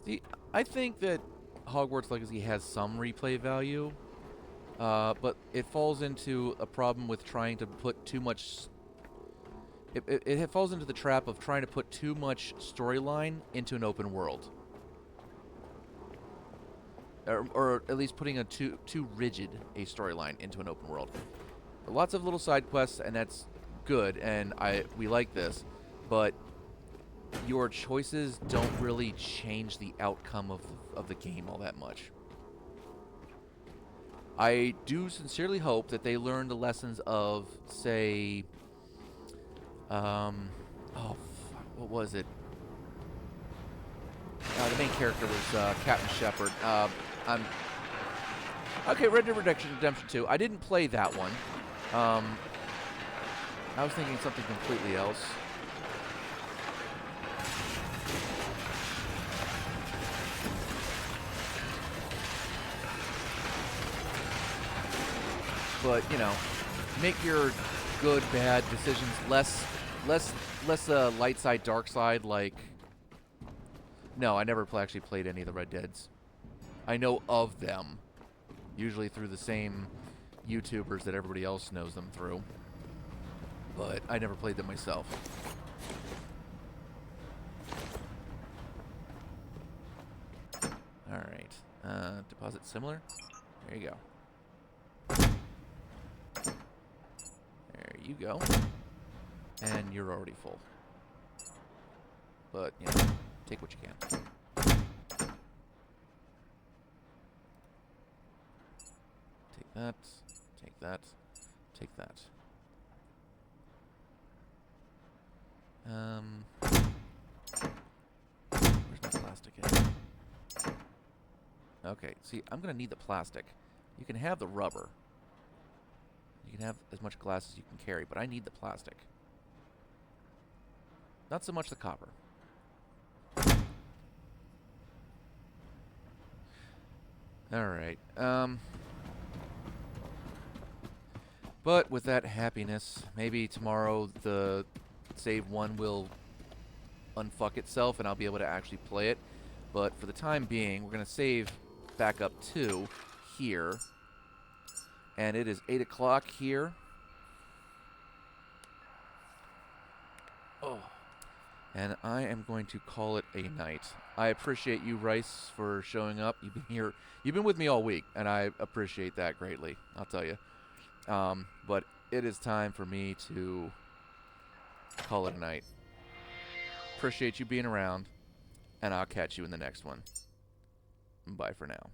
See, I think that Hogwarts Legacy has some replay value, but it falls into a problem with trying to put too much. It falls into the trap of trying to put too much storyline into an open world, or at least putting a too rigid a storyline into an open world. Lots of little side quests, and that's good, and we like this, but your choices don't really change the outcome of the game all that much. I do sincerely hope that they learn the lessons of, say, oh, fuck, what was it? The main character was Captain Shepard. Okay, Red Dead Redemption 2. I didn't play that one. I was thinking something completely else. But, you know, make your good, bad decisions less light side, dark side, like... No, I never actually played any of the Red Deads. I know of them. Usually through the same YouTubers that everybody else knows them through. But I never played them myself. Alright. Deposit similar? There you go. There you go. And you're already full. But, you know, take what you can. Take that. Take that. Take that. Where's my plastic at? Okay, see, I'm gonna need the plastic. You can have the rubber. You can have as much glass as you can carry, but I need the plastic. Not so much the copper. Alright, but with that happiness, maybe tomorrow the save one will unfuck itself and I'll be able to actually play it. But for the time being, we're going to save back up to here. And it is 8 o'clock here. Oh. And I am going to call it a night. I appreciate you, Rice, for showing up. You've been here. You've been with me all week, and I appreciate that greatly. I'll tell you. But it is time for me to call it a night. Appreciate you being around, and I'll catch you in the next one. Bye for now.